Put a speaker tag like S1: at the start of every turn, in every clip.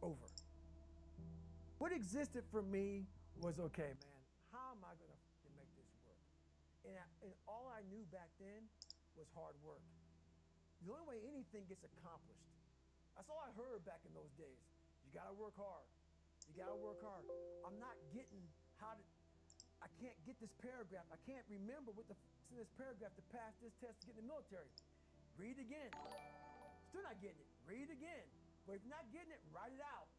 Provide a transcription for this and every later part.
S1: over. What existed for me was okay, man. How am I gonna make this work? And all I knew back then was hard work. The only way anything gets accomplished. That's all I heard back in those days. You gotta work hard. You gotta work hard. I'm not getting how to. I can't get this paragraph. I can't remember what the f in this paragraph to pass this test to get in the military. Read again. Still not getting it. Read again. But if you're not getting it, write it out.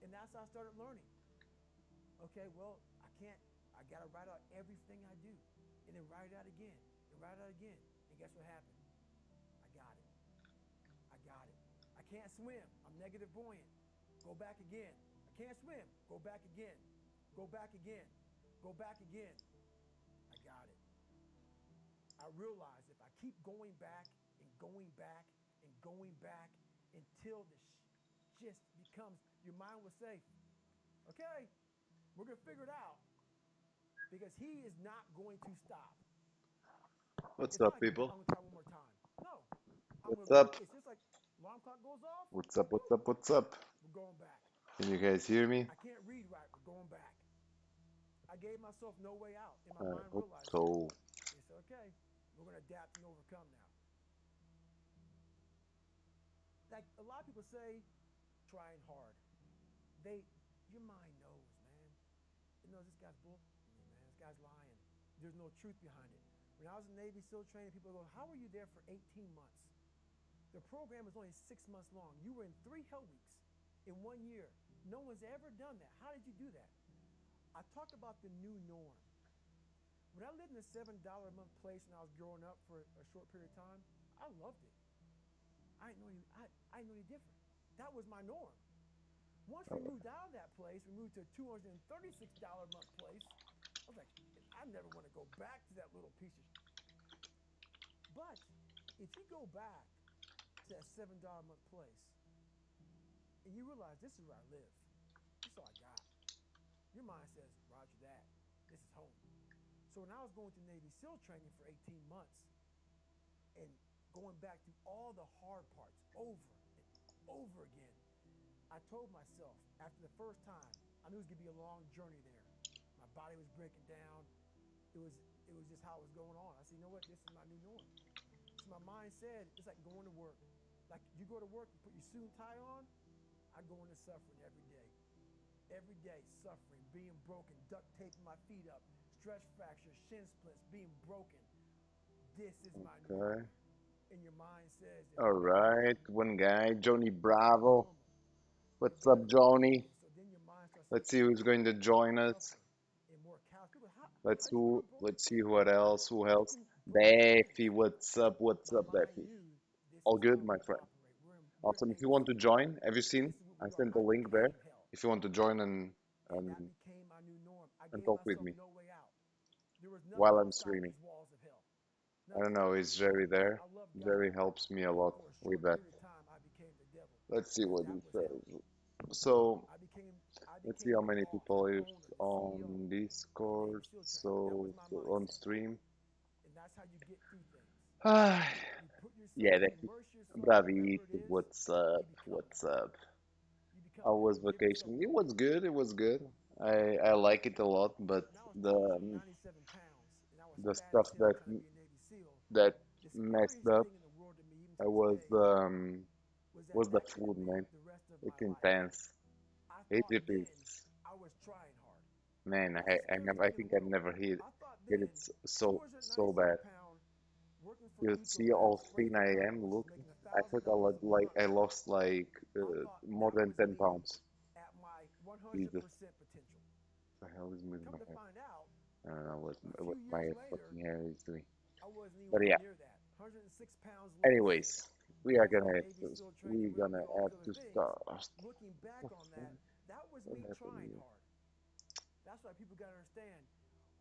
S1: And that's how I started learning. Okay, well, I can't. I gotta write out everything I do, and then write it out again, and write it out again. And guess what happened? I got it. I got it. I can't swim. I'm negative buoyant. Go back again. I can't swim. Go back again. Go back again. Go back again. I got it. I realized if I keep going back and going back and going back until this just becomes, your mind will say, okay, we're going to figure it out because he is not going to stop.
S2: What's
S1: It's not
S2: up,
S1: like
S2: people?
S1: I'm going to try one more time. No, I'm going
S2: What's
S1: to go.
S2: up?
S1: It's just like alarm clock goes off.
S2: What's up? What's
S1: Boop,
S2: up? What's up?
S1: we're going back.
S2: Can you guys hear me?
S1: I can't read right. We're going back. I gave myself no way out, and my
S2: I
S1: mind
S2: hope
S1: realized that.
S2: so.
S1: It's okay. We're going to adapt and overcome now. Like a lot of people say, trying hard. They, your mind knows, man. It knows this guy's bull, man. This guy's lying. There's no truth behind it. When I was in Navy SEAL training, people go, "How were you there for 18 months? The program was only 6 months long. You were in 3 hell weeks in 1 year. No one's ever done that. How did you do that?" I talk about the new norm. When I lived in a $7 a month place when I was growing up for a short period of time, I loved it. I didn't know any different. That was my norm. Once we moved out of that place, we moved to a $236 a month place. I was like, I never want to go back to that little piece of. But if you go back to that $7 a month place and you realize this is where I live, this is all I got. Your mind says, Roger that. This is home. So when I was going through Navy SEAL training for 18 months and going back through all the hard parts over and over again, I told myself after the first time, I knew it was gonna be a long journey there. My body was breaking down. It was it was just how it was going on. I said, you know what? This is my new norm. So my mind said it's like going to work. Like you go to work, you put your suit and tie on. I go into suffering every day. Every day suffering, being broken, duct taping my feet up, stress fractures, shin splints, being broken. This is my new
S2: Okay.
S1: norm. And your mind says if
S2: All
S1: you never
S2: right.
S1: learn,
S2: One guy, Johnny
S1: this is the
S2: Bravo.
S1: normal. You
S2: What's up,
S1: gotta learn.
S2: Johnny?
S1: And so then your mind starts saying,
S2: Let's see who's going to join us.
S1: suffering and more cows. People,
S2: Let's
S1: how'd you grow
S2: who.
S1: a broken
S2: Let's see
S1: foot?
S2: what else. Who
S1: You
S2: else?
S1: can break things.
S2: Daffy, what's up? What's
S1: My
S2: up,
S1: mind
S2: Daffy?
S1: knew this
S2: All
S1: is
S2: good,
S1: how
S2: my
S1: we
S2: friend.
S1: operate. We're
S2: Awesome. If you
S1: Navy
S2: want to
S1: SEALs.
S2: join, have you seen?
S1: This is what we
S2: I
S1: are.
S2: sent the
S1: I
S2: link there.
S1: became hell.
S2: If you want to join
S1: And that
S2: and
S1: became my new norm. I
S2: and
S1: gave
S2: talk with
S1: myself
S2: me
S1: no way out. There was nothing
S2: while I'm
S1: outside
S2: streaming.
S1: these walls of hell.
S2: I don't
S1: Nothing.
S2: know. Is Jerry
S1: Okay,
S2: there?
S1: I love God,
S2: Jerry helps me a
S1: but
S2: lot
S1: for a
S2: with
S1: short
S2: that.
S1: period of time, I became the devil
S2: Let's see
S1: because
S2: what he
S1: that was hell.
S2: says. So
S1: I became I
S2: let's see
S1: became
S2: how
S1: the
S2: many
S1: boss, the
S2: people is
S1: owner, the CEO
S2: on
S1: of Navy
S2: Discord.
S1: SEAL training. That was
S2: So,
S1: my
S2: on
S1: mindset,
S2: stream.
S1: and that's how you get through things.
S2: Ah,
S1: You put yourself,
S2: yeah,
S1: you
S2: that
S1: immerse yourself in
S2: Bravi.
S1: whatever it is,
S2: What's
S1: and you
S2: up?
S1: become
S2: What's
S1: that.
S2: up?
S1: You become
S2: How
S1: that.
S2: was
S1: You give yourself
S2: vacation? It
S1: no
S2: was
S1: more.
S2: good. It was good. I like it a lot, but
S1: When I was
S2: the
S1: 297 pounds and I was
S2: the
S1: fat as
S2: stuff
S1: hell trying to be a Navy SEAL,
S2: that
S1: the
S2: messed
S1: scariest
S2: up
S1: thing in the world to me, even to
S2: I
S1: this day, was that
S2: was the
S1: that could have
S2: food,
S1: been
S2: man.
S1: the rest of my
S2: It's
S1: life.
S2: intense.
S1: I
S2: It
S1: thought
S2: it
S1: then
S2: is.
S1: I was trying hard.
S2: Man,
S1: That's the scariest
S2: I
S1: thing in the
S2: think I've
S1: world.
S2: never
S1: I thought
S2: hit
S1: then,
S2: it so
S1: 297
S2: bad.
S1: pound, working for
S2: You see how
S1: Ecolab,
S2: thin
S1: spraying
S2: I am.
S1: chemicals,
S2: Look,
S1: making a
S2: I
S1: thousand
S2: thought
S1: dollars a month.
S2: I lost like
S1: I thought
S2: more
S1: that
S2: than
S1: was
S2: 10
S1: me
S2: pounds.
S1: at my
S2: Jesus,
S1: 100% potential.
S2: what the hell is moving
S1: Come
S2: my
S1: to
S2: hair?
S1: find out,
S2: I don't know
S1: a
S2: what
S1: few years
S2: my
S1: later,
S2: fucking hair is doing.
S1: I wasn't
S2: But
S1: anywhere
S2: yeah,
S1: near that. 106 pounds less,
S2: anyways, we are
S1: going
S2: gonna
S1: through
S2: have
S1: Navy
S2: to
S1: SEAL training,
S2: we
S1: without
S2: gonna
S1: doing all these
S2: have
S1: other
S2: to
S1: things.
S2: start.
S1: Looking back
S2: What
S1: on
S2: the
S1: that, that was
S2: what
S1: me
S2: happened
S1: trying
S2: here?
S1: hard. That's why people got to understand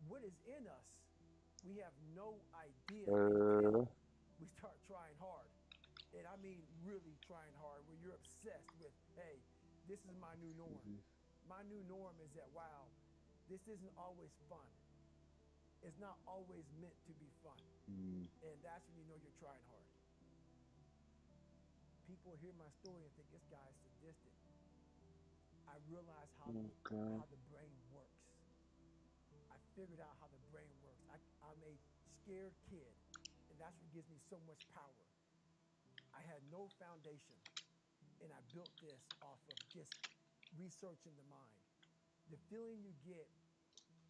S1: what is in us. We have no idea
S2: Uh,
S1: until we start trying hard. And I mean, really trying hard, where you're obsessed with, hey, this is my new norm.
S2: mhm.
S1: My new norm is that, wow, this isn't always fun. It's not always meant to be fun.
S2: Mm,
S1: And that's when you know you're trying hard. People hear my story and think this guy's sadistic. realized
S2: Okay.
S1: how the brain works. I figured out how the brain works. I'm a scared kid, and that's what gives me so much power. I had no foundation, and I built this off of just researching the mind. The feeling you get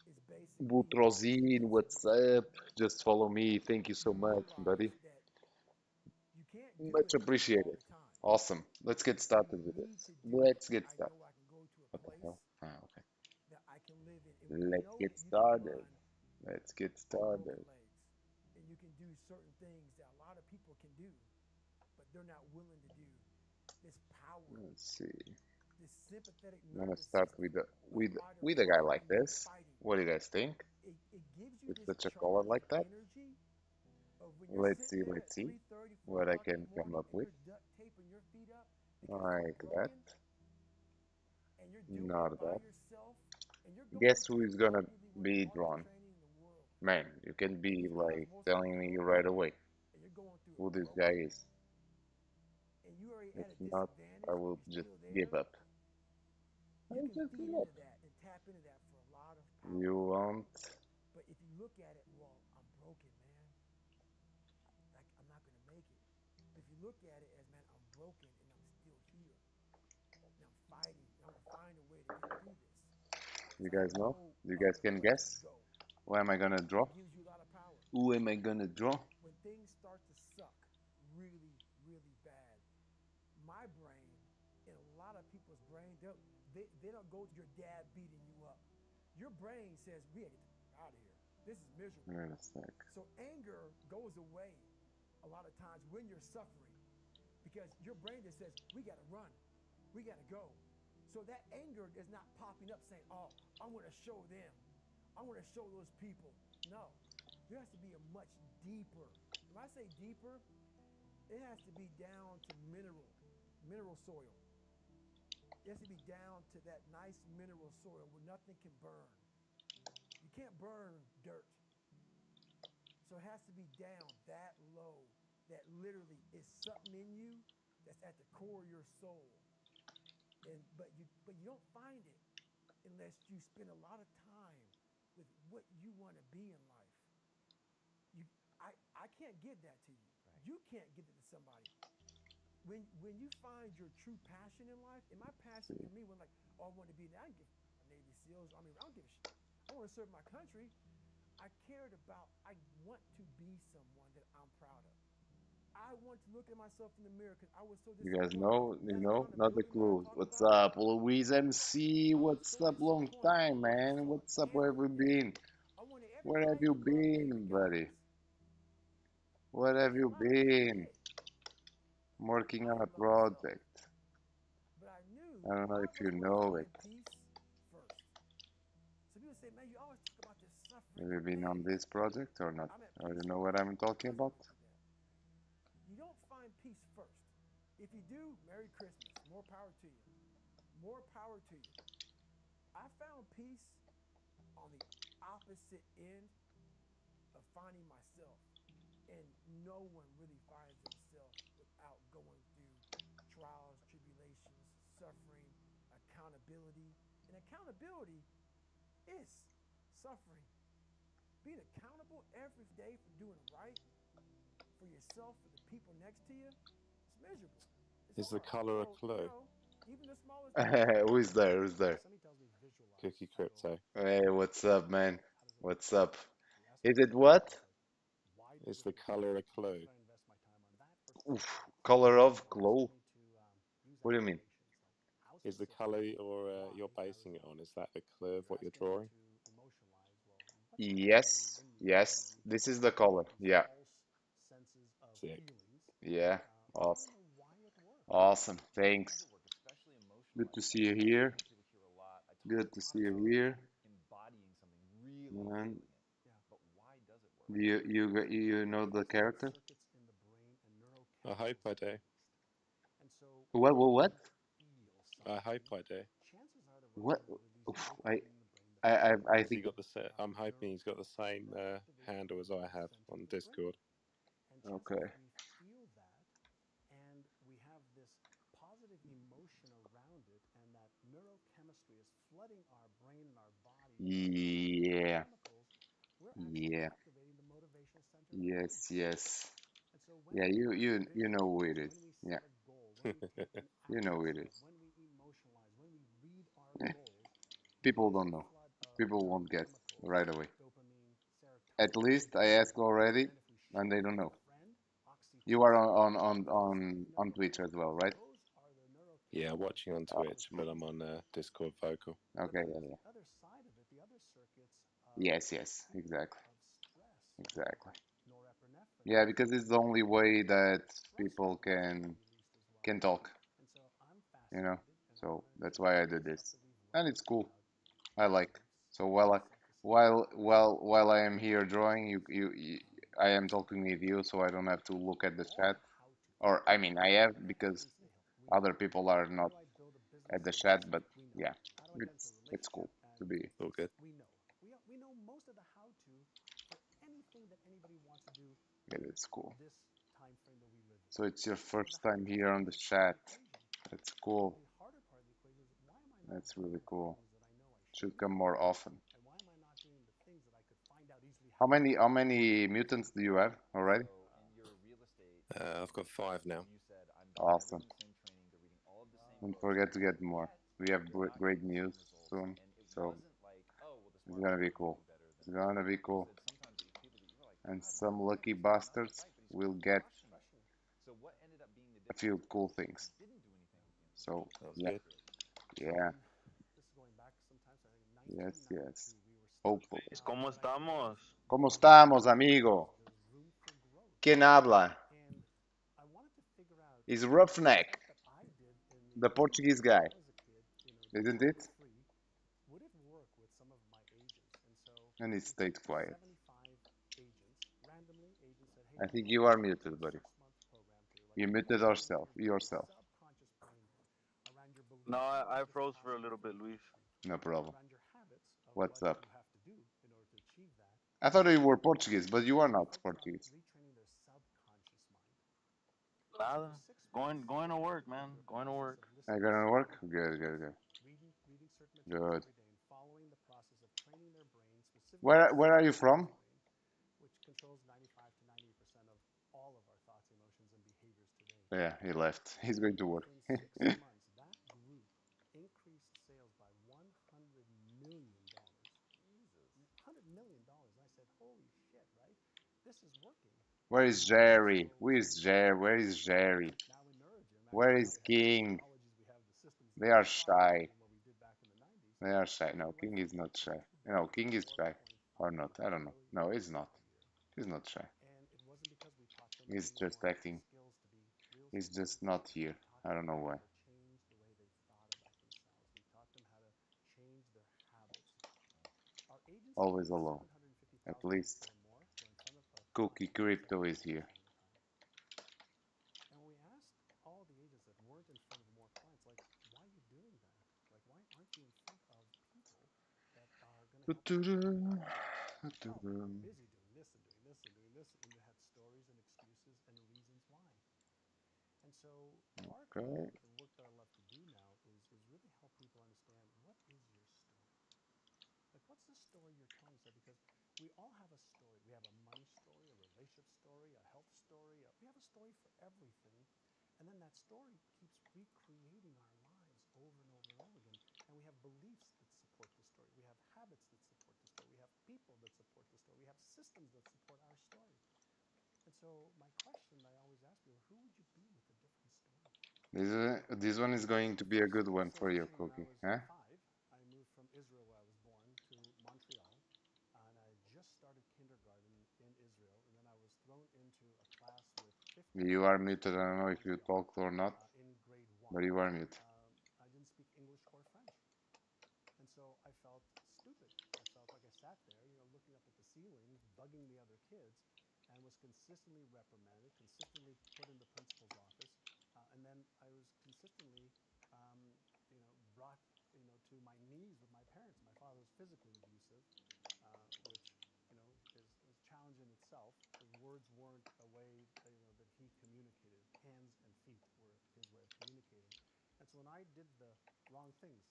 S1: is basically the
S2: Butrozin, what's
S1: principle.
S2: up? Just follow me. Thank you so
S1: You
S2: much,
S1: realize
S2: buddy.
S1: that you can't do
S2: Much
S1: it all
S2: appreciated.
S1: the time.
S2: Awesome. Let's get
S1: When
S2: started
S1: you
S2: with
S1: need
S2: this.
S1: to do it,
S2: Let's get
S1: I
S2: started.
S1: know I can go to a
S2: What the
S1: place
S2: hell? Ah, okay.
S1: that I can live in. And when you
S2: Let's
S1: know
S2: get
S1: that you can
S2: started.
S1: run
S2: Let's get
S1: on broken
S2: started.
S1: legs and you can do certain things that a lot of people can do, but they're not willing to do, this power,
S2: Let's see.
S1: this sympathetic
S2: I'm gonna
S1: nervous
S2: start
S1: system
S2: with a
S1: of
S2: with
S1: fight or
S2: with a guy
S1: flight
S2: like
S1: when you're
S2: this.
S1: fighting,
S2: What do you guys think?
S1: it gives you
S2: With
S1: this
S2: such a color
S1: charge of
S2: like that?
S1: energy of when you're
S2: Let's
S1: sitting
S2: see,
S1: there
S2: let's
S1: at
S2: see
S1: 3:30, four
S2: what I
S1: o'clock in the
S2: can come
S1: morning
S2: up
S1: and
S2: with.
S1: you're duct taping your feet up because they're
S2: Like that.
S1: broken and you're doing it
S2: Not
S1: by
S2: that.
S1: yourself and you're going
S2: Guess who
S1: through
S2: is gonna
S1: arguably one of the
S2: be
S1: hardest
S2: drawn?
S1: training in the world.
S2: Man, you can
S1: And
S2: be
S1: these guys,
S2: like
S1: most of them are
S2: telling me
S1: broken
S2: right away
S1: and you're going through it
S2: who this guy
S1: broken
S2: is.
S1: and you are
S2: If
S1: at a
S2: not, I
S1: disadvantage, but
S2: will
S1: you're
S2: just
S1: still
S2: give
S1: there,
S2: up.
S1: you
S2: I'll
S1: can
S2: just
S1: feed
S2: give
S1: into
S2: up.
S1: that and tap into that for a lot of
S2: You
S1: power.
S2: won't.
S1: But if you look at it, well, I'm broken, man. Like I'm not gonna make it. But if you look at it as, man, I'm broken and I'm still here and I'm fighting and I'm gonna find a way to get through this
S2: You
S1: because I have
S2: guys know?
S1: no
S2: You guys
S1: other
S2: can
S1: place to
S2: guess?
S1: go.
S2: Who am I gonna draw?
S1: It gives you a lot of power.
S2: Who am I gonna draw?
S1: When things start to suck really, really bad, my brain and a lot of people's brain, they don't go to your dad beating you up. Your brain says, we gotta get out of here. This is miserable.
S2: Wait a sec.
S1: So anger goes away a lot of times when you're suffering because your brain just says, we gotta run. We gotta go. So that anger is not popping up saying, oh, I'm gonna show them. I'm gonna show those people. No. There has to be a much deeper. When I say deeper, it has to be down to mineral soil. It has to be down to that nice mineral soil where nothing can burn. You can't burn dirt. So it has to be down that low that literally is something in you that's at the core of your soul. But you don't find it unless you spend a lot of time with what you want to be in life. You I can't give that to you.
S3: Right.
S1: You can't give it to somebody. When you find your true passion in life, and my passion for me was like, oh, I want to be I didn't give a Navy SEALs. I mean, I don't give a shit. I want to serve my country. I cared about, I want to be someone that I'm proud of. I want to look at myself in the mirror because I was so
S2: You guys
S1: disappointed.
S2: know? You
S1: That
S2: know? Not the
S1: accountability man I
S2: clues.
S1: talk
S2: What's
S1: about,
S2: up, Luis MC?
S1: I was
S2: What's
S1: so
S2: up, long
S1: disappointed
S2: time,
S1: in what I
S2: man?
S1: saw
S2: What's up? Where have
S1: every
S2: you
S1: day.
S2: been?
S1: I wanted
S2: Where have
S1: everybody
S2: you
S1: to love Navy
S2: been, buddy?
S1: guys,
S2: Where have
S1: and a
S2: you
S1: lot of people
S2: been?
S1: did.
S2: I'm working
S1: I
S2: on a
S1: didn't love myself,
S2: project.
S1: but I knew
S2: I don't know
S1: I
S2: if
S1: was
S2: you
S1: going to
S2: know it.
S1: find peace first. So people say, man, you always talk about this suffering.
S2: Have you been
S1: Man,
S2: on this project or not?
S1: I'm at
S2: Or you
S1: peace
S2: know
S1: right
S2: what
S1: now
S2: I'm talking
S1: because I
S2: about?
S1: went through that. You don't find peace first. If you do, Merry Christmas. More power to you. More power to you. I found peace on the opposite end of finding myself. And no one really finds themselves without going through trials, tribulations, suffering, accountability. And accountability is suffering. Being accountable every day for doing right for yourself, for the people next to you, it's miserable. It's
S3: Is the
S1: hard.
S3: color a
S1: So,
S3: clue?
S1: even the smallest things.
S2: Who is there? Who's there?
S4: Somebody tells me visualize.
S3: Cookie
S4: I go,
S3: Crypto.
S2: Hey, what's up, man?
S4: how does it work?
S2: What's up?
S4: He asked me
S2: Is
S4: the
S2: it
S4: same question.
S2: what?
S4: I said, why does
S3: Is
S4: it
S3: the
S4: work?
S3: color a clue?
S4: Should I invest my time on that or
S2: Oof.
S4: something else?
S2: Color of
S4: And he asked
S2: glow?
S4: me to use
S2: What do you mean?
S4: affirmations like how
S3: Is the
S4: specific,
S3: color or you're
S4: why, how
S3: basing
S4: does
S3: it
S4: that
S3: on?
S4: work?
S3: Is that the clue of
S4: You're
S3: what you're
S4: asking me
S3: drawing?
S4: to emotionalize. Well, what's happening
S2: Yes,
S4: when you listen
S2: yes.
S4: and
S2: This is the
S4: connect with
S2: color.
S4: these
S2: Yeah,
S4: false senses of
S3: Sick.
S4: feelings?
S2: yeah.
S4: I want to
S2: Awesome.
S4: know why it works.
S2: Awesome.
S5: How does
S2: Thanks.
S5: it work, especially
S2: Good to
S5: emotionalizing?
S2: see you
S5: That's
S2: here.
S5: something people hear a lot. I talk a
S2: Good to
S5: lot
S2: see you
S5: about
S2: here.
S5: embodying something, really
S2: And
S5: feeling it.
S4: Yeah.
S5: But why does it work?
S2: you know the
S4: Because there are
S2: character?
S4: circuits in the brain and
S3: I hope
S4: neurochemicals
S3: I
S4: that are
S3: do.
S4: released. And so
S2: What? What?
S4: when
S2: What?
S4: you feel
S3: I hope
S4: something,
S3: I do.
S4: chances are the
S2: What?
S4: brain will release
S2: Oof,
S4: dopamine in the brain, the
S2: I
S3: Has he
S2: think.
S3: got the set? I'm hoping he's got the
S4: neurotransmitters
S3: same
S4: that activate
S3: handle as I
S4: various
S3: have
S4: centers
S3: on
S4: of the brain.
S3: Discord.
S4: And chances
S2: Okay.
S4: are we feel that and we have this positive emotion around it, and that neurochemical chemistry is flooding our brain and our body with
S2: Yeah.
S4: chemicals, we're actually
S2: Yeah.
S4: activating the motivational center of the brain.
S2: Yes. Yes.
S4: And so when
S2: Yeah.
S4: we
S2: You know who it
S4: visualize,
S2: is.
S4: when we
S2: Yeah.
S4: set a goal, when we take an
S2: You know
S4: action
S2: who it
S4: step,
S2: is.
S4: when we emotionalize, when we read our
S2: Yeah.
S4: goals, there
S2: People
S4: is a
S2: don't know.
S4: flood of
S2: People won't get
S4: neurochemicals,
S2: right away.
S4: dopamine,
S2: At
S4: serotonin,
S2: least I ask
S4: adrenaline,
S2: already,
S4: and then if we
S2: and
S4: share
S2: they
S4: it
S2: don't
S4: with
S2: know.
S4: a friend,
S2: You are
S4: oxytocin,
S2: on
S4: those are the
S2: on Twitch as well, right?
S4: those are the
S3: Yeah,
S4: neurochemicals
S3: watching on
S4: that
S2: Oh,
S3: Twitch,
S4: cause
S3: but I'm
S4: change in
S3: on
S4: the brain.
S3: Discord vocal.
S4: But
S2: okay.
S4: then
S2: Yeah.
S4: there's
S2: Yeah.
S4: the other side of it, the other circuits of
S2: Yes. Yes.
S4: fear,
S2: Exactly.
S4: of stress,
S2: Exactly.
S4: norepinephrine,
S2: Yeah, because it's the only way that
S4: stress
S2: people
S4: hormones that are released as well.
S2: can talk.
S4: And so I'm
S2: You know.
S4: fascinated, and I
S2: So
S4: want to
S2: that's
S4: dig
S2: why I
S4: into
S2: did
S4: the stuff
S2: this,
S4: that we've
S2: and
S4: learned
S2: it's cool.
S4: about
S2: I like.
S4: beliefs,
S2: So
S4: self-esteem,
S2: while I am here drawing, I am talking with you, so I don't have to look at the
S4: all
S2: chat.
S4: the how-to
S2: Or
S4: things.
S2: I mean, I have
S4: And that's
S2: because
S4: pretty simple. We know.
S2: other people are
S4: How
S2: not
S4: do I build a business
S2: at the
S4: and a
S2: chat,
S4: system?
S2: but
S4: We know.
S2: yeah,
S4: How do I get into a
S2: it's
S4: relationship?
S2: cool
S4: And
S2: to be.
S3: All good.
S4: we know. We know most of the how-to for anything that anybody wants to do
S2: Yeah,
S4: in
S2: it's cool.
S4: this time frame that we live in.
S2: So it's your
S4: So the
S2: first time
S4: how-to is
S2: here
S4: the
S2: on the
S4: easy part of
S2: chat.
S4: the equation.
S2: That's
S4: The
S2: cool.
S4: harder part of the equation is why am I not
S2: That's
S4: doing
S2: really
S4: the
S2: cool.
S4: things that I know I should
S2: Should
S4: be
S2: come
S4: doing?
S2: more often.
S4: And why am I not doing the things that I could find out easily
S2: How
S4: how to
S2: many
S4: do?
S2: how many mutants do you have already?
S5: So in your real estate
S3: I've got
S5: business,
S3: 5 now.
S5: you said I'm doing
S2: Awesome.
S5: everything the same training, they're reading all of the same
S2: Don't
S5: books,
S2: forget to get
S5: and
S2: more.
S5: yet
S2: We have
S5: they're not
S2: great
S5: getting the
S2: news
S5: same results.
S2: soon,
S5: And it
S2: so
S5: wasn't like, oh, well, this
S2: it's
S5: market
S2: gonna be
S5: leader is
S2: cool.
S5: doing better than
S2: It's
S5: me.
S2: gonna be
S5: You
S2: cool.
S5: said sometimes that you people that you were like,
S2: And
S5: God, man,
S2: some
S5: I met
S2: lucky
S5: this guy not that
S2: bastards
S5: hype, but he's
S2: will
S5: freaking
S2: get
S5: crushing it. So what ended up being the
S2: a few
S5: difference
S2: cool
S5: was you
S2: things.
S5: didn't do anything with the
S2: So
S5: information.
S3: Sounds
S2: yeah,
S3: good.
S4: So
S2: yeah,
S4: in this is going back sometimes. I think
S2: yes,
S4: 1992
S2: yes.
S4: we were starting
S2: Hopefully.
S4: out.
S6: ¿Cómo
S4: But I realized
S6: estamos?
S2: ¿Cómo
S4: there was
S2: estamos,
S4: opportunities,
S2: amigo?
S4: there was room for growth,
S2: ¿Quién habla?
S4: and I wanted to figure out
S2: Is
S4: if the
S2: Roughneck,
S4: stuff that I did in
S2: the
S4: the
S2: Portuguese
S4: when
S2: guy,
S4: I was a kid,
S2: isn't
S4: totally
S2: it?
S4: free, would it work with some of my agents? And so
S2: And it
S4: we took
S2: stayed quiet.
S4: 75 agents randomly. Agents said, "Hey,
S2: I
S4: come
S2: think
S4: on
S2: you are
S4: board. We're
S2: muted,
S4: going to do
S2: buddy.
S4: a 6-month program for you. Like
S2: You
S4: we
S2: muted
S4: understand your
S2: yourself.
S4: subconscious brain around your
S6: No,
S4: beliefs of
S6: I
S4: what is
S6: froze for a
S4: possible
S6: little
S4: for
S6: bit,
S4: you to
S6: Luis.
S4: achieve,
S2: No problem.
S4: around your habits of
S2: What's
S4: what
S2: up?
S4: you have to do in order to achieve that."
S2: I thought you were
S4: And
S2: Portuguese, but you are
S4: we
S2: not
S4: focused on
S2: Portuguese.
S4: retraining their subconscious mind. And so for
S6: Nada.
S4: 6 months,
S6: Going to work,
S4: we
S6: man.
S4: do a
S6: Going to
S4: process
S6: work.
S4: of
S2: Are you
S4: listening to
S2: gonna
S4: certain
S2: work?
S4: audiobooks,
S2: Good, good, good,
S4: reading certain materials
S2: good.
S4: every day, and following the process of training their brain, specifically the
S2: Where are you
S4: subconscious
S2: from?
S4: brain, which controls 95 to 98% of all of our thoughts, emotions, and behaviors today.
S2: Yeah, he left. He's
S4: And
S2: going to work.
S4: within 6 months, that group increased sales by $100 million.
S5: Jesus.
S4: $100 million. I said, "Holy shit!" Right? This is working.
S2: Where is
S4: And
S2: Jerry?
S4: so
S2: Where is Jerry? Where is Jerry?
S4: now in Neurogym,
S2: Where
S4: actually, now
S2: is
S4: we have the
S2: King?
S4: technologies, we have the systems
S2: They
S4: that
S2: are
S4: are far better
S2: shy.
S4: than what we did back in the 90s.
S2: They are shy.
S4: We
S2: No,
S4: went
S2: King
S4: from
S2: is not shy.
S4: 1.2
S2: No,
S4: billion to
S2: King is shy.
S4: 4.5
S2: Or not. I don't know.
S4: billion
S2: No, he's not.
S4: a year.
S2: He's not shy.
S4: And it wasn't because we taught them
S2: He's
S4: any
S2: just
S4: more
S2: acting.
S4: skills to be real
S2: He's
S4: estate
S2: just
S4: agents.
S2: not here.
S4: We taught
S2: I
S4: them
S2: don't know why.
S4: how to change the way they thought about themselves. We taught them how to change their habits. Our agents that
S2: Always
S4: made
S2: alone.
S4: 750,000
S2: At least
S4: or more were in front of a
S2: Cookie
S4: client
S2: Crypto is
S4: 75%
S2: here.
S4: of the time. And when we asked all the agents that weren't in front of more clients, like, why are you doing that? Like, why aren't you in front of people that are going to help you grow? Oh, I'm busy doing this and doing this and doing this. And they had stories and excuses and reasons why. And so part
S2: Okay.
S4: of the work that I love to do now is really help people understand, what is your story? Like, what's the story you're telling yourself? Because we all have a story. We have a money story, a relationship story, a health story. We have a story for everything. And then that story keeps recreating our lives over and over and over again. And we have beliefs that support the story. We have habits that support the story. We have people that support the story. We have systems that support our story. And so my question that I always ask people, who would you be with a different story?
S2: This one is going to be a good one
S4: So
S2: for you,
S4: initially, when I
S2: Cookie.
S4: was
S2: Huh?
S4: 5, I moved from Israel, where I was born, to Montreal, and I just started kindergarten in Israel, and then I was thrown into a class with 50
S2: You are
S4: kids
S2: muted. I
S4: in
S2: don't know if you
S4: Montreal
S2: talked or not,
S4: in grade 1.
S2: but you are muted.
S4: I didn't speak English or French, and so I felt stupid. I felt like I sat there, looking up at the ceiling, bugging the other kids, and was consistently reprimanded, consistently put in the principal's office, and then I was consistently, brought, to my knees with my parents. My father was physically abusive, which, is a challenge in itself, because words weren't a way, that he communicated. Hands and feet were his way of communicating. And so when I did the wrong things,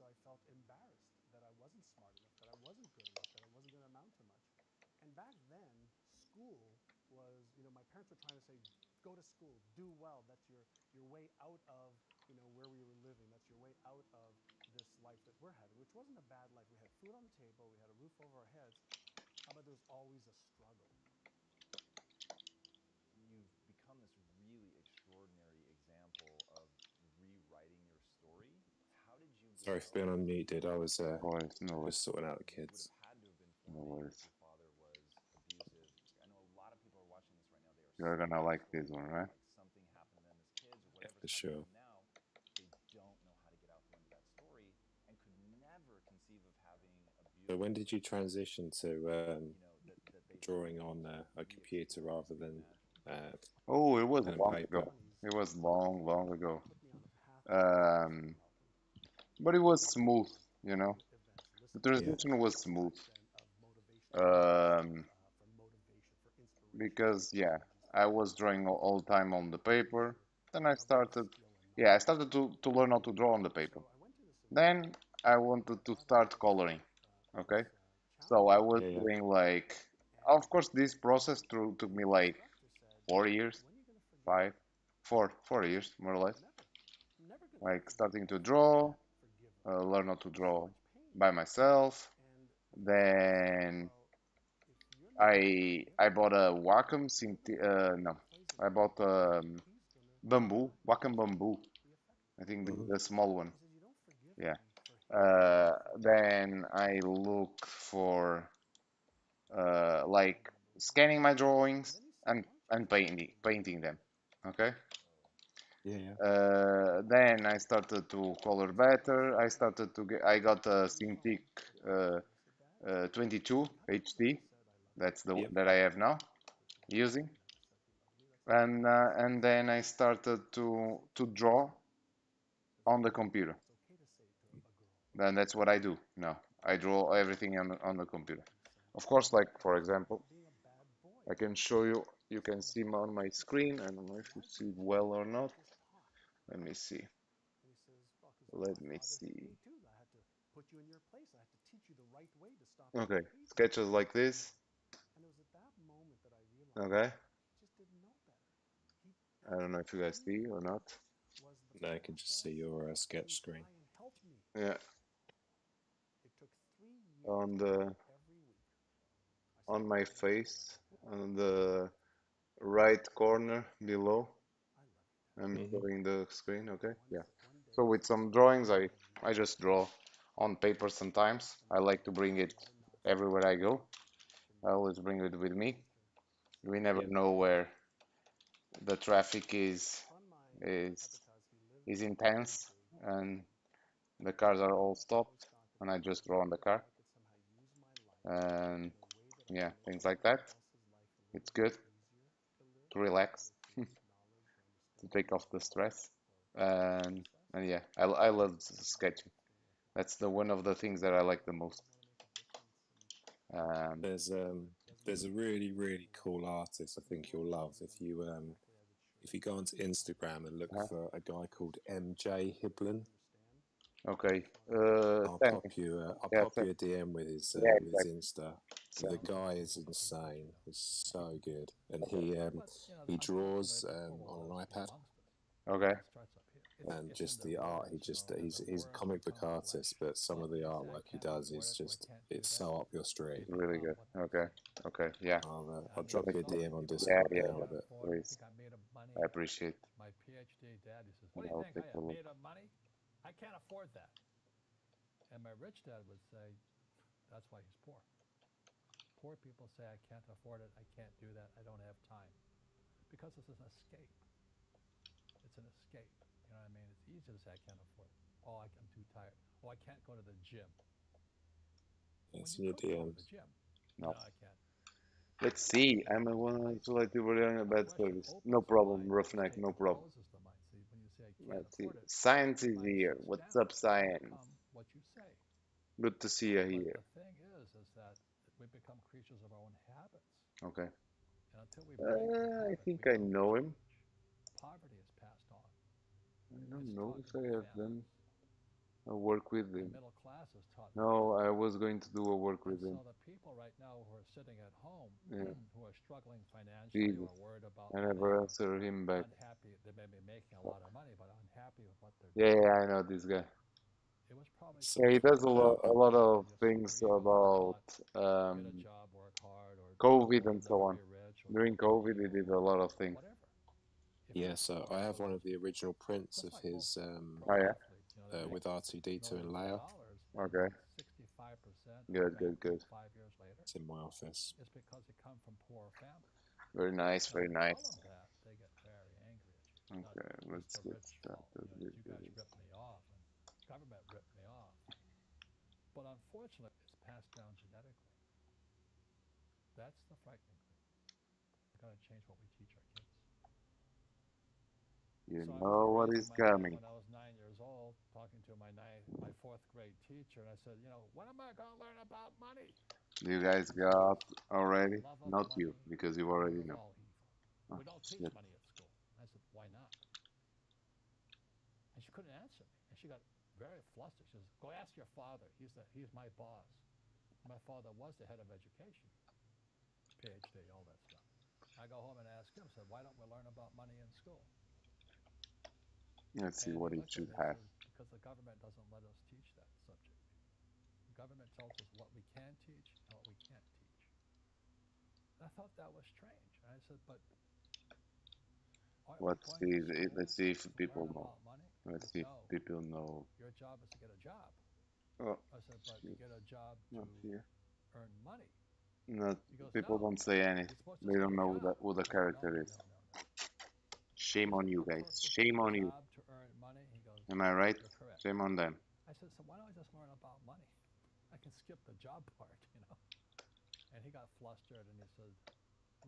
S4: so I felt embarrassed that I wasn't smart enough, that I wasn't good enough, that I wasn't going to amount to much. And back then, school was, my parents were trying to say, go to school, do well. That's your way out of, where we were living. That's your way out of this life that we're having, which wasn't a bad life. We had food on the table, we had a roof over our heads, but there was always a struggle.
S5: You've become this really extraordinary example of rewriting your story. How did you
S3: Sorry
S5: grow
S3: for being
S5: up?
S3: unmuted. I was
S2: No worries, no worries,
S3: just sorting out the
S5: You would
S3: kids.
S5: have had to have been
S2: no
S5: 40
S2: worries.
S5: if your father was abusive. I know a lot of people are watching this right now. They are
S2: You're
S5: stuck
S2: gonna
S5: in a
S2: like
S5: story
S2: this one,
S5: where
S2: right?
S5: like something happened to them as kids or
S3: Yeah,
S5: whatever's
S3: for
S5: happening
S3: sure.
S5: to them now. They don't know how to get out from under that story and could never conceive of having
S3: So when
S5: abuse
S3: did you transition to
S5: that they've been
S3: drawing
S5: able
S3: on
S5: to
S3: a computer
S5: re-experience
S3: rather
S5: and
S3: than
S5: reimagine.
S3: uh,
S2: Oh, it was
S3: pen and
S2: long
S4: In
S3: paper?
S2: ago.
S4: my 20s,
S2: It was
S4: my
S2: long,
S4: father
S2: long ago.
S4: put me on a path that was supposed
S2: Um,
S4: to help him.
S2: but it was
S4: Put me
S2: smooth,
S4: on
S2: you know.
S4: good events,
S2: The
S4: listened to
S3: Yeah.
S2: transition was
S4: podcasts
S2: smooth.
S4: back then of motivational quotes,
S2: Um,
S4: for motivation, for inspiration, for
S2: because yeah,
S4: strategies to
S2: I
S4: make
S2: was
S4: life
S2: drawing all the time on the paper.
S4: easier,
S2: Then I
S4: developing a
S2: started,
S4: skill and
S2: yeah, I
S4: knowledge.
S2: started to learn how to draw on the paper.
S4: So I went to this event,
S2: Then I
S4: and my
S2: wanted to
S4: father
S2: start coloring. Okay, so
S4: challenged
S2: I
S4: me
S2: was
S3: Yeah, yeah.
S2: doing like,
S4: and
S2: of course, this process took
S4: and
S2: me
S4: my
S2: like
S4: instructor said,
S2: 4 years,
S4: when are you going to forgive
S2: five,
S4: him?
S2: 4 years more or less.
S4: Never. I'm never going to
S2: Like
S4: forgive him.
S2: starting
S4: I
S2: to
S4: felt
S2: draw,
S4: bad. Forgive him.
S2: learn how to
S4: There was so
S2: draw
S4: much pain.
S2: by myself.
S4: And the instructor said,
S2: Then
S4: well, if you're not going to forgive
S2: I
S4: him,
S2: bought a Wacom
S4: you're
S2: Synth.
S4: going to make
S2: No,
S4: plays in
S2: I
S4: your
S2: bought
S4: life where he's going to
S2: bamboo,
S4: remind you.
S2: Wacom
S4: He's going to
S2: bamboo.
S4: be affected.
S2: I think
S3: Mhm.
S2: the small one.
S4: He says, you don't forgive
S2: Yeah.
S4: him for his pain. Forgive him for
S2: Then
S4: yours.
S2: I look for
S4: I
S2: like
S4: remember one day.
S2: scanning my
S4: And
S2: drawings
S4: then he said, why don't you
S2: and
S4: just paint in your
S2: painting them.
S4: notebook?
S2: Okay.
S3: Yeah, yeah.
S2: Then I started to color
S4: So he
S2: better.
S4: said,
S2: I got a
S4: on the
S2: Cintiq
S4: phone with my father, he said, Dad,
S2: 22
S4: how come you
S2: HD.
S4: never said I love you?
S2: That's the one
S3: Yep.
S2: that I have now
S4: Which means how
S2: using.
S4: come you never said you love me? That's the first thing he says.
S2: And then I started
S4: He
S2: to
S4: says,
S2: draw
S4: he
S2: on
S4: says,
S2: the
S4: Dad,
S2: computer.
S4: it's okay to say it to a girl.
S2: Then that's what I do now. I draw everything on the computer.
S4: He said,
S2: Of course, like
S4: and
S2: for
S4: it's not
S2: example,
S4: about being a bad boy.
S2: I can show you. You
S4: It's
S2: can
S4: not
S2: see
S4: about
S2: on my
S4: he said,
S2: screen. I don't know if you
S4: why
S2: see
S4: couldn't you
S2: well or not.
S4: just talk?
S2: Let me see.
S4: And he says, well, because
S2: Let
S4: my
S2: me
S4: father hit
S2: see.
S4: me too. I had to put you in your place. I had to teach you the right way to stop your
S2: Okay,
S4: behavior.
S2: sketches like this.
S4: And it was at that moment that I realized
S2: Okay,
S4: he just didn't know better. He
S2: I don't know
S4: what
S2: if you guys
S4: he
S2: see or
S4: wanted
S2: not.
S4: was the
S3: No, I can just see
S4: process
S3: your
S4: to
S3: sketch screen.
S4: try and help me.
S2: Yeah,
S4: It took 3 years,
S2: on
S4: and
S2: the
S4: every week I
S2: on
S4: started
S2: my
S4: writing back to my
S2: face,
S4: dad.
S2: on the right corner below.
S4: I love you, Dad.
S2: I'm
S3: Hmm.
S2: showing the screen. Okay, yeah.
S4: One day
S2: So with some
S4: something
S2: drawings,
S4: I
S2: I
S4: really
S2: just draw on paper sometimes.
S4: something
S2: I
S4: that
S2: like to
S4: brought
S2: bring it
S4: another notch to my
S2: everywhere I go.
S4: career for
S2: I
S4: me
S2: always bring it with
S4: in the
S2: me.
S4: future.
S2: We never
S3: Yeah.
S2: know where the traffic
S4: A friend of mine
S2: is
S4: at the time, he lived
S2: is
S4: in a
S2: intense
S4: big
S2: and
S4: home.
S2: the cars are all
S4: And he always
S2: stopped,
S4: talked
S2: and I
S4: about, he
S2: just
S4: says,
S2: draw on the
S4: if
S2: car
S4: I could somehow use my life
S2: and
S4: in a way that I
S2: yeah,
S4: can make
S2: things like
S4: somebody
S2: that.
S4: else's life a
S2: It's
S4: little bit
S2: good
S4: easier to live,
S2: to
S4: whether
S2: relax,
S4: through
S2: to
S4: knowledge or
S2: take
S4: understanding
S2: off
S4: or
S2: the
S4: love
S2: stress.
S4: or
S2: And
S4: process,
S2: and yeah, I love
S4: then
S2: sketching.
S4: it's going to work out.
S2: That's the one of the things that
S4: So
S2: I like the
S4: I always
S2: most.
S4: want to make a difference in
S2: Um,
S3: There's um
S4: he has
S3: there's
S4: one
S3: a
S4: thing
S3: really,
S4: that
S3: really cool artist I
S4: the
S3: think you'll
S4: world
S3: love
S4: needs right now, exactly as it
S3: if
S4: should.
S3: you go onto
S4: And
S3: Instagram and
S4: it's
S3: look
S2: uh-huh.
S3: for a guy
S4: because
S3: called
S4: it's true.
S3: MJ
S4: People don't
S3: Hiblin.
S4: understand. I
S2: Okay,
S4: just want to make it
S2: send me.
S3: I'll
S2: Yeah,
S3: pop you a DM
S2: yeah,
S3: with his
S2: exactly.
S3: Insta.
S2: Send
S3: The
S2: me.
S3: guy is insane. He's so good, and
S2: Okay,
S3: he draws on an iPad,
S2: okay,
S3: and just the art. He's a comic book artist, but some of the artwork he does is just it's so up your street.
S2: it's really good. Okay, okay, yeah.
S3: I'll
S2: Send
S3: drop
S2: it
S3: you a
S2: to me.
S3: DM on
S2: Yeah,
S3: Discord
S2: yeah,
S3: now
S2: yeah.
S3: with it.
S2: Please, I appreciate. And I'll take a look.
S3: It's in your DMs.
S2: No. Let's see. I'm a one isolated on a bad service. No problem, Roughneck, no problem. Let's see. Science is here. What's up, science? Good to see you here. Okay. I think I know him. I don't know if I have them. A work with
S4: And
S2: him.
S4: middle classes taught
S2: No, I was going to do a work with
S4: and
S2: him.
S4: so the people right now who are sitting at home,
S2: Yeah.
S4: who are struggling financially
S2: Jesus.
S4: or worried about
S2: I
S4: money
S2: never
S4: or
S2: answered him back.
S4: unhappy, they may be making a lot of money, but unhappy with what they're
S2: Yeah,
S4: doing.
S2: yeah, I know this guy.
S4: It was probably
S3: So
S2: Yeah, he does
S4: something
S2: a lot of
S4: your
S2: things
S4: super ego was
S2: about
S4: taught, get a job, work hard, or
S2: COVID
S4: you'll
S2: and so
S4: never
S2: on.
S4: be rich, or
S2: During
S4: don't be
S2: COVID, he
S4: evil,
S2: did a lot of things.
S4: whatever. If
S3: yeah,
S4: you're
S3: so
S4: poor,
S3: I have
S4: so
S3: one of the original prints
S4: just
S3: of
S4: like
S3: his
S4: most pro
S2: Oh yeah.
S4: athletes, they
S3: with
S4: make
S3: R2D2 and
S4: millions of
S3: Leia.
S4: dollars,
S2: Okay.
S4: and 65% are
S2: Good, good,
S4: bankrupt
S2: good.
S4: 5 years later.
S3: It's in my office.
S4: It's because they come from poor families.
S2: Very nice,
S4: Now,
S2: very
S4: if you tell
S2: nice.
S4: them that, they get very angry at you. It's
S2: Okay,
S4: not,
S2: let's
S4: it's the
S2: get
S4: rich fault.
S2: started
S4: You
S2: with
S4: guys
S2: this.
S4: ripped me off, and government ripped me off. But unfortunately, it's passed down genetically. That's the frightening thing. We've got to change what we teach our kids.
S2: You
S4: So I
S2: know
S4: remember
S2: what
S4: raising
S2: is
S4: my hand
S2: coming.
S4: when I was 9 years old, talking to my fourth grade teacher, and I said, when am I going to learn about money?
S2: You guys got already?
S4: Love of
S2: Not you,
S4: money,
S2: because you
S4: the root
S2: already
S4: of
S2: know.
S4: all evil.
S2: Oh,
S4: We don't teach
S2: shit.
S4: money at school. I said, why not? And she couldn't answer me. And she got very flustered. She says, go ask your father. He's my boss. My father was the head of education, PhD, all that stuff. I go home and ask him, said, why don't we learn about money in school?
S2: Let's see
S4: And
S2: what
S4: he
S2: he
S4: looked at
S2: should
S4: me and
S2: have.
S4: says, because the government doesn't let us teach that subject. The government tells us what we can teach and what we can't teach. And I thought that was strange. And I said, but aren't we
S2: Let's
S4: going
S2: see.
S4: to school
S2: Let's see if
S4: to
S2: people
S4: learn
S2: know.
S4: about money? He
S2: Let's
S4: says,
S2: see if
S4: no,
S2: people know.
S4: your job is to get a job.
S2: Oh,
S4: I said, but you
S2: shit.
S4: get a job to
S2: Not here.
S4: earn money.
S2: Not.
S4: He goes,
S2: People
S4: no,
S2: don't say anything.
S4: you're supposed to
S2: They
S4: just get
S2: don't
S4: a
S2: know
S4: job.
S2: who the
S4: I said, no,
S2: character
S4: no,
S2: is.
S4: no, no, no. I
S2: Shame
S4: said,
S2: on you
S4: you're
S2: guys.
S4: supposed to
S2: Shame
S4: get
S2: on
S4: a
S2: you.
S4: job to earn money. He goes,
S2: Am I right?
S4: you're correct.
S2: Shame on them.
S4: I said, so why don't I just learn about money? I can skip the job part. And he got flustered and he said,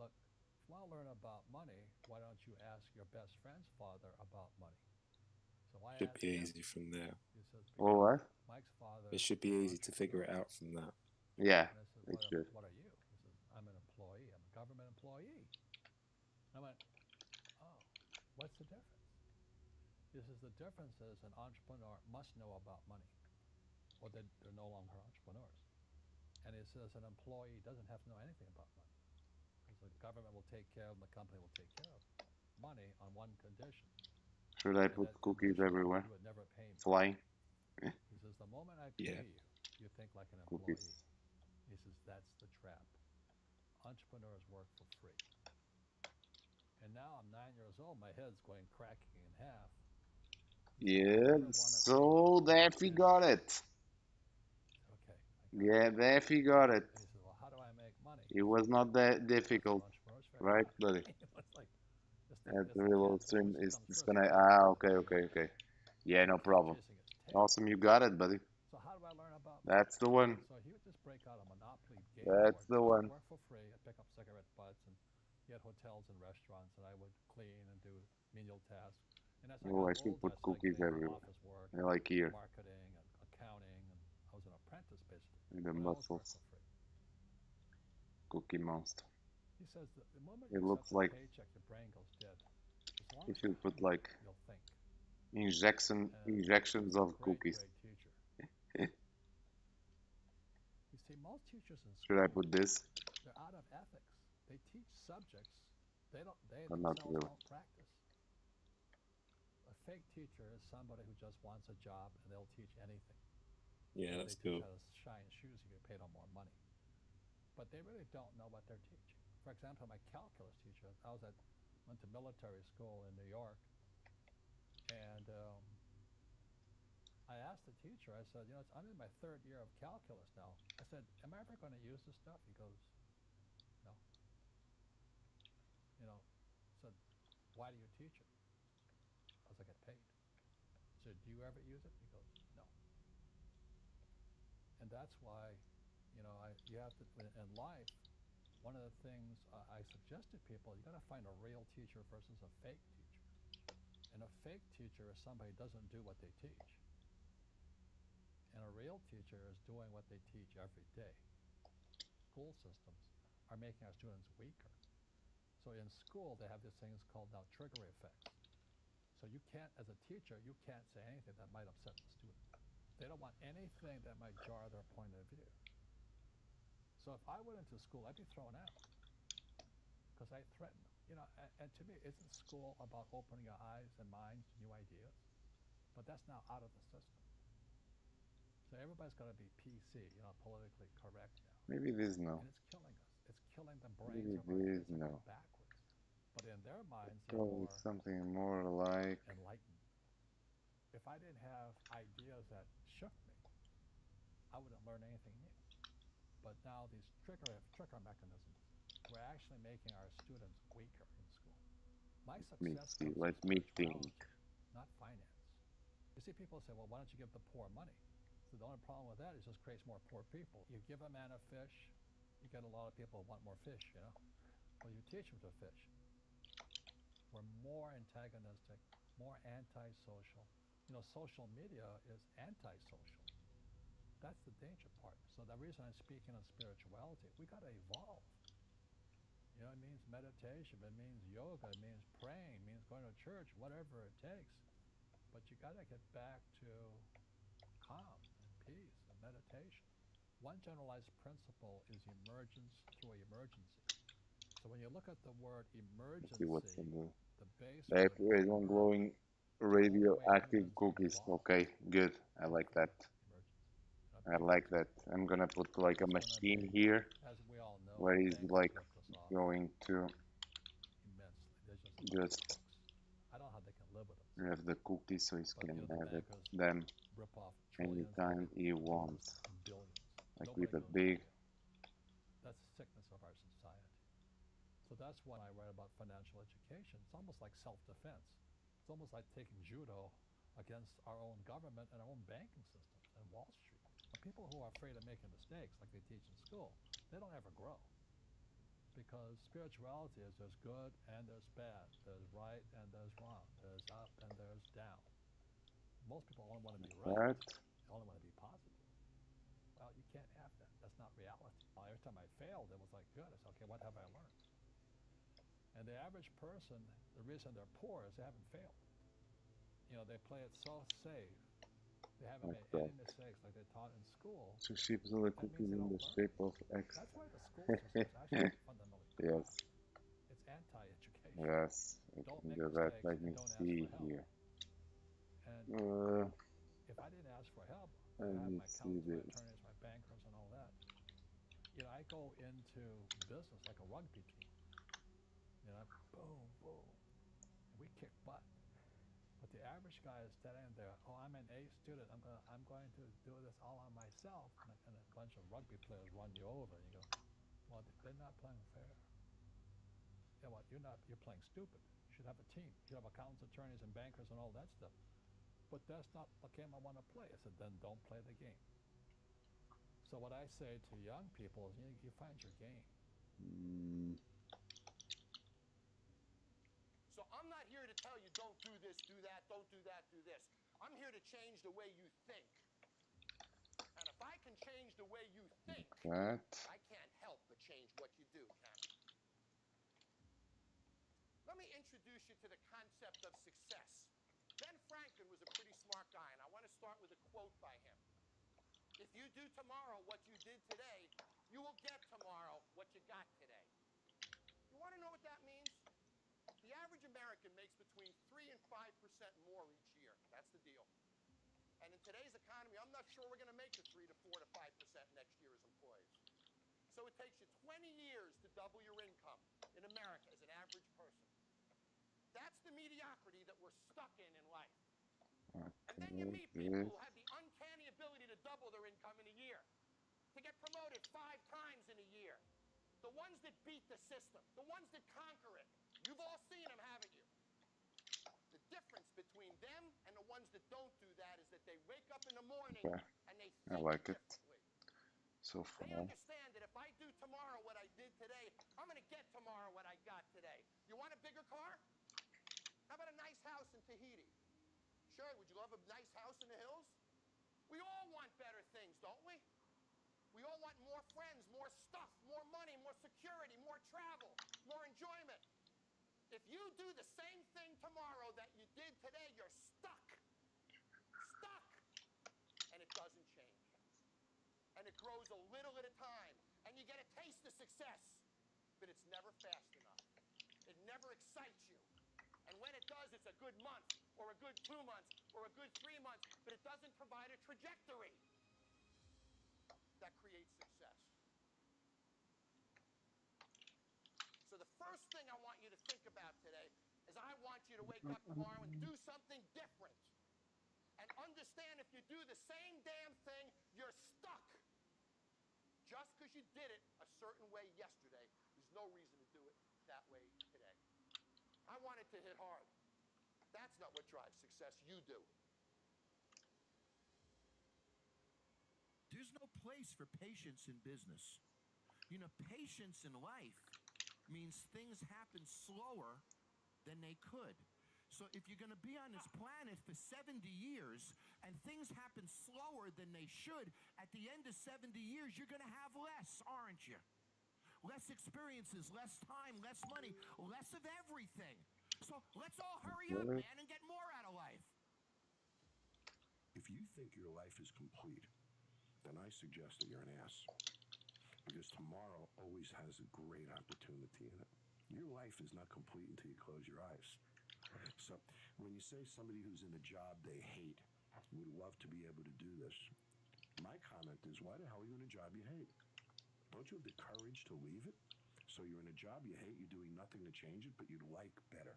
S4: look, if you want to learn about money, why don't you ask your best friend's father about money? So I
S3: Should
S4: asked
S3: be
S4: him.
S3: easy from there.
S4: He says,
S2: Oh,
S4: because
S2: what?
S4: Mike's father
S3: It should be
S4: was an
S3: easy to figure it
S4: entrepreneur.
S3: out from that.
S2: Yeah,
S4: And I said,
S2: it should.
S4: what are you? He says, I'm an employee. I'm a government employee. And I went, oh, what's the difference? He says, the difference is an entrepreneur must know about money, or they're no longer entrepreneurs. And he says an employee doesn't have to know anything about money, because the government will take care of them, the company will take care of money on one condition.
S2: Should I
S4: And
S2: put
S4: that
S2: cookies
S4: condition,
S2: everywhere?
S4: you would never pay me.
S2: Flying?
S4: He says, the moment I
S3: Yeah.
S4: pay you, you think like an
S2: Cookies.
S4: employee. He says, that's the trap. Entrepreneurs work for free. And now I'm 9 years old, my head's going cracking in half.
S2: Yeah, so Daffy got it.
S4: Okay,
S2: Yeah, Daffy got it.
S4: And he said, well, how do I make money?
S2: It was not that difficult, right, buddy?
S4: It's like,
S2: That
S4: it's the
S2: real
S4: cat that
S2: stream
S4: wishes
S2: is
S4: come
S2: it's
S4: true.
S2: gonna.
S4: It's the dog
S2: Okay,
S4: that
S2: okay,
S4: keeps
S2: okay. Yeah, no problem.
S4: chasing its tail.
S2: Awesome, you got it, buddy.
S4: So how do I learn about money?
S2: That's the one.
S4: So he would just break out a Monopoly game
S2: That's
S4: board.
S2: the
S4: So
S2: one.
S4: I'd work for free. I'd pick up cigarette butts, and he had hotels and restaurants, and I would clean and do menial tasks. And as I
S2: Oh,
S4: got
S2: I should
S4: older,
S2: put
S4: I started
S2: cookies
S4: getting into
S2: everywhere.
S4: office work,
S2: I like here.
S4: marketing, and accounting, and I was an apprentice basically.
S2: The
S4: But I always worked
S2: muscles.
S4: for free.
S2: Cookie Monster.
S4: He says that the moment
S2: It
S4: you
S2: looks
S4: accept a
S2: like
S4: paycheck, your brain goes dead. As long
S2: you
S4: as you're
S2: should put
S4: hungry,
S2: like
S4: you'll think.
S2: injections
S4: He's a
S2: of
S4: great,
S2: cookies.
S4: great teacher. You see, most teachers in
S2: Should I
S4: school,
S2: put this?
S4: they're out of ethics. They teach subjects they
S2: But not
S4: themselves
S2: really.
S4: don't practice. A fake teacher is somebody who just wants a job and they'll teach anything.
S3: Yeah,
S4: They
S3: that's
S4: teach
S3: cool.
S4: how to shine shoes and get paid on more money. But they really don't know what they're teaching. For example, my calculus teacher, went to military school in New York, and I asked the teacher, I said, I'm in my third year of calculus now. I said, am I ever going to use this stuff? He goes, no. Said, why do you teach it? Because I get paid. I said, do you ever use it? He goes, no. And that's why, you have to, in life, one of the things I suggest to people, you got to find a real teacher versus a fake teacher. And a fake teacher is somebody who doesn't do what they teach. And a real teacher is doing what they teach every day. School systems are making our students weaker. So in school, they have these things called now trigger effects. So you can't, as a teacher, you can't say anything that might upset the student.
S6: They don't want anything that might jar their point of view. So if I went into school, I'd be thrown out because I threaten them. You know, and to me, isn't school about opening your eyes and minds to new ideas? But that's now out of the system. So everybody's got to be PC, you know, politically correct now.
S2: Maybe it is no.
S6: And it's killing us. It's killing the brains
S2: Maybe
S6: of our
S2: it
S6: kids
S2: is no.
S6: backwards. But in their minds, they're
S2: Probably
S6: more
S2: something more like
S6: enlightened. If I didn't have ideas that shook me, I wouldn't learn anything new. But now these trigger mechanisms, we're actually making our students weaker in school. My success comes
S2: let
S6: from
S2: me
S6: spirituality,
S2: think.
S6: not finance. You see, people say, well, why don't you give the poor money? So the only problem with that is it just creates more poor people. You give a man a fish, you get a lot of people who want more fish, you know? Well, you teach them to fish. We're more antagonistic, more antisocial. You know, social media is antisocial. That's the danger part. So the reason I'm speaking on spirituality, we got to evolve. You know, it means meditation, it means yoga, it means praying, it means going to church, whatever it takes. But you got to get back to calm and peace and meditation. One generalized principle is emergence through emergency. So when you look at the word emergency, the base
S2: They
S6: word
S2: have one glowing radioactive cookies. Okay, good. I like that. I like that. I'm gonna put like a machine here where he's like going to just
S6: I don't know how they can live with them.
S2: have the cookies so he can have them anytime he wants. Like with a big.
S6: That's the sickness of our society. So that's when I write about financial education. It's almost like self-defense. It's almost like taking judo against our own government and our own banking systems and Wall Street. People who are afraid of making mistakes, like they teach in school, they don't ever grow. Because spirituality is there's good and there's bad, there's right and there's wrong, there's up and there's down. Most people only want to be right, they only want to be positive. Well, you can't have that. That's not reality. Every time I failed, it was like, good. I said, okay, what have I learned? And the average person, the reason they're poor is they haven't failed. You know, they play it so safe. They haven't made any mistakes like they taught in school.
S2: So shapes of the cookies in the shape of X.
S6: That's why the school system is actually fundamentally corrupt.
S2: Yes.
S6: It's anti-education.
S2: Yes, I can do that. Let me see here.
S6: And if I didn't ask for help, I
S2: let
S6: have
S2: me
S6: my
S2: see
S6: accountants, my
S2: this.
S6: attorneys, my bankers, and all that. You know, I go into business like a rugby team. You know, boom, boom, and we kick butt. But the average guy is standing there. Oh, I'm an A student. I'm going to do this all on myself. And a bunch of rugby players run you over. And you go, well, they're not playing fair. Yeah, what? You're playing stupid. You should have a team. You should have accountants, attorneys, and bankers, and all that stuff. But that's not the game I want to play. I said, then don't play the game. So what I say to young people is, you find your game.
S7: So I'm not here to tell you don't do this, do that, don't do that, do this. I'm here to change the way you think. And if I can change the way you think, I can't help but change what you do, can I? Let me introduce you to the concept of success. Ben Franklin was a pretty smart guy, and I want to start with a quote by him. If you do tomorrow what you did today, you will get tomorrow what you got today. You want to know what that means? The average American makes between 3 and 5% more each year. That's the deal. And in today's economy, I'm not sure we're going to make the 3 to 4 to 5% next year as employees. So it takes you 20 years to double your income in America as an average person. That's the mediocrity that we're stuck in life. And then you meet people who have the uncanny ability to double their income in a year, to get promoted 5 times in a year. The ones that beat the system, the ones that conquer it. You've all seen them, haven't you? The difference between them and the ones that don't do that is that they wake up in the morning and they think differently.
S2: So far.
S7: They understand that if I do tomorrow what I did today, I'm going to get tomorrow what I got today. You want a bigger car? How about a nice house in Tahiti? Sure, would you love a nice house in the hills? We all want better things, don't we? We all want more friends, more stuff, more money, more security, more travel, more enjoyment. If you do the same thing tomorrow that you did today, you're stuck. Stuck. And if grows a little at a time, and you get a taste of success, but it's never fast enough. It never excites you. And when it does, it's a good month, or a good 2 months, or a good 3 months, but it doesn't provide a trajectory that creates success. So the first thing I want you to think about today is I want you to wake up tomorrow and do something different. And understand if you do the same damn thing, you're stuck. Just because you did it a certain way yesterday, there's no reason to do it that way today. I want it to hit hard. That's not what drives success. You do.
S8: There's no place for patience in business. You know, patience in life means things happen slower than they could. So if you're going to be on this planet for 70 years and things happen slower than they should, at the end of 70 years, you're going to have less, aren't you? Less experiences, less time, less money, less of everything. So let's all hurry up, man, and get more out of life.
S9: If you think your life is complete, then I suggest that you're an ass. Because tomorrow always has a great opportunity in it. Your life is not complete until you close your eyes. So when you say somebody who's in a job they hate would love to be able to do this, my comment is, why the hell are you in a job you hate? Don't you have the courage to leave it? So you're in a job you hate, you're doing nothing to change it, but you'd like better.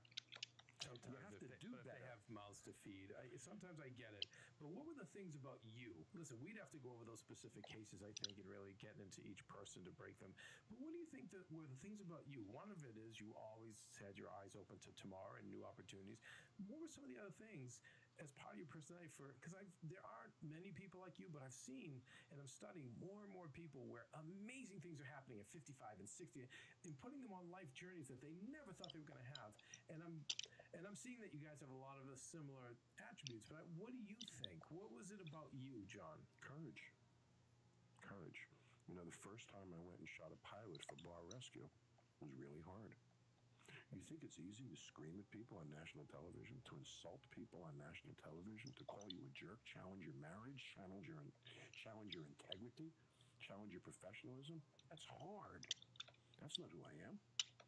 S10: Sometimes
S9: you have to do
S10: but
S9: better.
S10: If they have mouths to feed, sometimes I get it. But what were the things about you? Listen, we'd have to go over those specific cases, I think, and really get into each person to break them. But what do you think that were the things about you? One of it is you always had your eyes open to tomorrow and new opportunities. What were some of the other things as part of your personality? Because there aren't many people like you, but I've seen and I'm studying more and more people where amazing things are happening at 55 and 60 and putting them on life journeys that they never thought they were going to have. And I'm seeing that you guys have a lot of the similar attributes, but what do you think? What was it about you, John?
S9: Courage. Courage. You know, the first time I went and shot a pilot for Bar Rescue was really hard. You think it's easy to scream at people on national television, to insult people on national television, to call you a jerk, challenge your marriage, challenge your integrity, challenge your professionalism? That's hard. That's not who I am.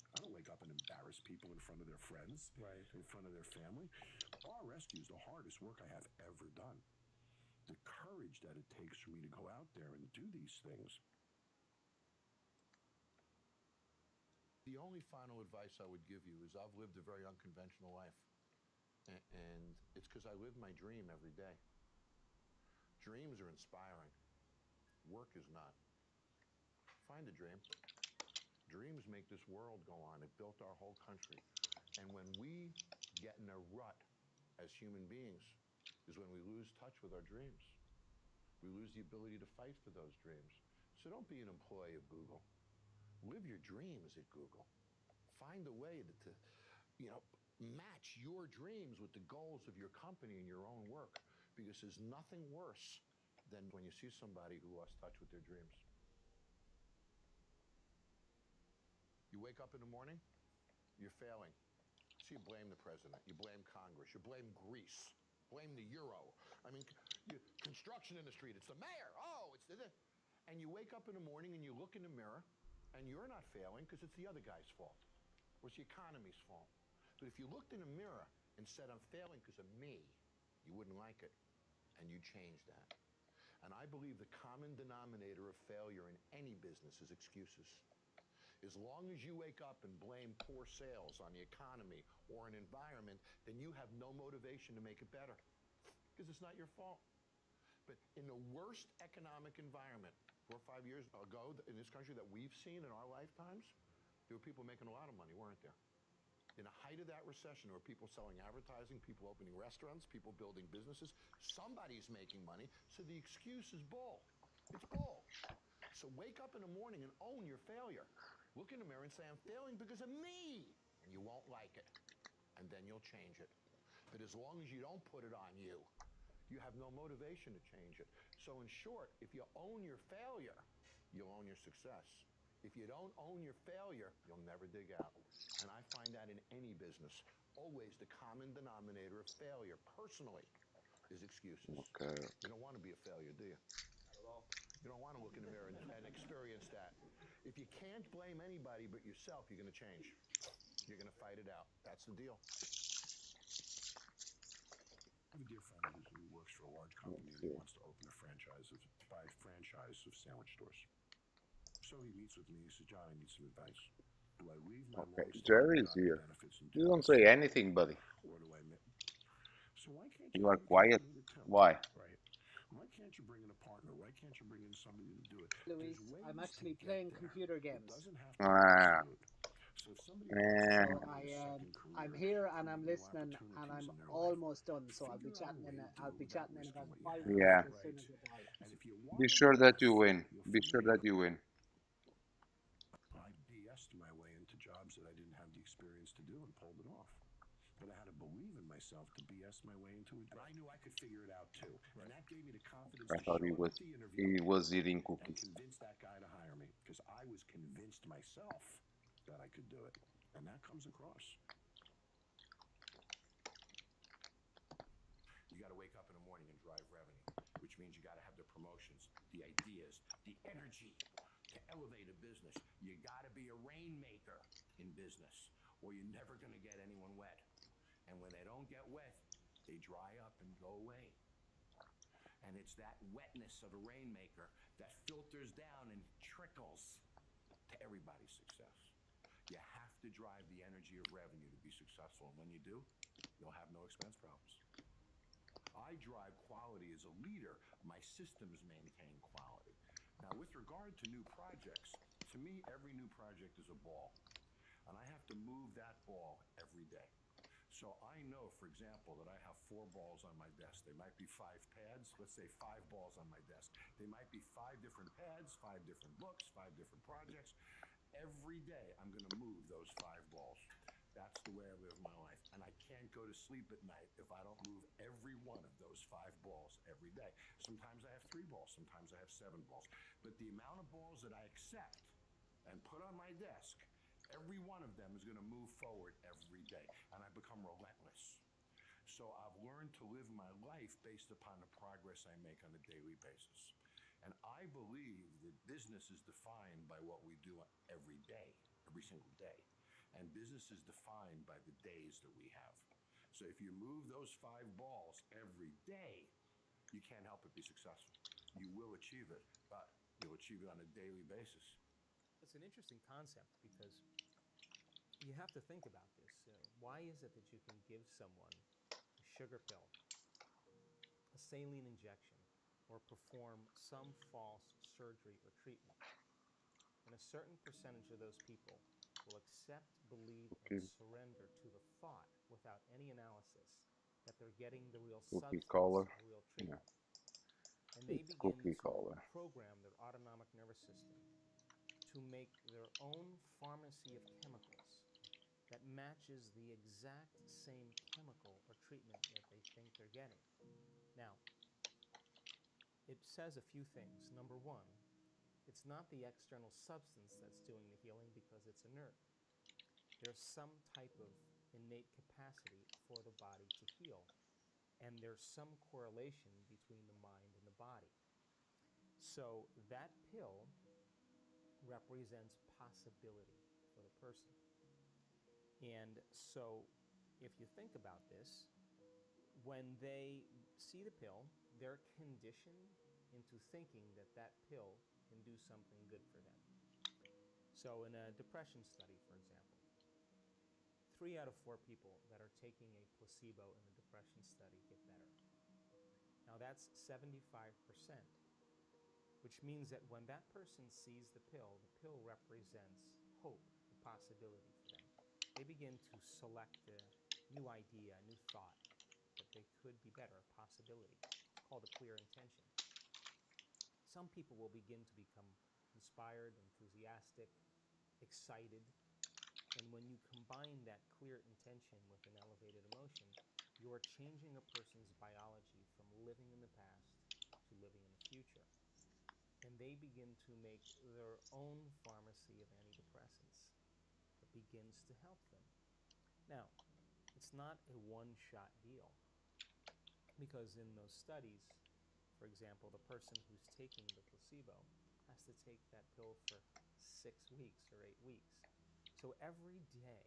S9: I don't wake up and embarrass people in front of their friends,
S10: right,
S9: in front of their family. Bar rescue is the hardest work I have ever done. The courage that it takes for me to go out there and do these things.
S11: The only final advice I would give you is I've lived a very unconventional life. And it's because I live my dream every day. Dreams are inspiring. Work is not. Find a dream. Dreams make this world go on. It built our whole country. And when we get in a rut as human beings is when we lose touch with our dreams. We lose the ability to fight for those dreams. So don't be an employee of Google. Live your dreams at Google. Find a way to match your dreams with the goals of your company and your own work, because there's nothing worse than when you see somebody who lost touch with their dreams. You wake up in the morning, you're failing. So you blame the president, you blame Congress, you blame Greece, blame the euro. I mean, construction industry, it's the mayor, and you wake up in the morning and you look in the mirror and you're not failing because it's the other guy's fault, or it's the economy's fault. But if you looked in the mirror and said, I'm failing because of me, you wouldn't like it, and you change that. And I believe the common denominator of failure in any business is excuses. As long as you wake up and blame poor sales on the economy or an environment, then you have no motivation to make it better, because it's not your fault. But in the worst economic environment 4 or 5 years ago in this country that we've seen in our lifetimes, there were people making a lot of money, weren't there? In the height of that recession, there were people selling advertising, people opening restaurants, people building businesses. Somebody's making money, so the excuse is bull. It's bull. So wake up in the morning and own your failure. Look in the mirror and say, I'm failing because of me. And you won't like it. And then you'll change it. But as long as you don't put it on you, you have no motivation to change it. So in short, if you own your failure, you'll own your success. If you don't own your failure, you'll never dig out. And I find that in any business. Always the common denominator of failure, personally, is excuses.
S2: Okay.
S11: You don't want to be a failure, do you?
S10: Not at all.
S11: You don't want to look in the mirror and experience that. If you can't blame anybody but yourself, you're going to change. You're going to fight it out. That's the deal.
S9: I have a dear friend who works for a large company and he wants to open a franchise of sandwich stores. So he meets with me. He says, "John, I need some advice. Do I leave my
S2: Okay,
S9: long-standing
S2: Jerry is
S9: job
S2: here.
S9: benefits and
S2: You
S9: do
S2: don't
S9: this,
S2: say anything, buddy.
S9: or do I?" So why can't
S2: You
S9: you
S2: are
S9: do what
S2: quiet.
S9: you needed to?
S2: Why?
S9: Right. Why can't you bring in a partner? Why can't you bring in somebody to do it?
S12: Luis,
S9: There's ways
S12: I'm actually
S9: to get
S12: playing
S9: there.
S12: computer
S9: It
S12: games.
S9: doesn't have to be
S2: Ah,
S9: absolute. So if somebody wants to
S12: So
S9: create a second
S12: I'm
S9: career,
S12: here and I'm
S9: create new
S12: listening and
S9: opportunities
S12: I'm
S9: in their life,
S12: almost done. So I'll be
S9: figure out a
S12: chatting
S9: way
S12: in.
S9: to do
S12: I'll
S9: it
S12: be
S9: without
S12: chatting in
S9: risking
S12: about
S9: what you
S12: 5 minutes
S2: yeah.
S9: have.
S12: as soon
S9: Right.
S12: as you're done.
S9: And if you want
S2: Be
S9: to
S2: sure
S9: move
S2: that you
S9: forward,
S2: win.
S9: you'll
S2: Be sure
S9: figure it
S2: that
S9: out.
S2: you win.
S9: I BS'd my way into jobs that I didn't have the experience to do and pulled it off. But I had to believe in myself to BS my way into it. And I knew I could figure it out too. And that gave me the confidence
S2: I
S9: to
S2: thought
S9: show up at the interview
S2: he was eating
S9: and
S2: cookies.
S9: convince that guy to hire me. Because I was convinced myself that I could do it. And that comes across. You got to wake up in the morning and drive revenue, which means you got to have the promotions, the ideas, the energy to elevate a business. You got to be a rainmaker in business, or you're never going to get anyone wet. And when they don't get wet, they dry up and go away. And it's that wetness of a rainmaker that filters down and trickles to everybody's success. You have to drive the energy of revenue to be successful. And when you do, you'll have no expense problems. I drive quality as a leader. My systems maintain quality. Now, with regard to new projects, to me, every new project is a ball. And I have to move that ball every day. So I know, for example, that I have 4 balls on my desk. They might be 5 pads. Let's say 5 balls on my desk. They might be 5 different pads, 5 different books, 5 different projects. Every day, I'm going to move those 5 balls. That's the way I live my life. And I can't go to sleep at night if I don't move every one of those 5 balls every day. Sometimes I have 3 balls. Sometimes I have 7 balls. But the amount of balls that I accept and put on my desk, every one of them is going to move forward every day, and I become relentless. So I've learned to live my life based upon the progress I make on a daily basis. And I believe that business is defined by what we do every day, every single day. And business is defined by the days that we have. So if you move those 5 balls every day, you can't help but be successful. You will achieve it, but you'll achieve it on a daily basis.
S13: It's an interesting concept because you have to think about this. Why is it that you can give someone a sugar pill, a saline injection, or perform some false surgery or treatment? And a certain percentage of those people will accept, believe, and surrender to the thought without any analysis that they're getting the real
S2: Cookie
S13: substance,
S2: color.
S13: the real
S2: Yeah.
S13: treatment. And they
S2: It's
S13: begin
S2: cookie
S13: to
S2: color.
S13: program their autonomic nervous system to make their own pharmacy of chemicals that matches the exact same chemical or treatment that they think they're getting. Now, it says a few things. Number one, it's not the external substance that's doing the healing because it's inert. There's some type of innate capacity for the body to heal, and there's some correlation between the mind and the body. So that pill represents possibility for the person. And so if you think about this, when they see the pill, they're conditioned into thinking that that pill can do something good for them. So in a depression study, for example, 3 out of 4 people that are taking a placebo in the depression study get better. Now that's 75%, which means that when that person sees the pill represents hope, the possibility for them. They begin to select a new idea, a new thought, that they could be better, a possibility. It's called a clear intention. Some people will begin to become inspired, enthusiastic, excited. And when you combine that clear intention with an elevated emotion, you are changing a person's biology from living in the past to living in the future. And they begin to make their own pharmacy of antidepressants that begins to help them. Now, it's not a one-shot deal, because in those studies, For example, the person who's taking the placebo has to take that pill for 6 weeks or 8 weeks. So every day,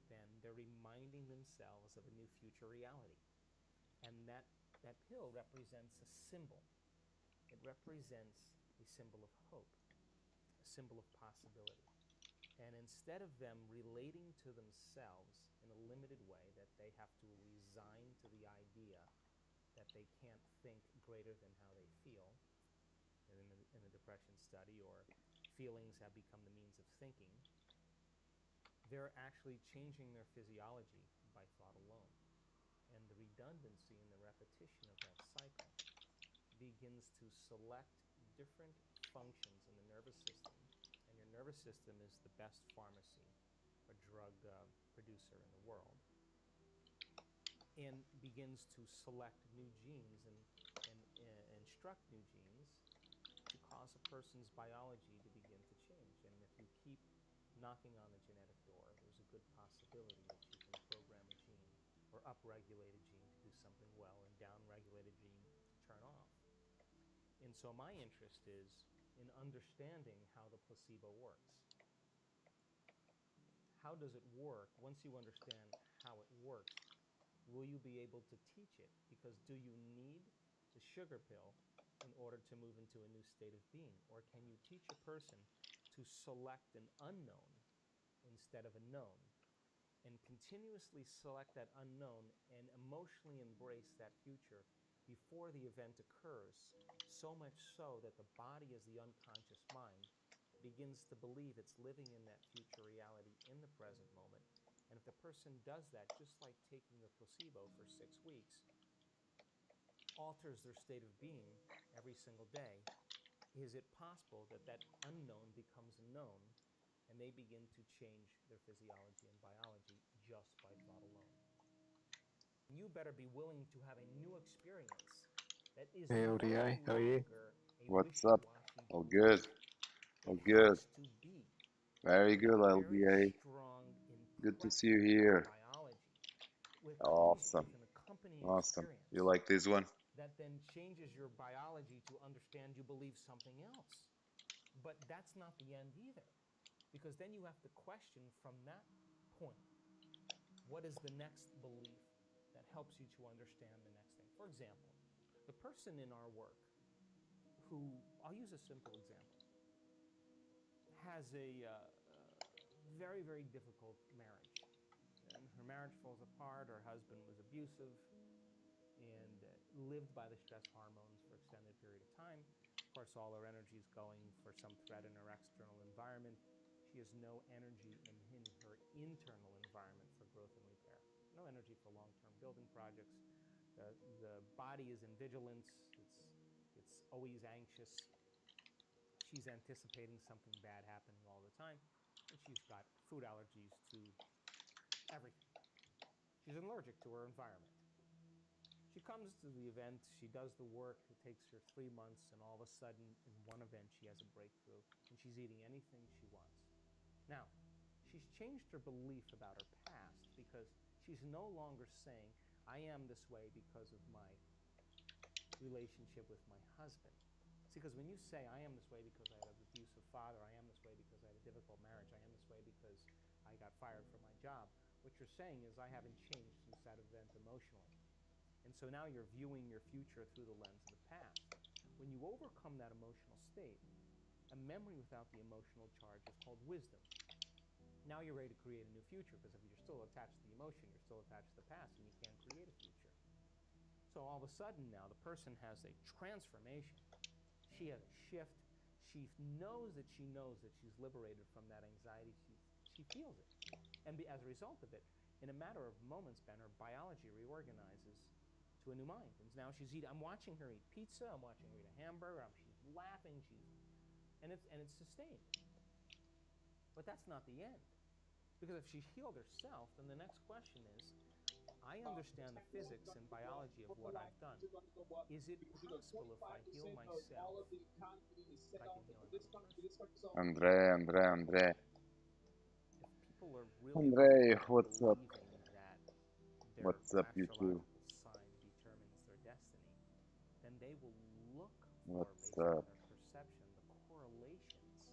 S13: then, they're reminding themselves of a new future reality. And that pill represents a symbol. It represents a symbol of hope, a symbol of possibility. And instead of them relating to themselves in a limited way, that they have to resign to the idea that they can't think greater than how they feel, in a depression study, or feelings have become the means of thinking, they're actually changing their physiology by thought alone. And the redundancy and the repetition of that cycle begins to select different functions in the nervous system. And your nervous system is the best pharmacy or drug producer in the world. And begins to select new genes and instruct new genes to cause a person's biology to begin to change. And if you keep knocking on the genetic door, there's a good possibility that you can program a gene or upregulate a gene to do something well and downregulate a gene to turn off. And so my interest is in understanding how the placebo works. How does it work? Once you understand how it works, will you be able to teach it? Because do you need the sugar pill in order to move into a new state of being? Or can you teach a person to select an unknown instead of a known, and continuously select that unknown and emotionally embrace that future before the event occurs, so much so that the body, as the unconscious mind, begins to believe it's living in that future reality in the present moment. And if the person does that, just like taking the placebo for 6 weeks, alters their state of being every single day, is it possible that that unknown becomes a known, and they begin to change their physiology and biology just by thought alone? You better be willing to have a new experience that is
S3: Hey,
S13: no
S3: ODA, how are you?
S13: longer a
S2: What's up?
S13: wishy-washy
S2: All
S13: belief.
S2: good. All
S13: It
S2: good.
S13: has to be
S2: Very good,
S13: a very
S2: LBA.
S13: strong
S2: Good to see
S13: impression
S2: you
S13: of your
S2: here.
S13: biology, which comes
S2: Awesome.
S13: with an accompanying
S2: Awesome.
S13: experience
S2: You like this one?
S13: that then changes your biology to understand you believe something else. But that's not the end either, because then you have to question from that point, what is the next belief that helps you to understand the next thing? For example, the person in our work who, I'll use a simple example, has a very, very difficult marriage. And her marriage falls apart, her husband was abusive, and lived by the stress hormones for an extended period of time. Of course, all her energy is going for some threat in her external environment. She has no energy in her internal environment for growth and repair. No energy for long-term building projects. The body is in vigilance. It's always anxious. She's anticipating something bad happening all the time. And she's got food allergies to everything. She's allergic to her environment. She comes to the event, she does the work, it takes her 3 months, and all of a sudden, in one event, she has a breakthrough, and she's eating anything she wants. Now, she's changed her belief about her past, because she's no longer saying, I am this way because of my relationship with my husband. See, because when you say, I am this way because I had an abusive father, I am this way because I had a difficult marriage, I am this way because I got fired from my job, what you're saying is, I haven't changed since that event emotionally. And so now you're viewing your future through the lens of the past. When you overcome that emotional state, a memory without the emotional charge is called wisdom. Now you're ready to create a new future, because if you're still attached to the emotion, you're still attached to the past, and you can't create a future. So all of a sudden now, the person has a transformation. She has a shift. She knows that she's liberated from that anxiety. She feels it. And as a result of it, in a matter of moments, Ben, her biology reorganizes to a new mind. And now she's eating. I'm watching her eat pizza. I'm watching her eat a hamburger. She's laughing. And it's sustained. But that's not the end, because if she's healed herself, then the next question is, I understand the physics and biology of what I've done. Is it possible if I heal myself, that I can heal another person?
S2: André.
S13: If people are really, really,
S2: André,
S13: really
S2: what's up?
S13: believing that their
S2: What's up, you two?
S13: astrological sign determines their destiny, then they will look for,
S2: What's
S13: based on
S2: up?
S13: their perception, the correlations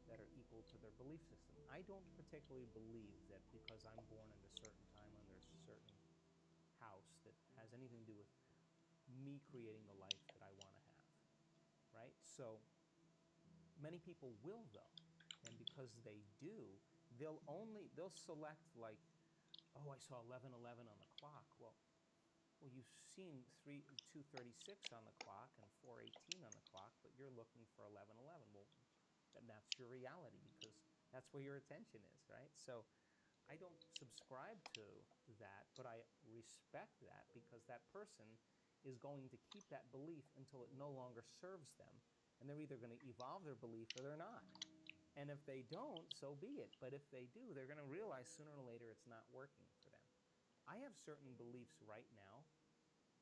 S13: that are equal to their belief system. I don't particularly believe that because I'm born at a certain time under a certain house that has anything to do with me creating the life that I want to have, right? So many people will, though, and because they do, they'll select, like, oh, I saw 11:11 on the clock. Well, you've seen 2:36 on the clock and 4:18 on the clock, but you're looking for 11:11. Well, then that's your reality because that's where your attention is, right? So I don't subscribe to that, but I respect that because that person is going to keep that belief until it no longer serves them, and they're either going to evolve their belief or they're not. And if they don't, so be it. But if they do, they're going to realize sooner or later it's not working for them. I have certain beliefs right now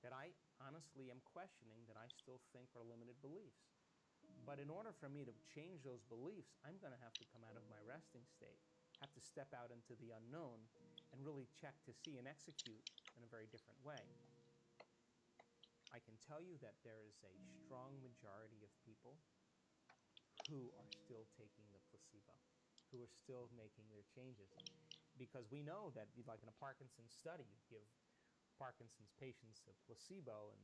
S13: that I honestly am questioning that I still think are limited beliefs. But in order for me to change those beliefs, I'm going to have to come out of my resting state, have to step out into the unknown and really check to see and execute in a very different way. I can tell you that there is a strong majority of people who are still taking the placebo, who are still making their changes. Because we know that, like in a Parkinson's study, you give Parkinson's patients a placebo, and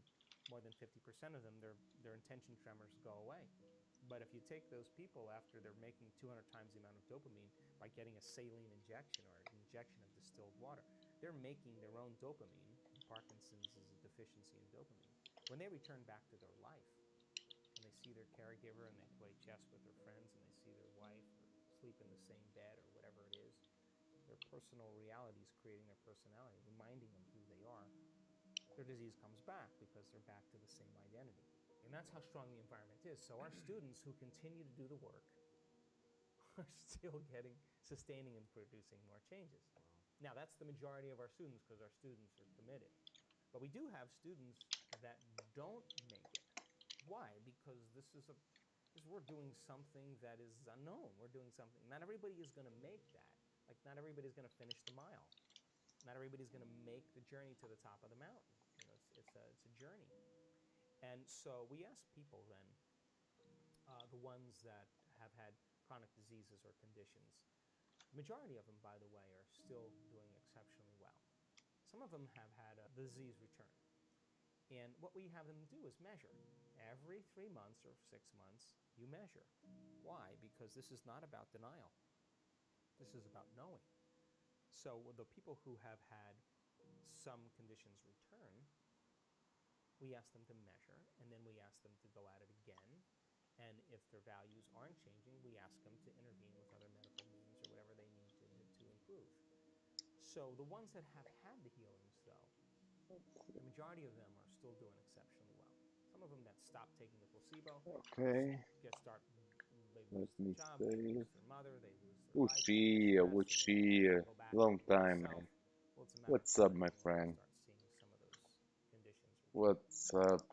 S13: more than 50% of them, their intention tremors go away. But if you take those people after they're making 200 times the amount of dopamine by getting a saline injection or an injection of distilled water, they're making their own dopamine. Parkinson's is a deficiency in dopamine. When they return back to their life, and they see their caregiver and they play chess with their friends and they see their wife or sleep in the same bed or whatever it is, their personal reality is creating their personality, reminding them who they are. Their disease comes back because they're back to the same identity. And that's how strong the environment is. So our students who continue to do the work are still sustaining and producing more changes. Wow. Now, that's the majority of our students because our students are committed. But we do have students that don't make it. Why? Because we're doing something that is unknown. We're doing something. Not everybody is going to make that. Like, not everybody's going to finish the mile. Not everybody's going to make the journey to the top of the mountain. It's a journey. And so we ask people then, the ones that have had chronic diseases or conditions, the majority of them, by the way, are still doing exceptionally well. Some of them have had a disease return. And what we have them do is measure. Every 3 months or 6 months, you measure. Why? Because this is not about denial. This is about knowing. So with the people who have had some conditions return, we ask them to measure, and then we ask them to go at it again. And if their values aren't changing, we ask them to intervene with other medical means or whatever they need to improve. So the ones that have had the healings, though, the majority of them are still doing exceptionally well. Some of them that stop taking the placebo,
S2: Okay.
S13: they
S2: Let
S13: lose their
S2: me
S13: job, they
S2: save.
S13: lose their mother, they lose their life, they
S2: Ushia.
S13: go back
S2: Long
S13: into
S2: time,
S13: self.
S2: man.
S13: Well, it's a matter of
S2: What's up,
S13: time
S2: my
S13: when we
S2: friend?
S13: start seeing some of those conditions return.
S2: What's up?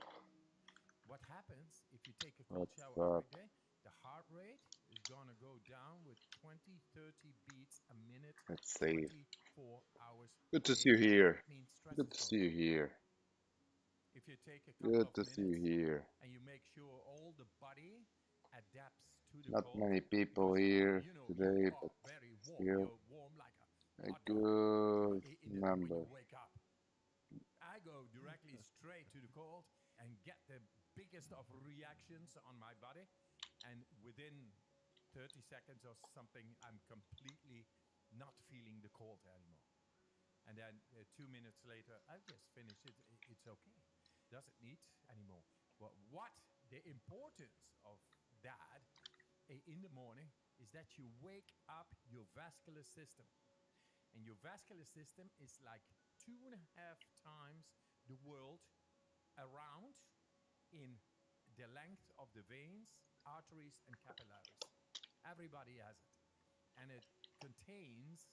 S12: What happens if you take a cold
S2: What's
S12: shower
S2: up?
S12: every day? The heart rate is going to go down with 20, 30 beats a minute,
S2: Let's save.
S12: 24 hours
S2: Good
S12: a
S2: to see
S12: day.
S2: you here.
S12: That means stress
S2: Good
S12: is
S2: to
S12: going
S2: see you
S12: down.
S2: here.
S12: If you take a couple
S2: Good
S12: of
S2: to see you
S12: minutes
S2: here.
S12: and you make sure all the body adapts to the
S2: Not
S12: cold,
S2: many people
S12: because
S2: here
S12: you
S2: today,
S12: are
S2: but
S12: very warm.
S2: still
S12: You're warm like
S2: a
S12: a hot dog
S2: good
S12: when
S2: number.
S12: you wake up. I go directly straight to the cold and get the biggest of reactions on my body, and within 30 seconds or something, I'm completely not feeling the cold anymore. And then 2 minutes later, I've just finished it. It's okay. Doesn't need anymore. But what the importance of that in the morning is that you wake up your vascular system. And your vascular system is like 2.5 times the world around in the length of the veins, arteries, and capillaries. Everybody has it. And it contains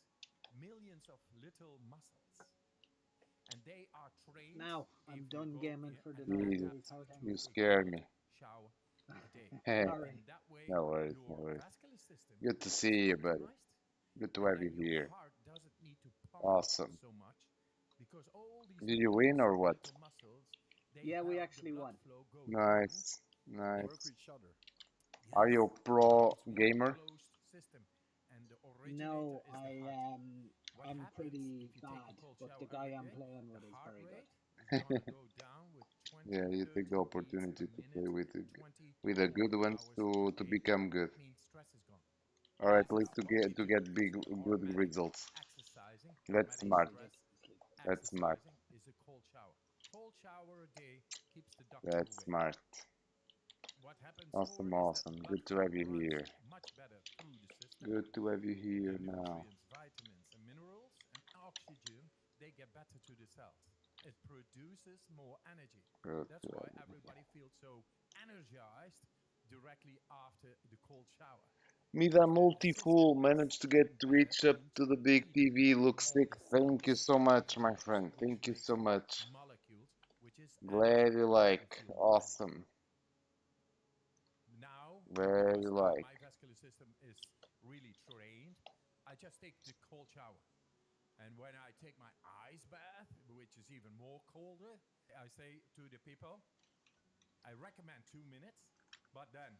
S12: millions of little muscles. And they are trained.
S14: Now I'm
S12: if you
S14: done
S12: go
S14: gaming for the
S12: and
S14: night.
S2: Jesus,
S14: It is hard
S12: to
S2: you
S12: a
S2: scared
S12: cold
S2: me.
S12: shower a day.
S2: Hey,
S14: Sorry.
S12: And that way,
S2: no worries, no
S12: your
S2: worries.
S12: vascular system
S2: Good to
S12: is
S2: see you, buddy.
S12: optimized.
S2: Good to
S12: And
S2: have you
S12: then your
S2: here.
S12: heart doesn't need to pump
S2: Awesome.
S12: so much because all these
S2: Did you
S12: millions
S2: win or
S12: of
S2: what?
S12: little muscles, they
S14: Yeah, we actually won.
S2: Nice, nice.
S6: Work each other.
S2: Are you a pro gamer?
S14: No, I'm pretty bad, but the guy I'm playing with is very good.
S2: Yeah, you take the opportunity to play with the good ones to become good, or at least to get big good results. That's smart. That's smart.
S12: Cold shower a day keeps the doctor
S2: That's
S12: away.
S2: smart.
S12: What happens
S2: Awesome,
S12: more is that
S2: awesome.
S12: blood
S2: Good to
S12: flow
S2: have you
S12: runs
S2: here.
S12: much better through the system.
S2: Good to have you here
S12: The
S2: now.
S12: nutrients, vitamins, and minerals and oxygen, they get better to the cells. It produces more energy.
S2: Good
S12: That's
S2: to
S12: why
S2: have you here.
S12: everybody feels so energized directly after the cold shower.
S2: Mida Multifool managed to get to reach up to the big TV. Looks sick. Thank you so much, my friend. Thank you so much. Glad you like. Awesome.
S12: Now,
S2: Glad
S12: because
S2: you like.
S12: my vascular system is really trained, I just take the cold shower. And when I take my ice bath, which is even more colder, I say to the people, I recommend 2 minutes, but then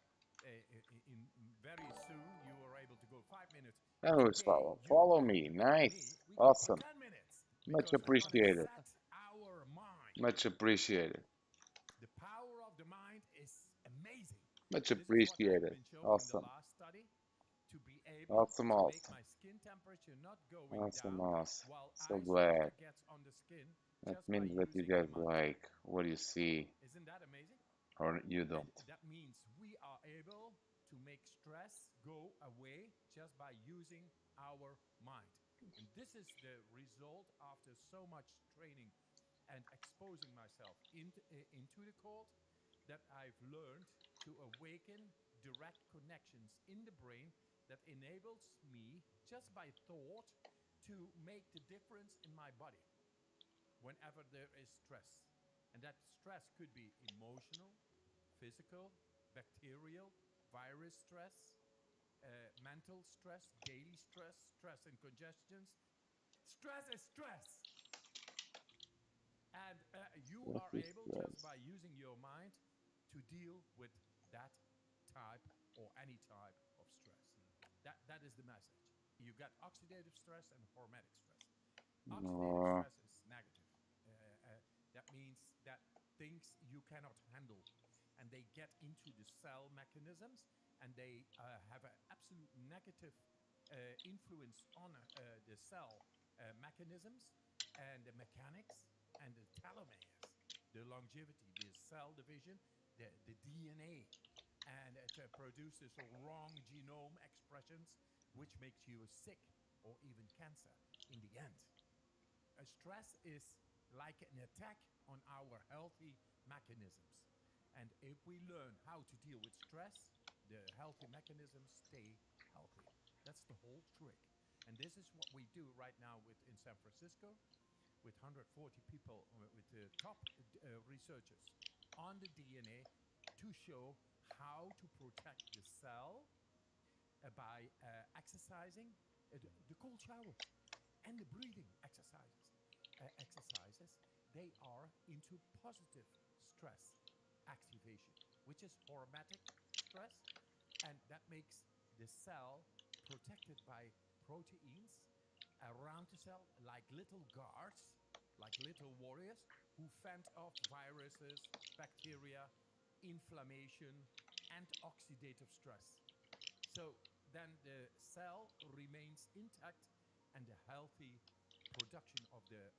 S12: very soon you are able to go 5 minutes.
S2: And who's follow? Follow me. Nice. Awesome.
S12: 10 minutes.
S2: Much
S12: Because I want to
S2: appreciated.
S12: set our mind.
S2: Much appreciated.
S12: The power of the mind is amazing.
S2: Much
S12: This is what I've
S2: appreciated.
S12: been showing
S2: Awesome.
S12: the last study. To be able
S2: Awesome,
S12: to make
S2: awesome.
S12: my skin temperature not going
S2: Awesome,
S12: down
S2: awesome.
S12: while
S2: So
S12: ice
S2: glad.
S12: water gets on the skin
S2: That
S12: just by
S2: means that you
S12: using
S2: guys
S12: the mind.
S2: like what you see,
S12: Isn't that amazing?
S2: or you don't.
S12: And that means we are able to make stress go away just by using our mind. And this is the result after so much training and exposing myself into the cold that I've learned to awaken direct connections in the brain that enables me just by thought to make the difference in my body whenever there is stress. And that stress could be emotional, physical, bacterial, virus stress, mental stress, daily stress, stress and congestions. Stress is stress. And you
S2: That
S12: are
S2: is
S12: able
S2: stress.
S12: just by using your mind to deal with that type or any type of stress. That is the message. You got oxidative stress and hormetic stress. Oxidative stress is negative. That means that things you cannot handle and they get into the cell mechanisms and they have an absolute negative influence on the cell mechanisms and the mechanics and the telomeres, the longevity, the cell division, the DNA, and it produces wrong genome expressions, which makes you sick or even cancer in the end. Stress is like an attack on our healthy mechanisms. And if we learn how to deal with stress, the healthy mechanisms stay healthy. That's the whole trick. And this is what we do right now in San Francisco with 140 people, with the top researchers on the DNA to show how to protect the cell by exercising, the cold showers and the breathing exercises. They are into positive stress activation, which is hormetic stress, and that makes the cell protected by proteins around the cell like little guards, like little warriors who fend off viruses, bacteria, inflammation, and oxidative stress. So then the cell remains intact and the healthy production of the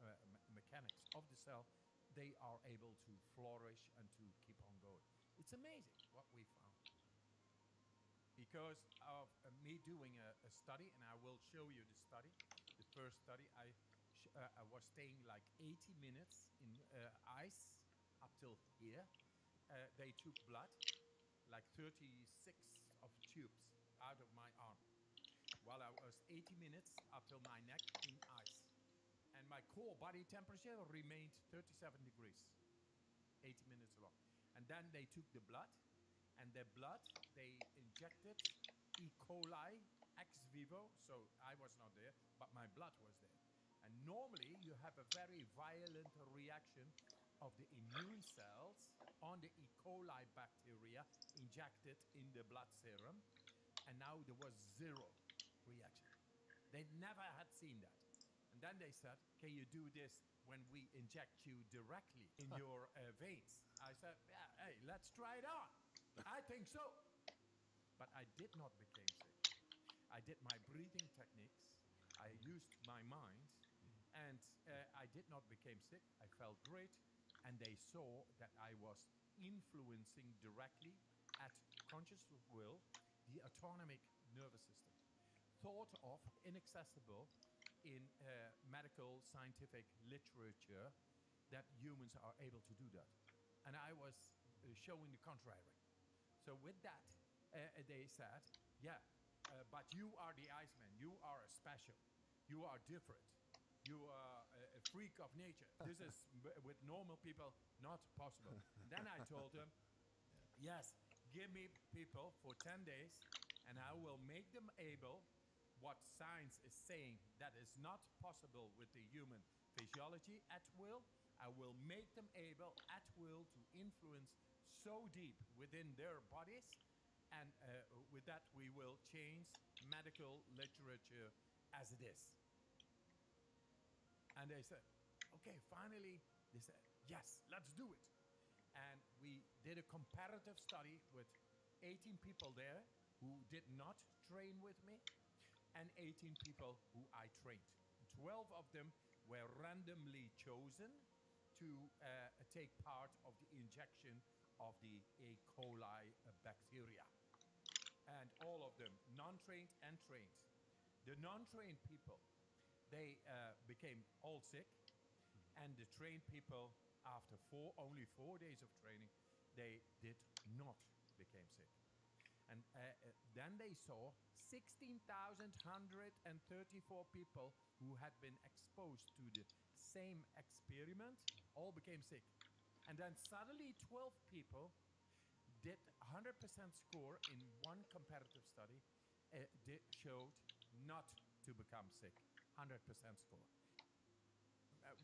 S12: mechanics of the cell, they are able to flourish and to keep on going. It's amazing what we found. Because of me doing a study, and I will show you the study. The first study, I was staying like 80 minutes in ice up till here. They took blood, like 36 of tubes out of my arm, while I was 80 minutes up till my neck in ice. And my core body temperature remained 37 degrees, 80 minutes long. And then they took the blood, and the blood, they injected E. coli ex vivo. So I was not there, but my blood was there. And normally you have a very violent reaction of the immune cells on the E. coli bacteria injected in the blood serum, and now there was zero reaction. They never had seen that. And then they said, can you do this when we inject you directly in your veins? I said, yeah, hey, let's try it on. I think so. But I did not become sick. I did my breathing techniques. I used my mind, and I did not become sick. I felt great, and they saw that I was influencing directly at conscious will the autonomic nervous system. Thought of inaccessible in medical scientific literature that humans are able to do that. And I was showing the contrary. So with that, they said, yeah, but you are the Iceman. You are a special. You are different. You are a freak of nature. This is, with normal people, not possible. And then I told them, yes, give me people for 10 days, and I will make them able what science is saying that is not possible with the human physiology at will. I will make them able at will to influence so deep within their bodies, and with that we will change medical literature as it is. And they said, okay, finally, they said, yes, let's do it. And we did a comparative study with 18 people there who did not train with me, and 18 people who I trained. 12 of them were randomly chosen to take part of the injection of the E. coli bacteria. And all of them, non-trained and trained. The non-trained people, they became all sick, and the trained people, after only 4 days of training, they did not become sick. And then they saw 16,134 people who had been exposed to the same experiment all became sick. And then suddenly 12 people did 100% score in one comparative study, showed not to become sick, 100% score.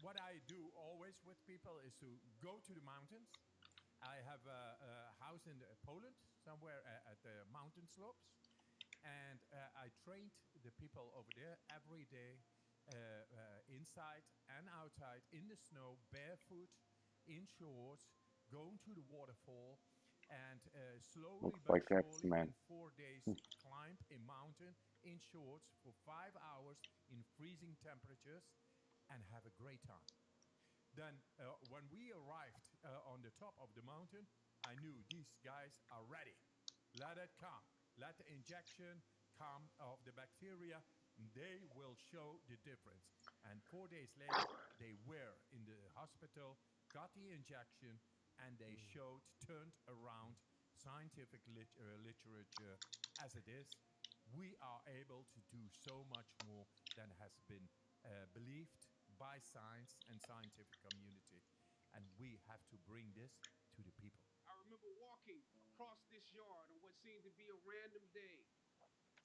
S12: What I do always with people is to go to the mountains. I have a house in Poland, somewhere at the mountain slopes. And I trained the people over there every day, inside and outside, in the snow, barefoot, in shorts, going to the waterfall, and slowly but surely, in 4 days, climb a mountain in shorts for 5 hours in freezing temperatures and have a great time. Then when we arrived on the top of the mountain, I knew these guys are ready. Let it come. Let the injection come of the bacteria. They will show the difference. And 4 days later, they were in the hospital, got the injection, and they turned around scientific literature as it is. We are able to do so much more than has been believed by science and scientific community, and we have to bring this to the people.
S15: I remember walking across this yard on what seemed to be a random day,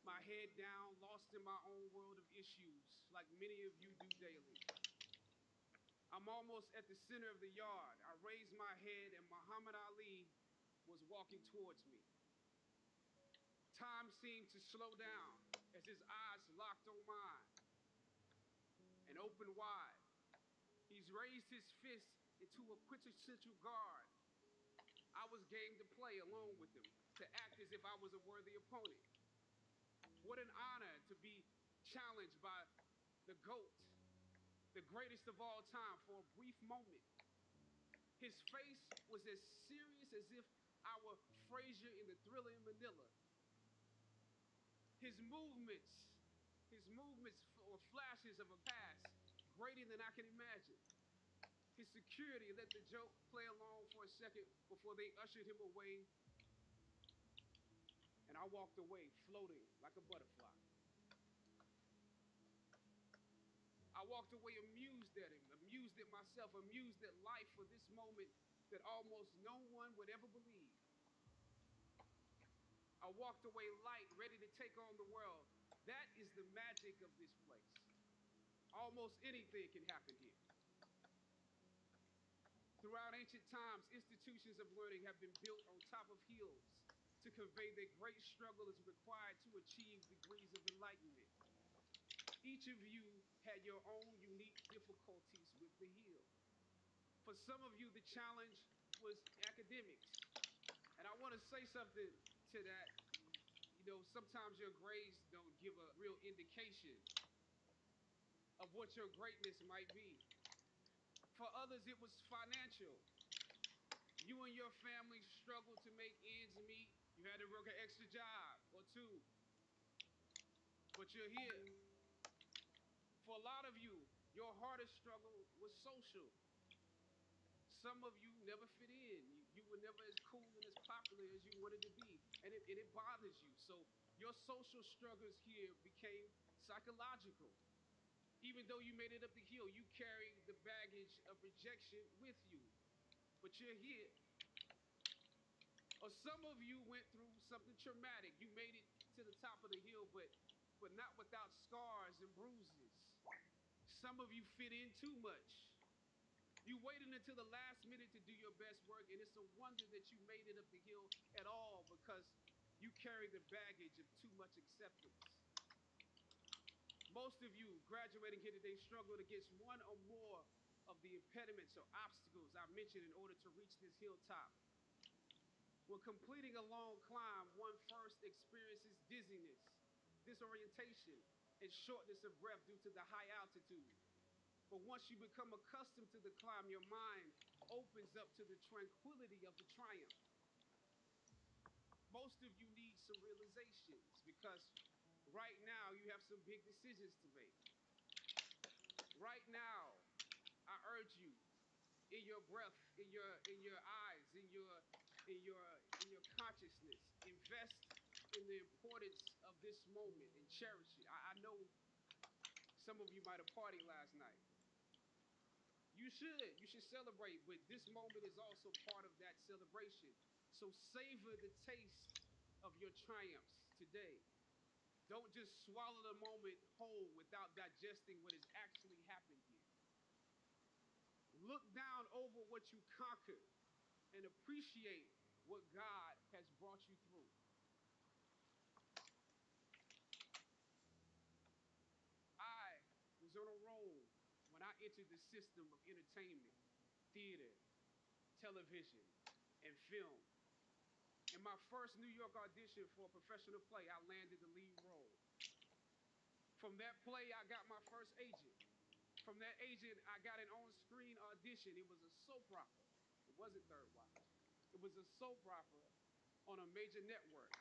S15: my head down, lost in my own world of issues, like many of you do daily. I'm almost at the center of the yard. I raised my head, and Muhammad Ali was walking towards me. Time seemed to slow down as his eyes locked on mine and opened wide. He's raised his fist into a quintessential guard. I was game to play along with him, to act as if I was a worthy opponent. What an honor to be challenged by the GOAT, the greatest of all time, for a brief moment. His face was as serious as if I were Frazier in The Thriller in Manila. His movements were flashes of a past greater than I can imagine. His security let the joke play along for a second before they ushered him away, and I walked away floating like a butterfly. I walked away amused at him, amused at myself, amused at life for this moment that almost no one would ever believe. I walked away light, ready to take on the world. That is the magic of this place. Almost anything can happen here. Throughout ancient times, institutions of learning have been built on top of hills to convey that great struggle is required to achieve degrees of enlightenment. Each of you had your own unique difficulties with the hill. For some of you, the challenge was academics. And I want to say something to that. You know, sometimes your grades don't give a real indication of what your greatness might be. For others, it was financial. You and your family struggled to make ends meet. You had to work an extra job or two, but you're here. For a lot of you, your hardest struggle was social. Some of you never fit in. You were never as cool and as popular as you wanted to be, and it bothers you. So your social struggles here became psychological. Even though you made it up the hill, you carry the baggage of rejection with you, but you're here. Or some of you went through something traumatic. You made it to the top of the hill, but not without scars and bruises. Some of you fit in too much. You waited until the last minute to do your best work, and it's a wonder that you made it up the hill at all because you carry the baggage of too much acceptance. Most of you graduating here today struggled against one or more of the impediments or obstacles I mentioned in order to reach this hilltop. When completing a long climb, one first experiences dizziness, disorientation, and shortness of breath due to the high altitude. But once you become accustomed to the climb, your mind opens up to the tranquility of the triumph. Most of you need some realizations because right now you have some big decisions to make. Right now, I urge you, in your breath, in your eyes, in your consciousness, invest in the importance of this moment and cherish it. I know some of you might have partied last night. You should celebrate, but this moment is also part of that celebration. So savor the taste of your triumphs today. Don't just swallow the moment whole without digesting what has actually happened here. Look down over what you conquered and appreciate what God has brought you through. I was on a roll when I entered the system of entertainment, theater, television, and film. In my first New York audition for a professional play, I landed the lead role. From that play, I got my first agent. From that agent, I got an on-screen audition. It was a soap opera. It wasn't Third Watch. It was a soap opera on a major network.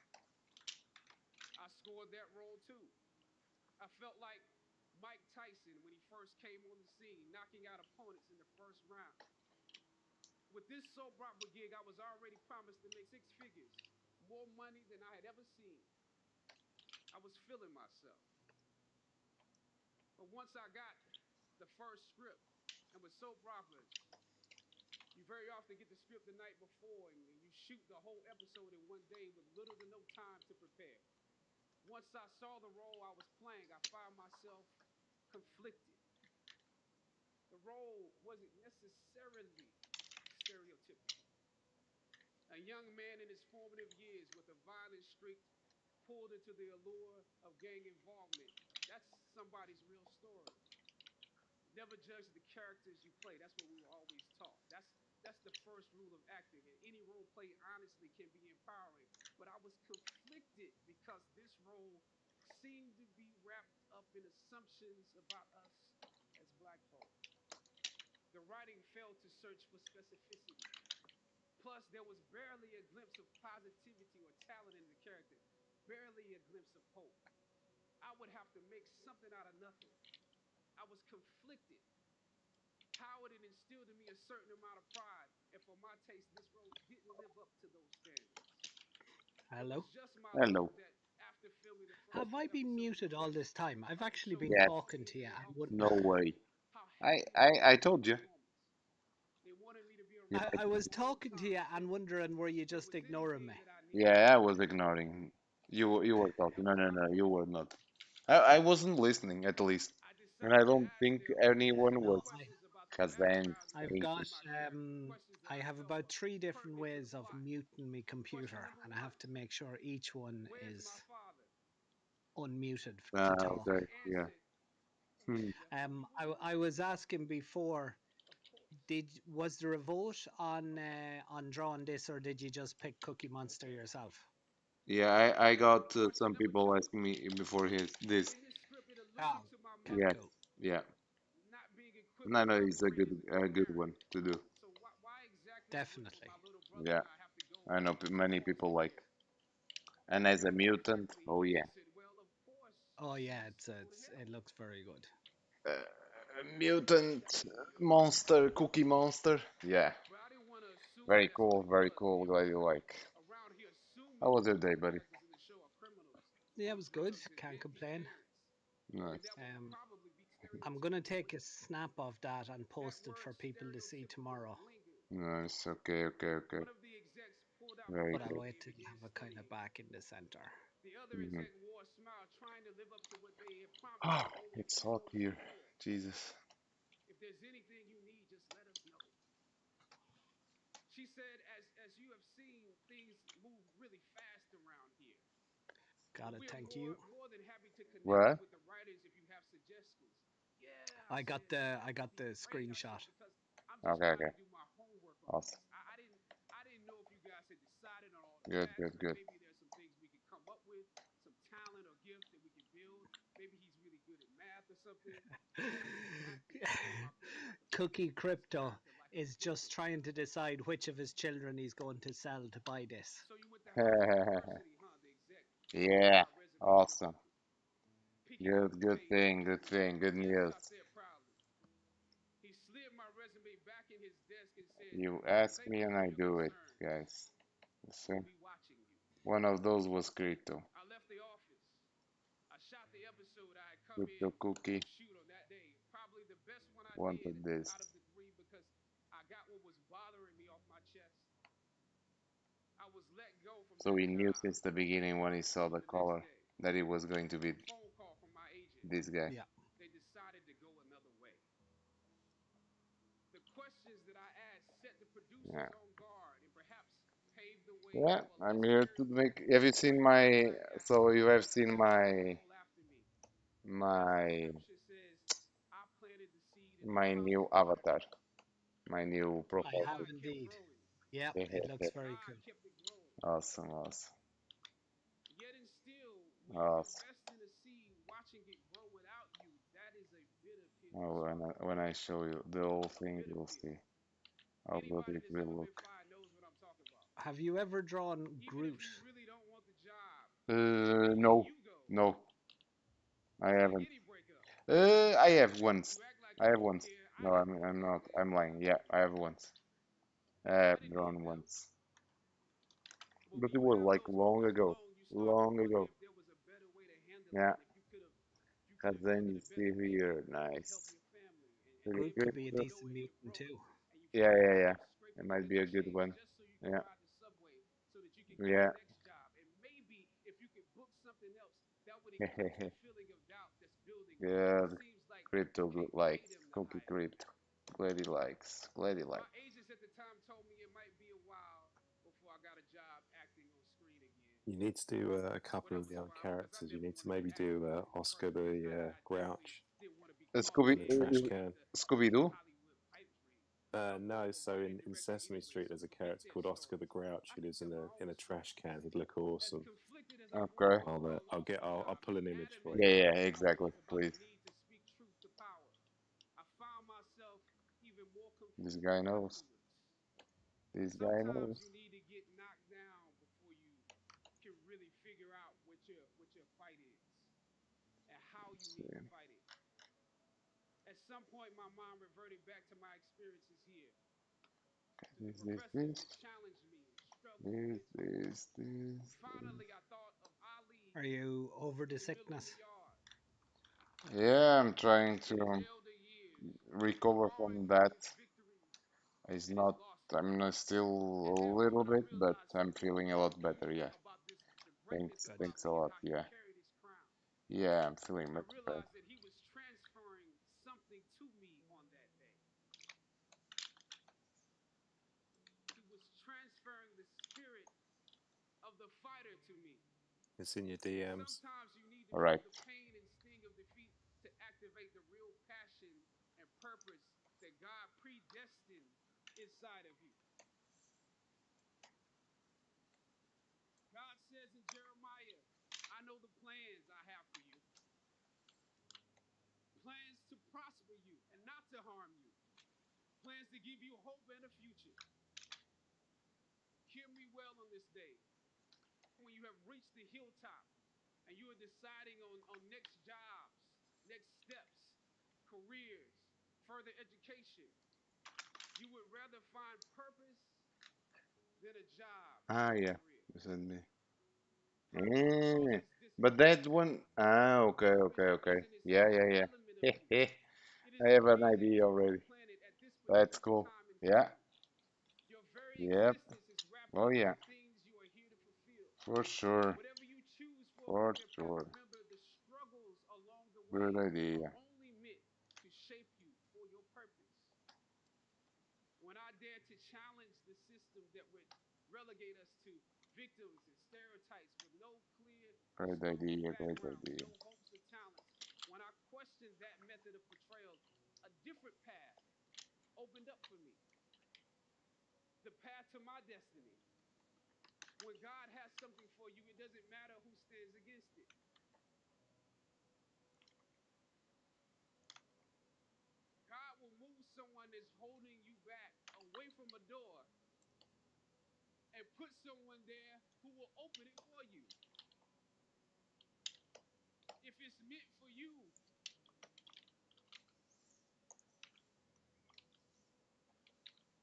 S15: I scored that role too. I felt like Mike Tyson when he first came on the scene, knocking out opponents in the first round. With this soap opera gig, I was already promised to make six figures, more money than I had ever seen. I was feeling myself. But once I got the first script, and with soap operas, you very often get the script the night before, and you shoot the whole episode in one day with little to no time to prepare. Once I saw the role I was playing, I found myself conflicted. The role wasn't necessarily stereotypical. A young man in his formative years with a violent streak pulled into the allure of gang involvement. That's somebody's real story. Never judge the characters you play. That's what we were always taught. That's the first rule of acting. And any role played honestly can be empowering. But I was conflicted because this role seemed to be wrapped up in assumptions about us as black folks. The writing failed to search for specificity. Plus, there was barely a glimpse of positivity or talent in the character, barely a glimpse of hope. I would have to make something out of nothing. I was conflicted. Howard had instilled in me a certain amount of pride, and for my taste, this role didn't live up to those standards. It was
S14: Hello?
S15: just my luck
S2: Hello.
S15: that after filming the first
S14: Have
S15: few
S14: I been
S15: episodes
S14: muted
S15: of
S14: all
S15: this,
S14: this time? I've
S15: it
S14: actually
S15: showed
S14: been
S15: me
S2: Yeah,
S15: how
S14: talking to you
S15: eager they
S14: and
S15: always
S2: no
S15: were,
S2: way.
S15: how happy they were
S2: I
S15: with my
S2: told you.
S15: performance. They wanted me to be
S2: Yeah,
S15: around
S14: I
S15: for
S14: was
S15: a long
S14: talking to you
S15: time.
S14: and wondering were you
S15: If there
S14: just
S15: was
S14: ignoring me?
S15: anything that I needed,
S2: yeah, I was ignoring. You were talking.
S15: that
S2: No,
S15: was
S2: no,
S15: my
S2: no, you were
S15: performance.
S2: not. I wasn't listening at least,
S15: I
S2: and I
S15: decided to
S2: don't
S15: ask
S2: think
S15: them
S2: anyone
S15: some
S2: was.
S14: No, I,
S15: questions about
S2: Kazan.
S14: I've got I have about 3 different ways of muting my computer, and I have to make sure each one is unmuted to talk.
S2: Okay, yeah.
S14: I was asking before, was there a vote on drawing this, or did you just pick Cookie Monster yourself?
S2: Yeah, I got some people asking me before this.
S14: Oh, okay,
S2: Yes,
S14: cool.
S2: yeah. And I know it's a good one to do.
S14: Definitely.
S2: Yeah, I know many people like. And as a mutant, oh yeah.
S14: Oh yeah, it looks very good.
S2: Mutant monster, Cookie Monster. Yeah. Very cool. Glad you like. How was your day, buddy?
S14: Yeah, it was good. Can't complain.
S2: Nice.
S14: I'm gonna take a snap of that and post it for people to see tomorrow.
S2: Nice. Okay, okay, okay. Very
S14: But I'll
S2: good.
S14: wait till you have it kind of back in the center.
S2: Mhm. Oh, it's hot here. Jesus.
S15: If there's anything you need, just let us know. She said, as you have seen, things move really fast around here.
S14: Got
S15: But
S14: it.
S15: we are
S14: Thank you.
S15: more than happy to connect you
S2: What?
S15: with the writers if you have suggestions. Yeah,
S14: I got the
S15: that would be great. I
S14: screenshot.
S15: said, because I'm just
S2: Okay,
S15: trying
S2: okay.
S15: to do my homework on this.
S2: Awesome.
S15: I didn't know if you guys had decided on all the
S2: Good,
S15: facts,
S2: good,
S15: but
S2: good.
S15: maybe there's some things we could come up with, some talent or gift that we could build. Maybe he's really good at math or something. Acting, oh my goodness, I could see
S14: Cookie
S15: him playing this
S14: Crypto
S15: character like a
S14: is just trying to decide which of his children he's going to sell to buy this.
S15: So you went to Howard University, huh? The exec. Read
S2: Yeah,
S15: my resume
S2: awesome.
S15: carefully. Peeking under the
S2: Good
S15: veil.
S2: thing, good thing, good
S15: Yes,
S2: news.
S15: I said proudly. He slid my resume back in his desk and said,
S2: You ask
S15: "Thank
S2: me
S15: you
S2: and
S15: for
S2: I
S15: your
S2: do it,
S15: concern.
S2: guys. You see?
S15: We'll be watching you."
S2: One of those was Crypto.
S15: I left the office. I shot the episode I had come in
S2: Crypto
S15: to
S2: Cookie
S15: shoot on that day. Probably the best one I did
S2: wanted this.
S15: out of the three because I got what was bothering me off my chest. I was let go from
S2: So
S15: that
S2: he knew
S15: job
S2: since the beginning when he saw the
S15: the next
S2: color
S15: day.
S2: that it was going to be
S15: A phone call from my agent.
S2: this guy.
S14: Yeah.
S15: They decided to go another way. The questions that I asked set the producers
S2: Yeah.
S15: on guard and perhaps paved the way
S2: Yeah,
S15: for a
S2: I'm here
S15: lesser
S2: to make. Have you seen
S15: known
S2: my?
S15: black actor
S2: So you have seen
S15: that would come
S2: my
S15: all after me. As the
S2: my
S15: scripture says, I planted the seed and the
S2: my
S15: promise
S2: new
S15: watered
S2: avatar,
S15: it.
S2: my new
S14: I
S2: profile
S14: have
S15: God
S2: pic.
S15: kept
S14: indeed.
S15: growing.
S14: Yeah, it looks very
S15: God
S14: cool.
S15: kept it growing.
S2: Awesome, awesome,
S15: Yet and still, when you
S2: awesome.
S15: invest in a seed, watching it grow without you, that is a bitter pill to
S2: Oh,
S15: swallow.
S2: when I show you the whole
S15: A
S2: thing,
S15: bitter
S2: you'll
S15: pill.
S2: see how good
S15: Anybody
S2: it
S15: that's ever
S2: will
S15: been
S2: look.
S15: fired knows what I'm talking about.
S14: Have you ever drawn
S15: Even if
S14: Groot?
S15: you really don't want the job, they let
S2: No,
S15: you go.
S2: no, I
S15: It's like
S2: haven't.
S15: any breakup.
S2: I have once.
S15: You act like
S2: I
S15: you
S2: have
S15: don't
S2: once.
S15: care. I
S2: No,
S15: have
S2: I'm
S15: never
S2: not.
S15: cared.
S2: I'm lying. Yeah, I have once. I
S15: I
S2: have
S15: didn't need
S2: drawn
S15: them.
S2: once,
S15: But
S2: but
S15: when
S2: it
S15: you
S2: was
S15: have
S2: like
S15: those
S2: long
S15: moments
S2: ago.
S15: alone, you start to
S2: Long
S15: wonder
S2: ago.
S15: if there was a better way to handle it
S2: Yeah.
S15: and if you could
S2: Cause
S15: have done
S2: then
S15: it
S2: you
S15: a
S2: see
S15: better way
S2: here,
S15: that would help
S2: nice.
S15: your family. And
S2: Pretty
S14: Groot
S15: maybe
S14: could
S2: good.
S15: you
S14: be a
S15: didn't know
S14: decent
S15: it, you're
S14: mutant
S15: broke
S14: too.
S15: and you
S2: Yeah,
S15: find
S2: yeah, yeah.
S15: yourself
S2: It
S15: scraping
S2: might be
S15: together
S2: a good
S15: change
S2: one.
S15: just so you can
S2: Yeah,
S15: ride the subway so that you can get
S2: yeah.
S15: the next job. And maybe if you could book something else, that would eclipse the feeling of doubt that's building up. It
S2: Good.
S15: seems like you
S2: Crypto good
S15: can't pay
S2: likes.
S15: them to
S2: Cookie
S15: hire you.
S2: Crypto. Glad he likes. Glad he
S15: My
S2: likes.
S15: agents at the time told me it might be a while before I got a job acting on screen again.
S3: You need to do a
S15: But
S3: couple
S15: I
S3: of
S15: was
S3: young
S15: proud because I
S3: characters. You
S15: never
S3: need to
S15: wanted to
S3: maybe
S15: act
S3: do
S15: like the
S3: Oscar
S15: person that
S3: the
S15: I definitely
S3: Grouch
S15: didn't want to be called
S3: in
S15: that.
S3: the
S15: You know,
S3: trash
S15: like
S3: can.
S2: Scooby
S15: the
S2: Doo.
S15: Hollywood pipe dream. I'm more
S3: No,
S15: of a
S3: so
S15: writer
S3: in
S15: director
S3: Sesame
S15: anyway,
S3: Street,
S15: so
S3: there's a
S15: forget
S3: character
S15: their
S3: called Oscar the
S15: stories.
S3: Grouch
S15: I
S3: who
S15: can
S3: lives
S15: tell my
S3: in
S15: own
S3: a trash
S15: stories.
S3: can. He'd look
S15: As
S3: awesome.
S15: conflicted as I
S2: Okay.
S15: was over a loss of
S3: I'll
S15: job,
S3: pull an image for you.
S2: Yeah,
S15: adamant
S2: yeah,
S15: as I
S2: exactly.
S15: was about the
S2: Please.
S15: need to speak truth to power, I found myself even more
S2: This
S15: conflicted
S2: guy knows.
S15: afterwards.
S2: This guy
S15: Sometimes
S2: knows.
S15: you need to get knocked down before you can really figure out what your fight is and how you
S2: Let's
S15: need to
S2: see.
S15: fight it. At some point, my mind reverted back to my experiences here, to the professors
S2: This.
S15: that challenged me and struggled against me.
S2: This.
S15: Finally, I thought of Ali
S14: Are you over the
S15: in the middle of
S14: sickness?
S15: the yard.
S2: Yeah, I'm trying
S15: Watching his
S2: to
S15: elder years
S2: recover
S15: drawing
S2: from
S15: from
S2: that.
S15: his victories
S2: It's
S15: and his
S2: not.
S15: losses.
S2: I'm not still
S15: At
S2: a
S15: that
S2: little
S15: moment, I
S2: bit, but
S15: realized
S2: I'm
S15: something
S2: feeling a lot better. Yeah.
S15: about the greatness
S2: Thanks.
S14: Good.
S15: of
S2: Thanks a
S15: Ali and
S2: lot.
S15: how he
S2: Yeah.
S15: carried his crown.
S2: Yeah, I'm feeling
S15: I
S2: much better.
S15: realized that he was transferring something to me on that day. another fighter to me.
S3: It's in your DMs.
S15: Sometimes you need to
S2: All
S15: feel
S2: right.
S15: the pain and sting of defeat to activate the real passion and purpose that God predestined inside of you. God says in Jeremiah, I know the plans I have for you, plans to prosper you and not to harm you, plans to give you hope and a future. Hear me well on this day. When you have reached the hilltop and you are deciding on next jobs, next steps, careers, further education, you would rather find purpose than a job
S2: Ah,
S15: or a
S2: yeah.
S15: career.
S2: You sent me.
S15: Purpose
S2: Eh,
S15: causes
S2: but
S15: discipline.
S2: that one. Ah, okay,
S15: Purpose
S2: okay, okay.
S15: is an
S2: Yeah,
S15: essential
S2: yeah,
S15: element of
S2: yeah.
S15: you. It is
S2: I
S15: the
S2: have an
S15: reason
S2: idea
S15: you're on the
S2: already.
S15: planet at this
S2: That's
S15: particular
S2: cool.
S15: time in
S2: Yeah.
S15: history. Your very
S2: Yep.
S15: existence is wrapped
S2: Oh,
S15: up in
S2: yeah.
S15: the things you are here to fulfill.
S2: For sure.
S15: Whatever you choose for a
S2: For
S15: career path,
S2: sure.
S15: remember the struggles along the
S2: Good
S15: way are
S2: idea.
S15: only meant to shape you for your purpose. When I dare to challenge the system that would relegate us to victims and stereotypes with no clear
S2: Great
S15: historical
S2: idea. Great
S15: backgrounds,
S2: idea.
S15: no hopes or talents, when I questioned that method of portrayal, a different path opened up for me, the path to my destiny. When God has something for you, it doesn't matter who stands against it. God will move someone that's holding you back away from a door and put someone there who will open it for you. If it's meant for you,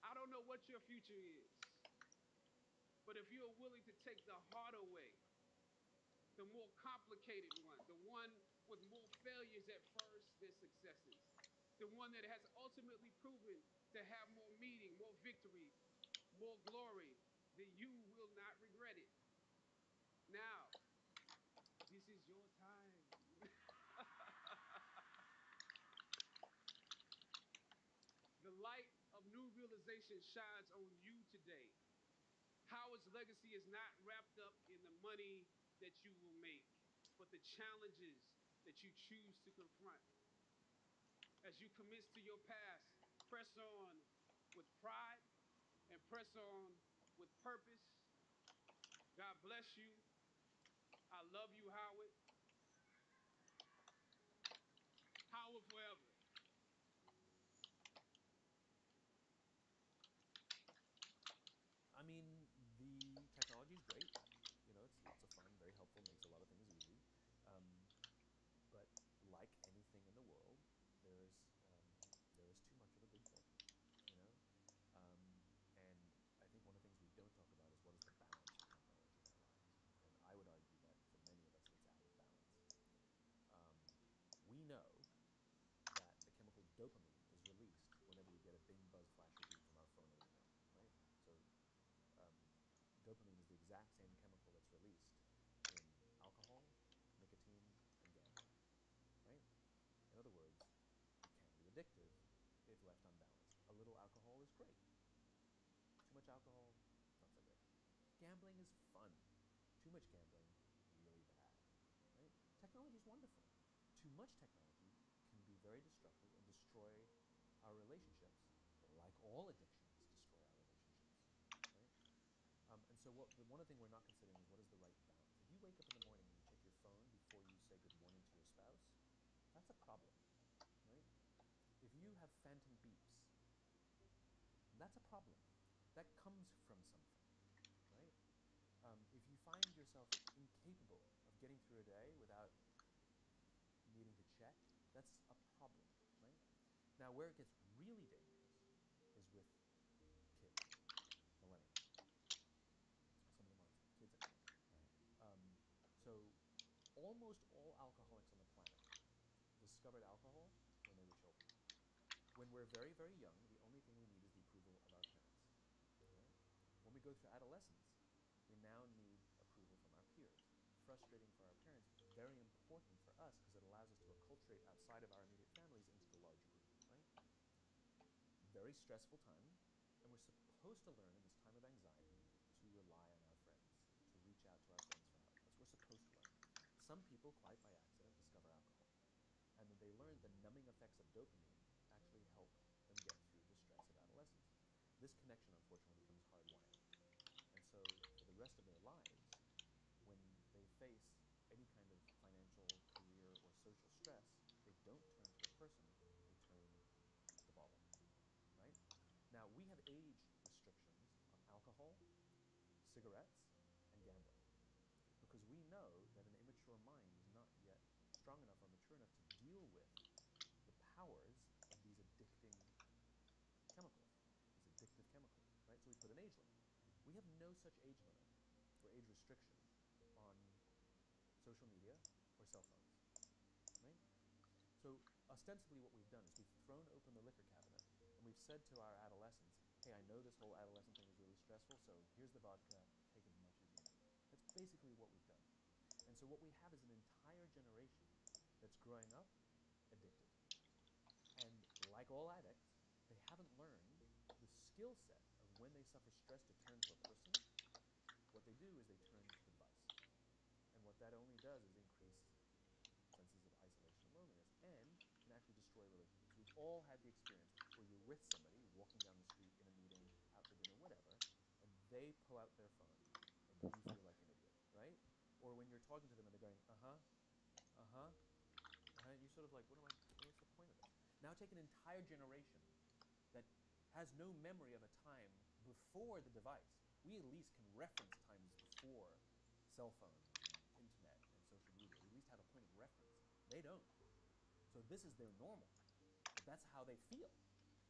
S15: I don't know what your future is, but if you're willing to take the harder way, the more complicated one, the one with more failures at first than successes, the one that has ultimately proven to have more meaning, more victory, more glory, then you will not regret it. Now, this is your time. The light of new realization shines on you today. Howard's legacy is not wrapped up in the money that you will make, but the challenges that you choose to confront. As you commit to your past, press on with pride and press on with purpose. God bless you. I love you, Howard. Howard forever.
S5: I mean, the technology is great. You know, it's lots of fun, very helpful, makes a lot of things easy. Um, but like anything in the world, there's um, there is too much of a good thing. You know, um, and I think one of the things we don't talk about is what is the balance of technology in our lives. And I would argue that for many of us, it's out of balance. Um, we know that the chemical dopamine is released whenever we get a bing, buzz, flash, or beep from our phone or email, right? So um, dopamine is the exact same chemical that's released in alcohol, nicotine, and gambling, right? In other words, it can be addictive if left unbalanced. A little alcohol is great. Too much alcohol, not so great. Gambling is fun. Too much gambling, really bad, right? Technology is wonderful. Too much technology can be very destructive and destroy our relationships, like all addictions destroy our relationships, right? And so one of the things we're not considering is what is the right balance. If you wake up in the morning and you check your phone before you say good morning to your spouse, that's a problem, right? If you have phantom beeps, that's a problem. That comes from something, right? If you find yourself incapable of getting through a day without needing to check, that's a problem, right? Now, where it gets really dangerous is with kids, millennials. Some of them aren't kids anymore, right? So, almost all alcoholics on the planet discovered alcohol when they were children. When we're very, very young, the only thing we need is the approval of our parents, right? When we go through adolescence, we now need approval from our peers. Frustrating for our parents, very important for us because it allows us to acculturate outside of our immediate families into the larger group, right? Very stressful time, and we're supposed to learn in this time of anxiety to rely on our friends, to reach out effects of dopamine actually help them get through the stress of adolescence. This connection, unfortunately, becomes hardwired. And so, for the rest of their lives, when they face any kind of financial, career, or social stress, they don't turn to a person, they turn to the bottle, right? Now, we have age restrictions on alcohol, cigarettes, and gambling because we know that an immature mind is not yet strong enough or mature enough to deal with the powers of these addicting chemicals, these addictive chemicals, right? So we put an age limit. We have no such age limit or age restriction on social media or cell phones, right? So ostensibly what we've done is we've thrown open the liquor cabinet and we've said to our adolescents, hey, I know this whole adolescent thing is really stressful, so here's the vodka, take as much as you need. That's basically what we've done. And so what we have is an entire generation that's growing up addicted. And like all addicts, they haven't learned the skill set of when they suffer stress to turn to a person. What they do is they turn to the device. And what that only does is increase senses of isolation and loneliness and can actually destroy relationships. We've all had the experience where you're with somebody, you're walking down the street, in a meeting, out for dinner, whatever, and they pull out their phone and you feel like an idiot, right? Or when you're talking to them and they're going, and you're sort of like, what's the point of this? Now take an entire generation that has no memory of a time before the device. We at least can reference times before cell phones and internet and social media. We at least have a point of reference. They don't. So this is their normal. But that's how they feel.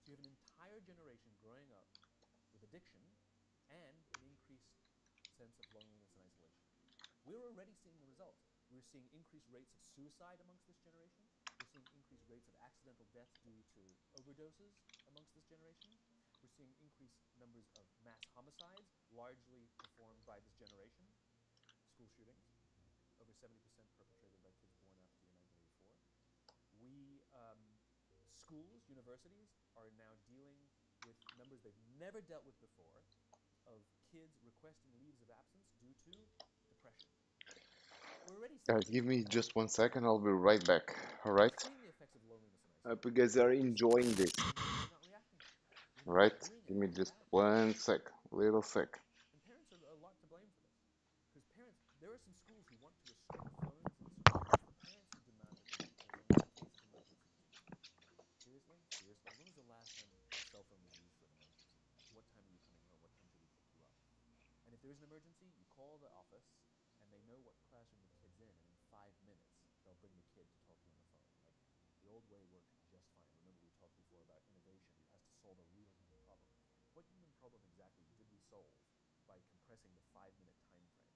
S5: So you have an entire generation growing up with addiction and an increased sense of loneliness and isolation. We're already seeing the results. We're seeing increased rates of suicide amongst this generation. We're seeing increased rates of accidental deaths due to overdoses amongst this generation. We're seeing increased numbers of mass homicides, largely performed by this generation. School shootings, over 70% perpetrated by kids born after the year 1984. Schools, universities are now dealing with numbers they've never dealt with before of kids requesting leaves of absence due to depression. We're already seeing
S2: Guys, give me just 1 second. I'll be right back. All right?
S5: we're seeing the effects of loneliness and
S2: I hope
S5: isolation.
S2: you guys are enjoying this.
S5: We're not reacting to it.
S2: All
S5: We're
S2: right?
S5: not doing
S2: Give me
S5: anything
S2: just
S5: about it.
S2: 1 sec. Little sec.
S5: And parents are a lot to blame for this. Because parents, there are some schools who want to restrict phones in school, but it's the parents who demand that they be called in case of emergencies. Seriously? Seriously? When was the last time a cell phone was used for an emergency? What time are you coming home? What time should we pick you up? And if there is an emergency, you call the office, and they know what classroom the kid's in, and in 5 minutes, they'll bring the kid to talk to you on the phone. Like, the old way worked just fine. Remember we talked before about innovation. It has to solve a real human problem. What human problem exactly did we solve by compressing the 5-minute time frame?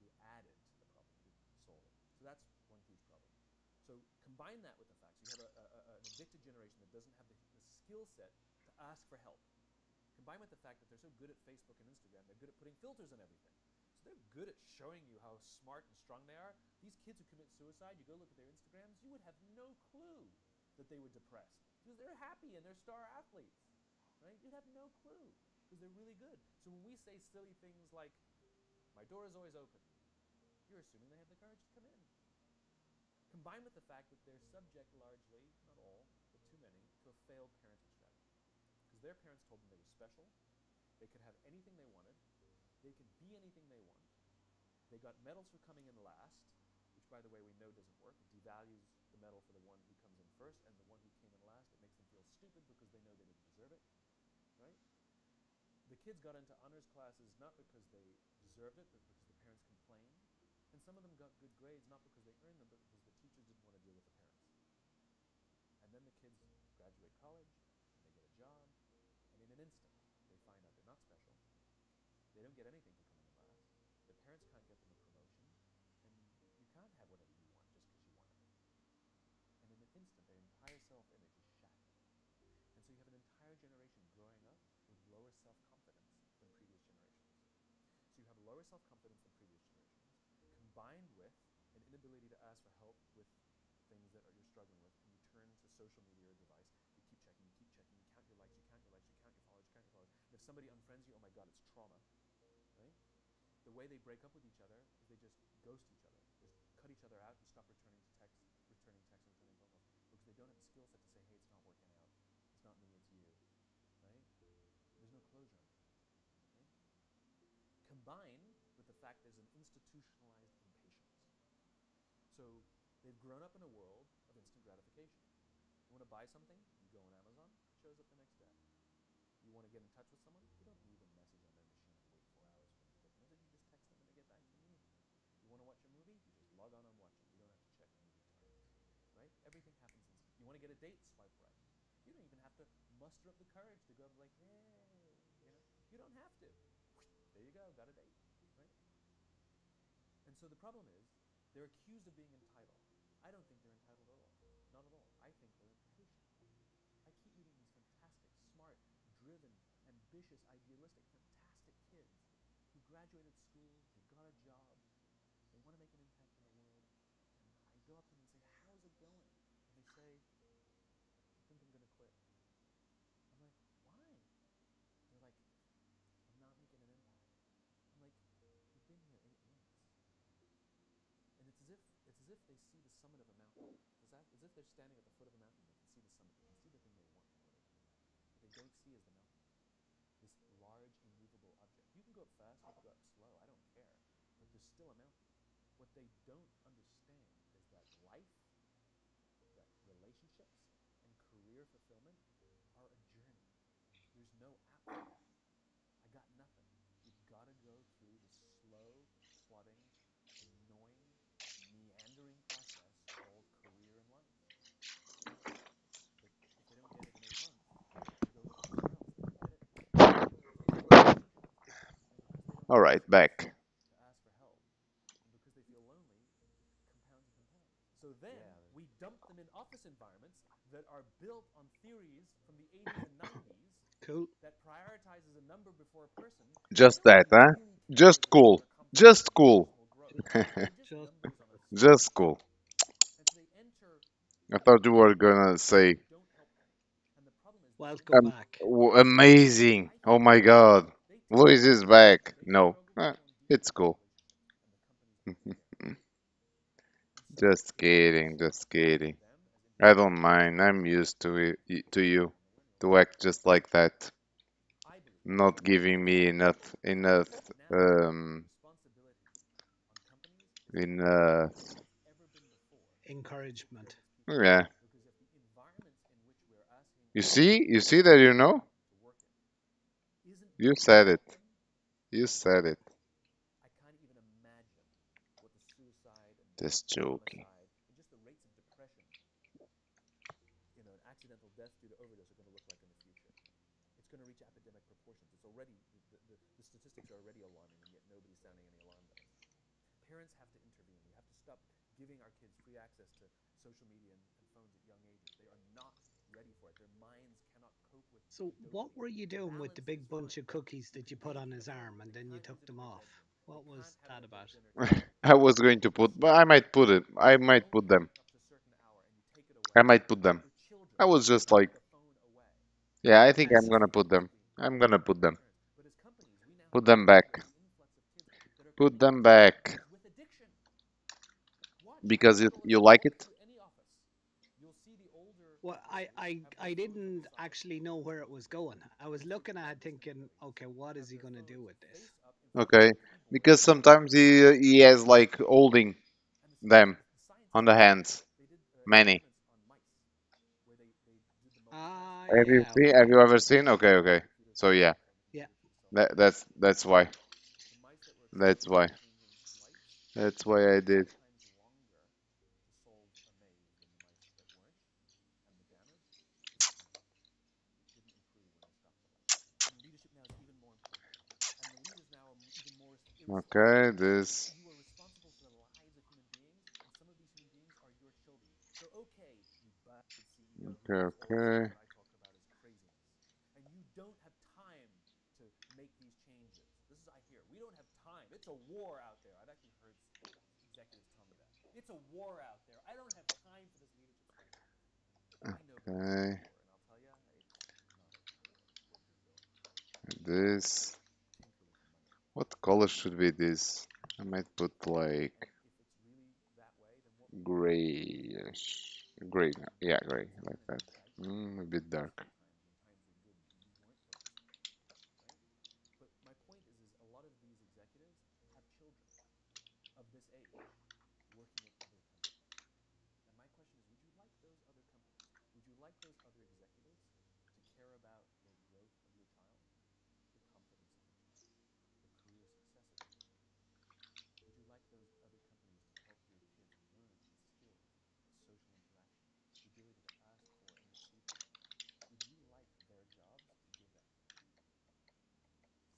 S5: We added to the problem. We didn't solve it. So that's one huge problem. So combine that with the fact, so you have an addicted generation that doesn't have the skill set to ask for help. Combined with the fact that they're so good at Facebook and Instagram, they're good at putting filters on everything. So they're good at showing you how smart and strong they are. These kids who commit suicide, you go look at their Instagrams, you would have no clue that they were depressed because they're happy and they're star athletes, right? You'd have no clue because they're really good. So when we say silly things like, my door is always open, you're assuming they have the courage to come in. Combined with the fact that they're subject largely, not all, but too many, to a failed parenting strategy. Because their parents told them they were special, they could have anything they wanted, they could be anything they want. They got medals for coming in last, which, by the way, we know doesn't work. It devalues the medal for the one who comes in first, and the one who came in last, it makes them feel stupid because they know they didn't deserve it, right? The kids got into honors classes not because they deserved it, but because the parents complained. And some of them got good grades not because they earned them, but because the teachers didn't want to deal with the parents. And then the kids graduate college, and they get a job, and in an instant, they find out they're not special. They don't get anything for coming in last. Their parents can't get them a promotion, and you can't have whatever you want just because you want it. And in an instant, their entire self-image is shattered. And so you have an entire generation growing up with lower self-confidence than previous generations. So you have lower self-confidence than previous generations, combined with an inability to ask for help with things that you're struggling with, and you turn to social media or a device, you keep checking, you count your likes, you count your likes, you count your followers, you count your followers. And if somebody unfriends you, oh my God, it's trauma, right? The way they break up with each other is they just ghost each other, just cut each other out and stop returning phone calls because they they don't have the skill set to say, hey, it's not working out. It's not me, it's you, right? There's no closure on that, right? Combined with the fact there's an institutionalized impatience. So they've grown up in a world of instant gratification. You want to buy something, you go on Amazon, it shows up the next day. You want to get in touch with someone, you don't leave a message on their machine and wait 4 hours for them to get the message. You just text them and they get back to you. You want to watch a movie, you just log on and watch it. You don't have to check movie times, right? Everything happens instant. You want to get a date, swipe right. You don't even have to muster up the courage to go and be like, hey, you don't have to. There you go, got a date, right? And so the problem is, they're accused of being entitled. I don't think they're entitled at all. Not at all. I think they're impatient. I keep meeting these fantastic, smart, driven, ambitious, idealistic, fantastic kids who graduated school, they've got a job, they want to make an impact in the world, and I go up to them and say, how's it going? And they say, I think I'm going to quit. I'm like, why? They're like, I'm not making an impact. I'm like, you've been here 8 months. And it's as if they see the summit of a mountain. As if they're standing at the foot of a mountain, they can see the summit, they can see the thing they want and where they're going. What they don't see is the mountain. This large, immovable object. You can go up fast, you can go up slow, I don't care. But there's still a mountain. What they don't understand is that life, that relationships, and career fulfillment are a journey. There's no outcome. I got nothing. You've got to go through the slow, plodding, annoying, meandering process called career in life. But if they don't get it in 8 months, they go looking somewhere else. They don't get it. It takes them 8 years. And because they don't
S2: All
S5: have the
S2: right,
S5: space
S2: back.
S5: to ask for help, and because they feel lonely, it compounds and compounds. So then we dump them in office environments that are built on theories from the 80s and 90s
S14: Cool.
S5: that prioritizes a number before a person. They
S2: Just
S5: don't
S2: that, huh?
S5: really care
S2: Just
S5: that there's
S2: cool.
S5: more complexity
S2: Just
S5: and
S2: cool.
S5: personal growth. They're just numbers on a screen.
S2: Just cool.
S5: And so they enter
S2: I thought you were
S5: environments
S2: gonna say,
S5: that don't help them. And the problem is they don't
S14: Welcome
S5: see
S14: back.
S2: amazing.
S5: I
S2: Oh
S5: think
S2: my god.
S5: they take
S2: Luis is
S5: risks.
S2: back.
S5: They
S2: No,
S5: struggle to form deep,
S2: it's
S5: lasting
S2: cool.
S5: relationships, and the companies don't care. And so
S2: Just
S5: it's
S2: kidding,
S5: impossible
S2: just kidding.
S5: for them as
S2: I don't
S5: individuals
S2: mind. I'm
S5: to
S2: used to it, to
S5: become
S2: you,
S5: millennials
S2: to
S5: and
S2: act just like that.
S5: I believe
S2: Not giving me enough,
S5: now
S2: um,
S5: the responsibility on companies is
S2: enough.
S5: greater than it's ever been before to take care
S14: Encouragement.
S5: of its people.
S2: Yeah.
S5: Because if the environments in which we're asking
S2: You
S5: our young
S2: see? You
S5: people
S2: see that you know?
S5: to work in isn't
S2: You
S5: built to
S2: said it.
S5: help them,
S2: You said it.
S5: I can't even imagine what the suicide and
S2: Just joking.
S5: homicide and just the rates of depression, and accidental deaths due to overdose are going to look like in the future. It's going to reach epidemic proportions. It's already the statistics are already alarming, and yet nobody's sounding any alarm bells. Parents have to intervene. We have to stop giving our kids free access to social media and phones at young ages. They are not ready for it. Their minds cannot cope with
S14: So, what
S5: dopamine.
S14: were you doing with the
S5: Balance is
S14: big bunch
S5: fine,
S14: of cookies
S5: but
S14: that you put
S5: they
S14: on his
S5: can't
S14: arm and
S5: they
S14: then you
S5: can't use
S14: took
S5: them in
S14: them
S5: their
S14: off?
S5: bedroom.
S14: What
S5: They
S14: was
S5: can't have
S14: that
S5: them at their
S14: about?
S5: dinner table.
S2: I
S5: They
S2: was
S5: can't
S2: going
S5: have
S2: to
S5: them in
S2: put, but I
S5: school.
S2: might put it. I
S5: If they
S2: might
S5: only
S2: put them.
S5: work up to a certain hour and you take it
S2: I
S5: away,
S2: might put them.
S5: your children
S2: I was
S5: will
S2: just
S5: take
S2: like,
S5: the phone away.
S2: yeah, I think I'm
S14: Massive.
S2: gonna put
S5: Immediately
S2: them. I'm gonna put them.
S5: returns. But as companies, we now
S2: Put
S5: have to
S2: them
S5: deal with
S2: back.
S5: the influx of kids that are
S2: Put
S5: coming
S2: them
S5: into our
S2: back.
S5: offices with addiction. Watch.
S2: Because
S5: You
S2: you
S5: go
S2: like it?
S5: into any office. You'll see the older
S14: Well,
S5: officers have
S14: I
S5: their phones on the
S14: didn't
S5: side.
S14: actually know where it was going. I was
S5: You'll see
S14: looking at it
S5: 90% of
S14: thinking,
S5: employees
S14: okay, what is
S5: have
S14: he
S5: their
S14: going to do
S5: phones
S14: with this?
S5: face up in front of
S2: Okay.
S5: their keyboard
S2: Because
S5: on
S2: sometimes
S5: the side.
S2: he has like holding
S5: And
S2: them
S5: the
S2: on
S5: scientists
S2: the
S5: did that.
S2: hands.
S5: They did
S2: Many.
S5: experiments on mice where they did the
S14: Ah,
S5: multitasking
S2: Have you
S14: yeah,
S5: experiment
S2: seen?
S5: where
S2: Have
S14: okay.
S2: you ever seen? Okay,
S5: the
S2: okay.
S5: computer
S2: So
S5: face
S2: yeah,
S5: up and the
S14: Yeah.
S5: computer to the cell phone.
S2: that's why.
S5: The mice that were
S2: That's
S5: exposed to
S2: why.
S5: the changing lights
S2: That's
S5: lived
S2: why I
S5: 5
S2: did.
S5: times longer to solve a maze than the mice that weren't, and the damage was permanent. It didn't improve when they stopped the lights. And leadership now is even more important. And the leaders now are even more
S2: Okay,
S5: irresponsible.
S2: this.
S5: You are responsible for the lives of human beings, and some of these human beings are your children. So, okay, you bastard CEO who
S2: Okay,
S5: thinks all this stuff
S2: okay.
S5: that I talk about is craziness, and you don't have time to make these changes. This is I hear. We don't have time. It's a war out there. I've actually heard executives tell me that. It's a war out there. I don't have time for this leadership stuff. I know business is a
S2: Okay.
S5: war, and I'll tell you, it's not a war what you're doing.
S2: This.
S5: Tinker with the money.
S2: What color should be this? I might put
S5: And
S2: like
S5: if it's really that way, then what will happen?
S2: grayish. Gray. Yeah, gray, like that. A bit dark.
S5: Sometimes when times are good, you weren't focusing on it, right? But my point is a lot of these executives have children of this age working at other companies. And my question is, would you like those other companies? Would you like those other executives to care about the growth of your child, the competence of your child, the career success of your child? Would you like those other companies to help your kids learn these skills, social interaction, the ability to ask for and receive help? Would you like their jobs to give that to them?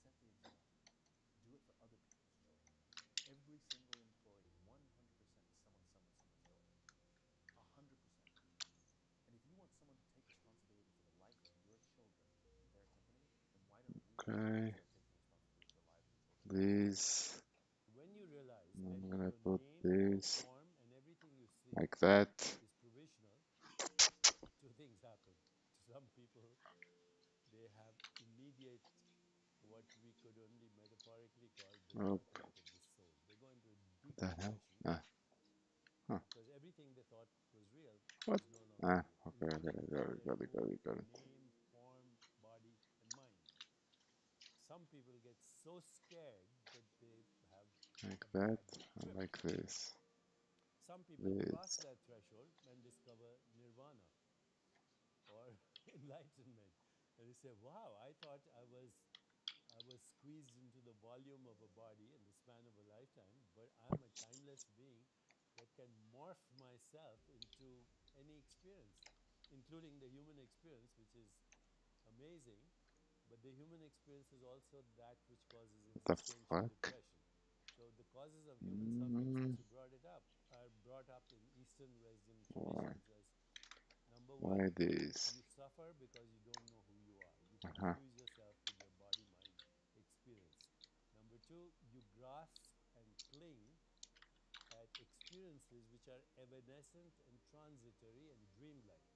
S5: Set the example. Do it for other people's children. Every single employee, 100% is someone's daughter. 100%. And if you want someone to take responsibility for the life of your children in their company, then why don't we
S2: Okay.
S5: start taking responsibility for the lives of children?
S2: This.
S16: When you realize that
S2: I'm gonna
S16: your
S2: put
S16: name, your
S2: this
S16: form, and everything you see
S2: like that.
S16: is provisional, two things happen. To some people, they have immediate, what we could only metaphorically call
S2: Nope.
S16: detachment of the soul. They go into a deep
S2: What the hell?
S16: depression
S2: Huh.
S16: because everything they thought was real
S2: What?
S16: is no longer real,
S2: Okay,
S16: including how they
S2: got it, got
S16: move,
S2: it, got it.
S16: name, form, body, and mind. Some people get so scared that they have
S2: Like
S16: a
S2: that,
S16: bad
S2: and
S16: trip.
S2: like this.
S16: Some people
S2: This.
S16: cross that threshold and discover nirvana or enlightenment. And they say, wow, I thought I was squeezed into the volume of a body in the span of a lifetime, but I'm a timeless being that can morph myself into any experience, including the human experience, which is amazing. But the human experience is also that which causes
S2: The
S16: existential
S2: fuck?
S16: depression. So the causes of human suffering, since
S2: Mm,
S16: you brought it up, are brought up in Eastern wisdom
S2: why?
S16: traditions as number one,
S2: Why this?
S16: you suffer because you don't know who you are. You
S2: Uh-huh.
S16: confuse yourself with your body mind experience. Number two, you grasp and cling at experiences which are evanescent and transitory and dreamlike.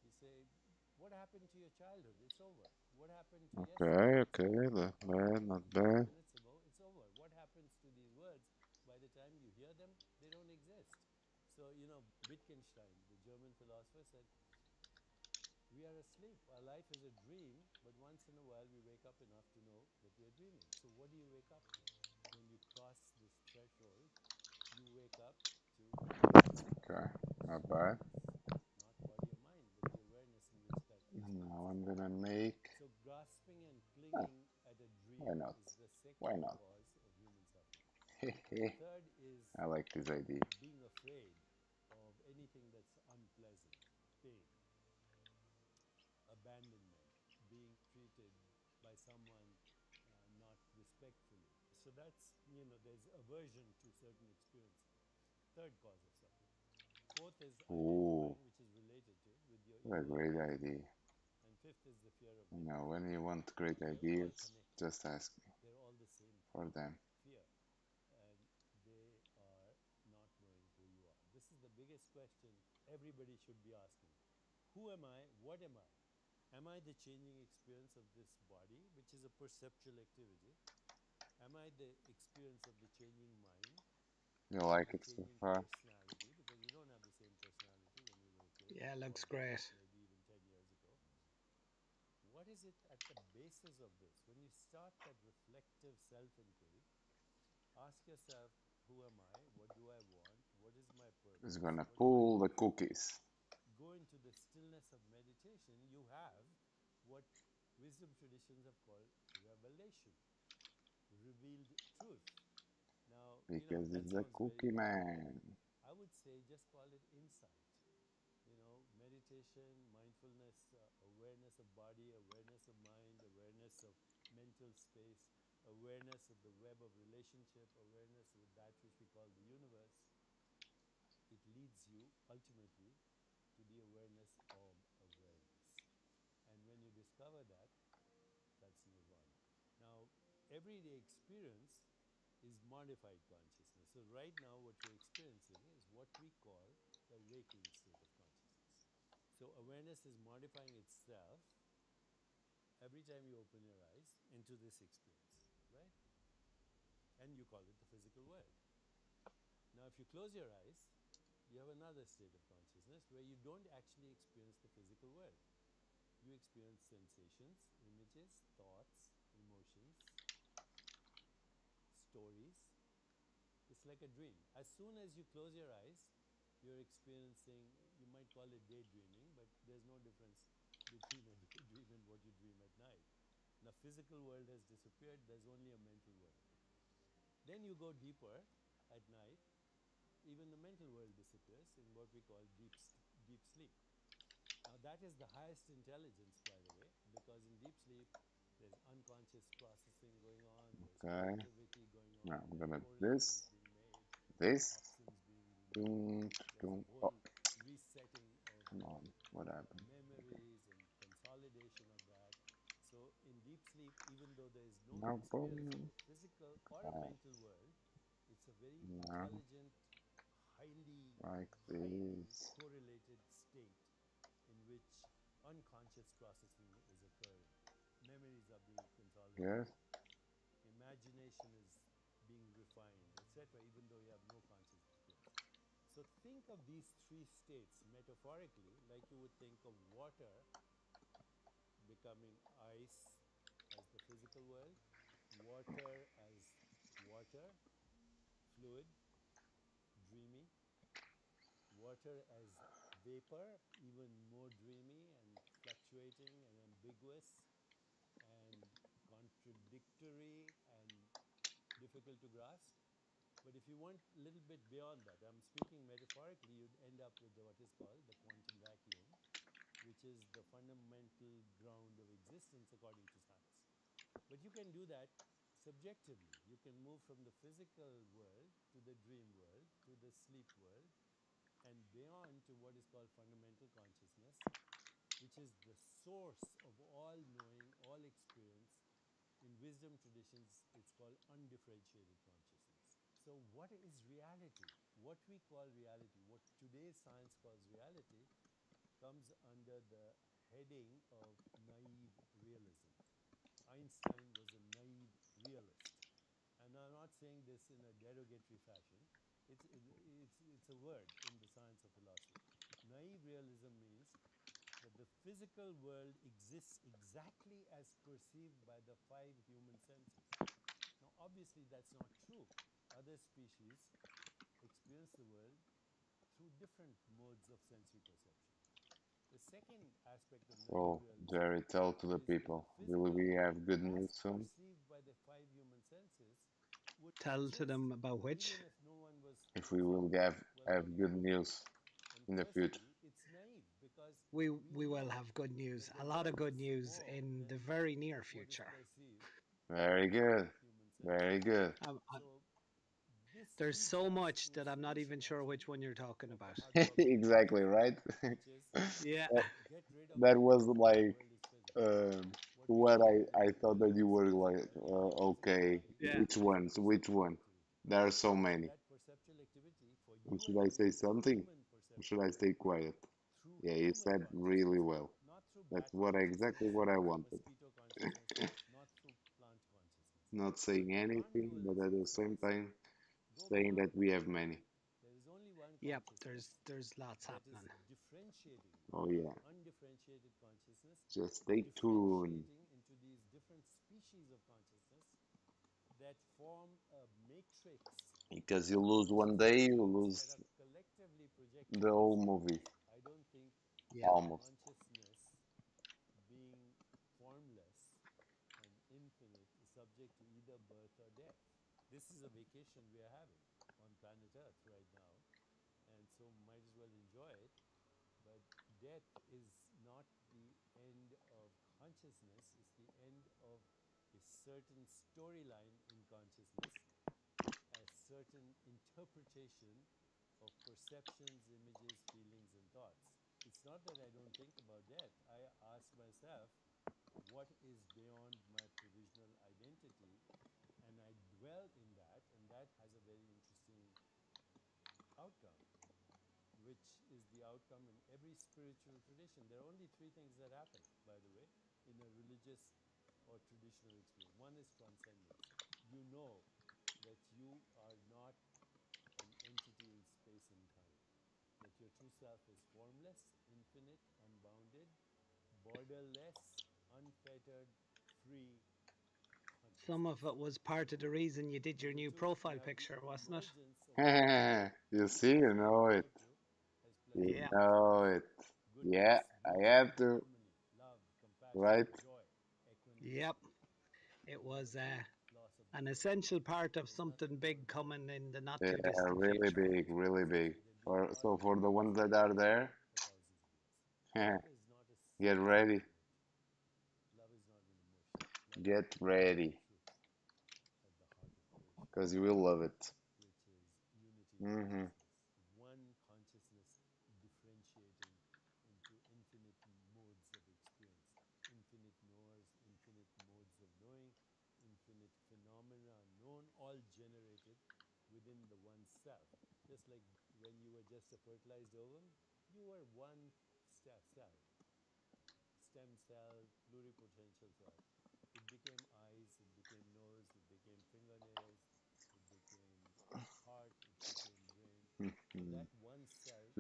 S16: You say, what happened to your childhood? It's over. What happened to yesterday?
S2: Okay,
S16: It's over.
S2: not
S16: What
S2: bad,
S16: happened
S2: not
S16: to 5
S2: bad.
S16: minutes ago? It's over. What happens to these words? By the time you hear them, they don't exist. So, Wittgenstein, the German philosopher, said, we are asleep. Our life is a dream, but once in a while we wake up enough to know that we are dreaming. So, what do you wake up to? When you cross this threshold, you wake up to
S2: Okay, not bad.
S16: awareness, not body or mind, but the awareness in which that experience
S2: Now
S16: is
S2: I'm gonna
S16: happening.
S2: make.
S16: So, grasping and
S2: Ah,
S16: clinging at a
S2: why
S16: dream
S2: not?
S16: is the
S2: Why
S16: second
S2: not?
S16: cause of human suffering.
S2: Hehe.
S16: Third is
S2: I like this idea.
S16: being afraid of anything that's unpleasant, pain, abandonment, being treated by someone not respectfully. So there's aversion to certain experiences. Third cause of suffering. Fourth is
S2: Ooh,
S16: identifying, which is related to with your
S2: what a
S16: ego
S2: great
S16: identity.
S2: idea.
S16: And fifth is the fear of
S2: You know,
S16: beneath.
S2: when you want great
S16: They're all
S2: ideas,
S16: connected.
S2: just ask me
S16: They're all the same thing.
S2: for them.
S16: Fear. And they are not knowing who you are. This is the biggest question everybody should be asking. Who am I? What am I? Am I the changing experience of this body, which is a perceptual activity? Am I the experience of the changing mind,
S2: You
S16: which is
S2: like
S16: the
S2: it so
S16: changing
S2: far?
S16: personality? Because you don't have the same personality when you were a kid
S14: Yeah,
S16: or
S14: looks great.
S16: maybe even 10 years ago. What is it at the basis of this? When you start that reflective self inquiry, ask yourself, who am I? What do I want? What is my
S2: It's
S16: purpose?
S2: gonna
S16: What do I
S2: pull the
S16: need?
S2: cookies.
S16: Go into the stillness of meditation, you have what wisdom traditions have called revelation, revealed truth. Now,
S2: Because
S16: that
S2: it's the
S16: sounds very
S2: cookie
S16: complicated.
S2: man.
S16: I would say just call it insight. Meditation, mindfulness, awareness of body, awareness of mind, awareness of mental space, awareness of the web of relationship, awareness with that which we call the universe. It leads you ultimately to the awareness of awareness. And when you discover that, that's nirvana. Now, everyday experience is modified consciousness. So, right now, what you're experiencing is what we call the waking state of consciousness. So, awareness is modifying itself every time you open your eyes into this experience, right? And you call it the physical world. Now, if you close your eyes, you have another state of consciousness. consciousness where you don't actually experience the physical world. You experience sensations, images, thoughts, emotions, stories. It's like a dream. As soon as you close your eyes, you're experiencing, you might call it daydreaming, but there's no difference between a daydream and what you dream at night. The physical world has disappeared, there's only a mental world. Then you go deeper at night, even the mental world disappears in what we call deep sleep. Now that is the highest intelligence, by the way, because in deep sleep there's unconscious processing going on, there's
S2: Okay.
S16: creativity going on,
S2: Now I'm
S16: there are
S2: gonna do
S16: correlations
S2: this.
S16: being made,
S2: This.
S16: toxins being removed, there's a
S2: Oh,
S16: whole resetting of
S2: come on. What happened?
S16: memories and consolidation of that. So in deep sleep, even though there is no
S2: No
S16: experience of
S2: problem.
S16: a physical or a mental world, it's a very
S2: Now,
S16: intelligent, highly
S2: like this.
S16: correlated state in which unconscious processing is occurring. Memories are being
S2: Yes.
S16: consolidated. Imagination is being refined, etc., even though you have no conscious experience. So think of these three states metaphorically like you would think of water becoming ice as the physical world, water as water, fluid, dreamy, water as vapor, even more dreamy and fluctuating and ambiguous and contradictory and difficult to grasp. But if you want a little bit beyond that, I'm speaking metaphorically, you'd end up with what is called the quantum vacuum, which is the fundamental ground of existence according to science. But you can do that subjectively. You can move from the physical world to the dream world to the sleep world and beyond to what is called fundamental consciousness, which is the source of all knowing, all experience. In wisdom traditions, it's called undifferentiated consciousness. So what is reality? What we call reality, what today's science calls reality, comes under the heading of naive realism. Einstein was a naive realist. And I'm not saying this in a derogatory fashion. It's a word in the science of philosophy. Naive realism means that the physical world exists exactly as perceived by the five human senses. Now, obviously, that's not true. Other species experience the world through different modes of sensory perception. The second aspect of naive
S2: So,
S16: realism
S2: Jerry, tell to the
S16: is that the
S2: people. Will
S16: physical
S2: we
S16: world,
S2: have good
S16: as
S2: news soon?
S16: perceived by the five human senses, would
S14: Tell to
S16: exist
S14: them about which.
S16: even if no one was
S2: If we will
S16: observing it. Well, how do
S2: have
S16: you
S2: good
S16: know that?
S2: news
S16: And
S2: in the future.
S16: firstly, it's naive because we
S14: We will
S16: know
S14: have good news,
S16: that
S14: a
S16: the
S14: lot of
S16: world is
S14: good news
S16: more
S14: in
S16: than
S14: the very near
S16: what is
S14: future.
S16: perceived
S2: Very
S16: by the
S2: good.
S16: five human
S2: Very
S16: senses.
S2: good.
S16: So this
S14: There's
S16: feeds
S14: so
S16: us
S14: much
S16: to a
S14: that I'm not
S16: solution
S14: even sure which
S16: actually
S14: one you're talking
S16: of
S14: about.
S16: how to operate
S2: Exactly,
S16: consciousness,
S2: right?
S16: which is
S14: Yeah.
S16: get rid of
S2: That
S16: the
S2: was
S16: illusion that the
S2: like
S16: world is physical. What we
S2: what
S16: call
S2: I
S16: reality,
S2: thought that you were
S16: sees the
S2: like,
S16: world through the physical
S2: okay,
S16: body
S14: Yeah.
S2: which
S16: as a
S2: ones? Which
S16: perceptual
S2: one?
S16: activity.
S2: There are so
S16: And
S2: many.
S16: that perceptual activity for
S2: And
S16: you
S2: should
S16: and
S2: I
S16: me
S2: say
S16: is a
S2: something?
S16: human
S2: Or should
S16: perceptual
S2: I stay
S16: activity
S2: quiet?
S16: through
S2: Yeah, you
S16: human
S2: said really
S16: consciousness,
S2: well.
S16: not through bat
S2: That's exactly
S16: consciousness
S2: what I
S16: or
S2: wanted.
S16: mosquito consciousness, not through plant consciousness.
S2: Not
S16: So
S2: saying anything, but at
S16: non-dualism
S2: the same
S16: says
S2: time,
S16: go
S2: saying that
S16: beyond
S2: we
S16: that.
S2: have many.
S16: There is only one
S14: Yep.
S16: consciousness
S14: There's lots
S16: that is
S14: happening.
S16: differentiating,
S2: Oh yeah.
S16: undifferentiated consciousness,
S2: Just stay tuned.
S16: differentiating into these different species of consciousness that form a matrix
S2: Because you
S16: of
S2: lose one day,
S16: consciousness
S2: you
S16: beings
S2: lose
S16: that are collectively projecting
S2: the whole
S16: themselves.
S2: movie.
S16: I don't think
S14: Yeah.
S2: Almost.
S16: consciousness being formless and infinite is subject to either birth or death. This is a vacation we are having on planet Earth right now, and so might as well enjoy it. But death is not the end of consciousness, it's the end of a certain storyline in consciousness, a certain interpretation of perceptions, images, feelings, and thoughts. It's not that I don't think about death. I ask myself, what is beyond my provisional identity? And I dwell in that, and that has a very interesting outcome, which is the outcome in every spiritual tradition. There are only three things that happen, by the way, in a religious or traditional experience. One is transcendence. You know that you are not an entity in space and time, that your true self is formless, infinite, unbounded, borderless, unfettered, free consciousness.
S14: Some of it was part of the reason you did your new profile picture, wasn't it?
S2: You see, you know it. You
S14: Yeah.
S2: know it. Yeah, I have to. Right?
S14: Yep. It was an essential part of something big coming in the not
S2: Yeah,
S14: too distant
S2: really
S14: future.
S2: big, really big. So for the ones that are there, get ready.
S16: Love is not an emotion. Love is
S2: Get
S16: the
S2: ready.
S16: truth at the heart of creation,
S2: Because you will love it.
S16: which is unity
S2: Mm-hmm.
S16: consciousness. One consciousness differentiating into infinite modes of experience, infinite knowers, infinite modes of knowing, infinite phenomena known, all generated within the one self. Just like when you were just a fertilized ovum, you were one cell, stem cell, pluripotential cell. It became eyes, it became nose, it became fingernails, it became heart, it became brain. And that one cell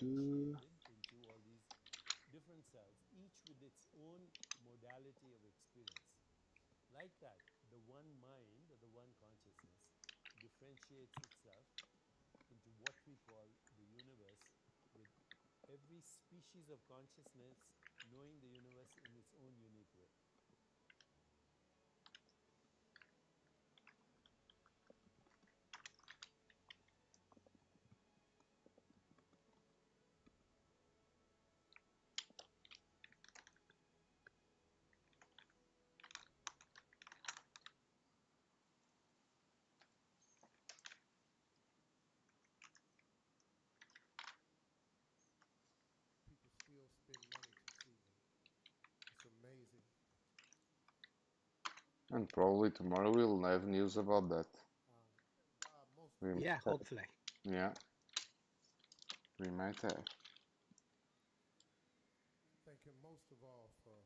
S16: differentiated into all these different cells, each with its own modality of experience. Like that, the one mind or the one consciousness differentiates itself into what we call the universe, with every species of consciousness knowing the universe in its own unique way.
S7: People still spend money to see me. It's amazing.
S2: And probably tomorrow we'll have news about that.
S7: Thank God most of
S2: We
S7: all.
S14: Yeah,
S2: might have.
S14: hopefully.
S2: Yeah, we might have.
S7: Thank him most of all for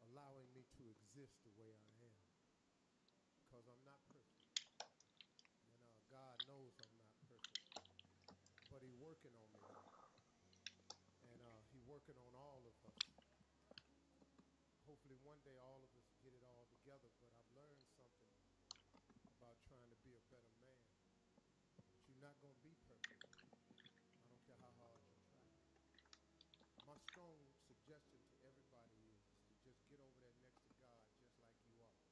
S7: allowing me to exist the way I am. Because I'm not perfect. And God knows I'm not perfect. But he's working on me though. And he's working on all of us. Hopefully one day all of us get it all together. But I've learned something about trying to be a better man. That you're not going to be perfect. I don't care how hard you try. My strong suggestion to everybody is to just get over there next to God just like you are.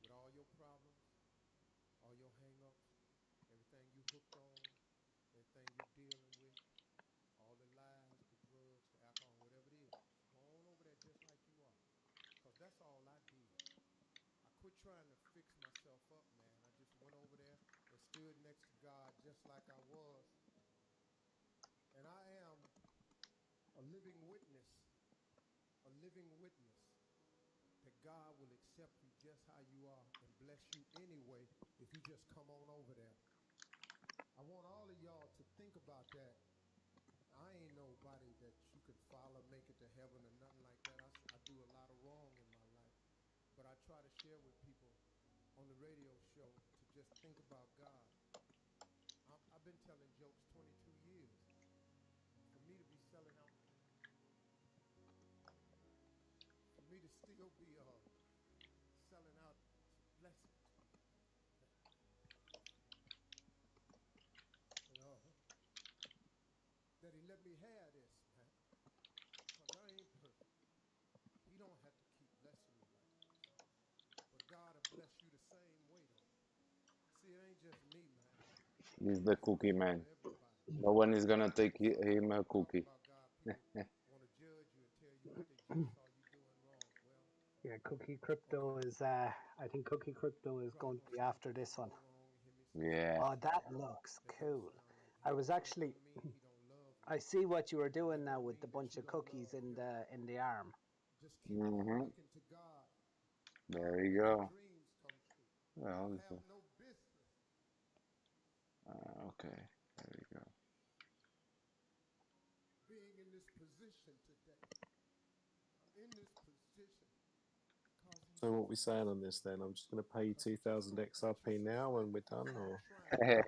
S7: With all your problems, all your hang-ups, everything you hooked on, everything you're dealing with, all the lies, the drugs, the alcohol, whatever it is. Just go on over there just like you are. Because that's all I did. I quit trying to fix myself up, man. I just went over there and stood next to God just like I was. And I am a living witness that God will accept you just how you are and bless you anyway if you just come on over there. I want all of y'all to think about that. I ain't nobody that you could follow, make it to heaven or nothing like that. I do a lot of wrong in my life. But I try to share with people on the radio show to just think about God. I've been telling jokes 22 years. For me to be selling out, for me to still be selling out, it's a blessing to me. You know, that he let me have this, man. Because I ain't perfect. He don't have to keep blessing me like this. But God will bless you the same way, though. See, it ain't just me, man.
S2: He's the
S7: It's a
S2: cookie
S7: gift
S2: man.
S7: for everybody.
S2: No one is gonna take him
S7: Sometimes
S2: a
S7: you talk
S2: cookie.
S7: about God, people want to judge you and tell you what they just saw you doing wrong. Well,
S14: Yeah, Cookie Crypto is I think Cookie Crypto is going to be after this one.
S2: Yeah.
S14: Oh, that looks cool. I was actually I see what you were doing now with the bunch of cookies in the arm.
S7: just keep on looking to God. God
S2: There
S7: will
S2: you
S7: make your
S2: go.
S7: dreams come true.
S2: Well,
S7: You
S2: this
S7: have
S2: is,
S7: no business
S2: okay. There you go.
S7: being in this position today. I'm in this position because he
S3: So what
S7: blessed
S3: we
S7: me.
S3: saying on this then? I'm just going to pay you
S7: Because he
S3: 2,000
S7: tried. Ain't you
S3: XRP
S7: see the
S3: now when we're
S7: sacrifice?
S3: done,
S7: I'm
S3: or
S7: trying hard.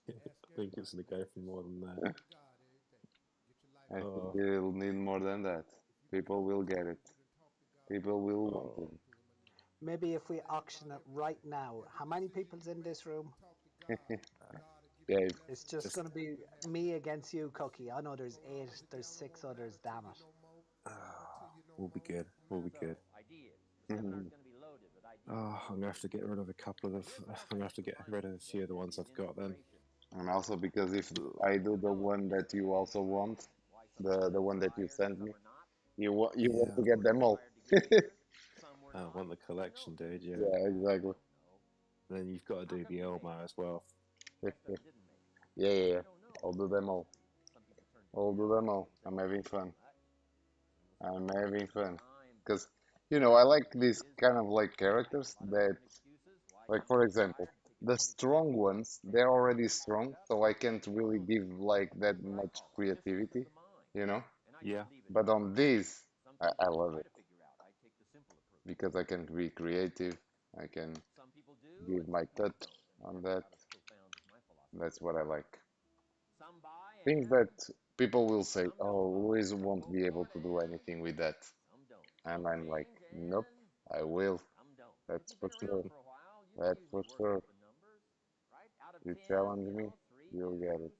S3: I think it's going to go for more than that.
S2: I think
S3: Oh,
S2: it'll need more than that. People will get it. People will want
S3: oh.
S14: Maybe if we auction it right now, how many people's in this room?
S2: Yeah,
S14: It's just
S3: Just
S14: going to be me against you, Cookie. I know there's 8, there's 6 others, damn it.
S3: we'll be good. We'll be good. Oh, I'm gonna have to get rid of a couple of. I'm gonna have to get rid of a few of the ones I've got then.
S2: and also because if I do the one that you also want, the one that you sent me, you want
S3: Yeah.
S2: to get them all.
S3: I want the collection, dude. Yeah.
S2: Yeah, exactly.
S3: Then you've got to do the Elmo as well.
S2: Yeah. I'll do them all. I'll do them all. I'm having fun. I'm having fun. Because, I like these kind of like characters that, like, for example, the strong ones, they're already strong, so I can't really give like that much creativity, you know?
S3: Yeah.
S2: But on these, I love it because I can be creative. I can give my touch on that. That's what I like. Things that people will say, oh, Luis won't be able to do anything with that. And I'm like, nope, I will. That's for sure. That's for sure. You challenge me, you'll get it.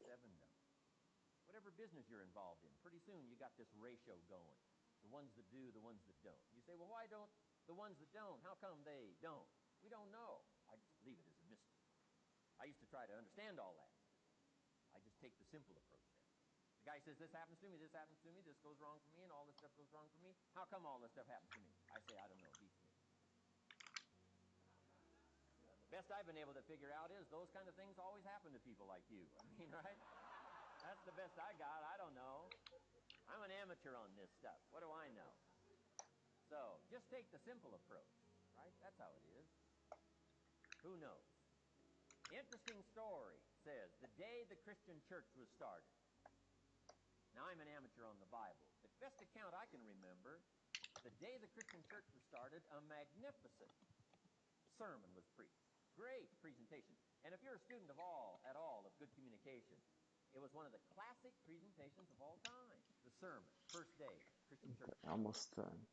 S2: Almost done.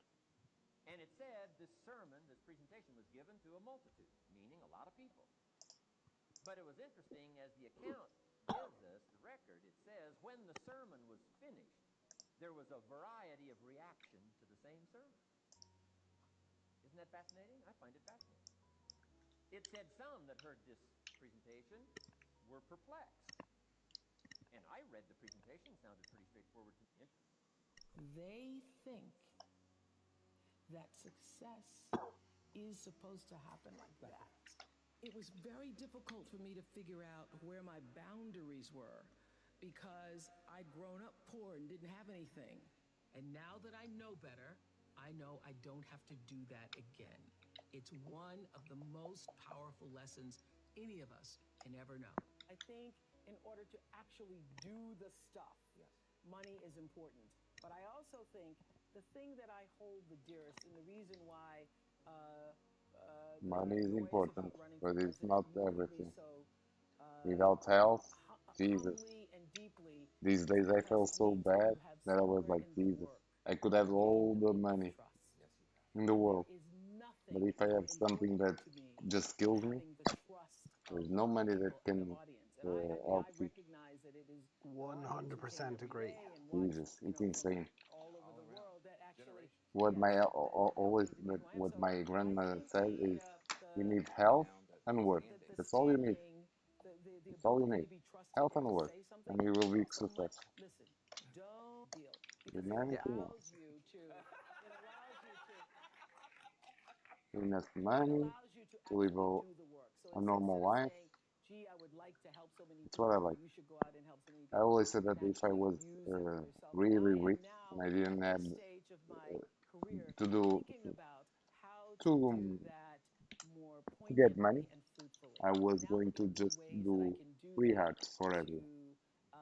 S17: They think that success is supposed to happen like that. It was very difficult for me to figure out where my boundaries were because I'd grown up poor and didn't have anything. And now that I know better, I know I don't have to do that again. It's one of the most powerful lessons any of us can ever know. I think in order to actually do the stuff, money is important. But I also think the thing that I hold the dearest and the reason why
S2: Money
S17: the
S2: is
S17: noise about
S2: important,
S17: running for
S2: but it's
S17: president
S2: not
S17: moved me
S2: everything.
S17: so
S2: Without health, Jesus.
S17: humbly and deeply
S2: These
S17: is
S2: days I
S17: because
S2: felt
S17: it
S2: so
S17: means that
S2: bad
S17: you have
S2: that I was
S17: somewhere
S2: like,
S17: in the
S2: Jesus,
S17: work
S2: I could have
S17: gained
S2: all
S17: a
S2: the
S17: people's
S2: money
S17: trust.
S2: in the
S17: And there
S2: world,
S17: is
S2: but
S17: nothing
S2: if I
S17: more
S2: have something
S17: important
S2: that
S17: to me
S2: just
S17: than
S2: kills me,
S17: having the trust
S2: there's
S17: of
S2: no money that
S17: people in the
S2: can
S17: audience. And I mean,
S2: help
S17: I
S2: you.
S17: recognize that it is an audience who came
S14: 100%
S17: every
S14: agree.
S17: day and watched,
S2: Jesus, it's
S17: from
S2: insane.
S17: all over the world that actually,
S2: What my
S17: yes, that helped
S2: always
S17: me to become. And
S2: what
S17: so
S2: my
S17: I
S2: grandmother
S17: think
S2: said is,
S17: the
S2: you need health and work.
S17: the
S2: That's all you need.
S17: standing, the
S2: That's all you
S17: ability
S2: need.
S17: to be trusted
S2: Health
S17: and
S2: and
S17: to
S2: work,
S17: say
S2: and
S17: something
S2: you will be
S17: somewhat.
S2: successful.
S17: Listen, don't deal because
S2: Than
S17: it
S2: anything
S17: allows
S2: else.
S17: you to. It allows you to.
S2: Enough
S17: It
S2: money
S17: allows you to
S2: to live
S17: actually do the work. So
S2: a
S17: instead
S2: normal
S17: of
S2: life.
S17: saying, "Gee, I would like to help so many
S2: That's what I
S17: people," or
S2: like.
S17: "You should go out and help so many
S2: I
S17: people,"
S2: always said
S17: you
S2: that
S17: can
S2: if I
S17: actually
S2: was
S17: use that for yourself. And
S2: really
S17: I am
S2: rich
S17: now
S2: and I didn't
S17: at
S2: have
S17: this stage of my career
S2: to do
S17: thinking about how
S2: to
S17: to do that more
S2: to get money,
S17: poignantly and fruitfully.
S2: I
S17: And
S2: was
S17: now
S2: going to
S17: looking for
S2: just
S17: ways that I
S2: do
S17: can do
S2: free
S17: that
S2: art for
S17: to
S2: everyone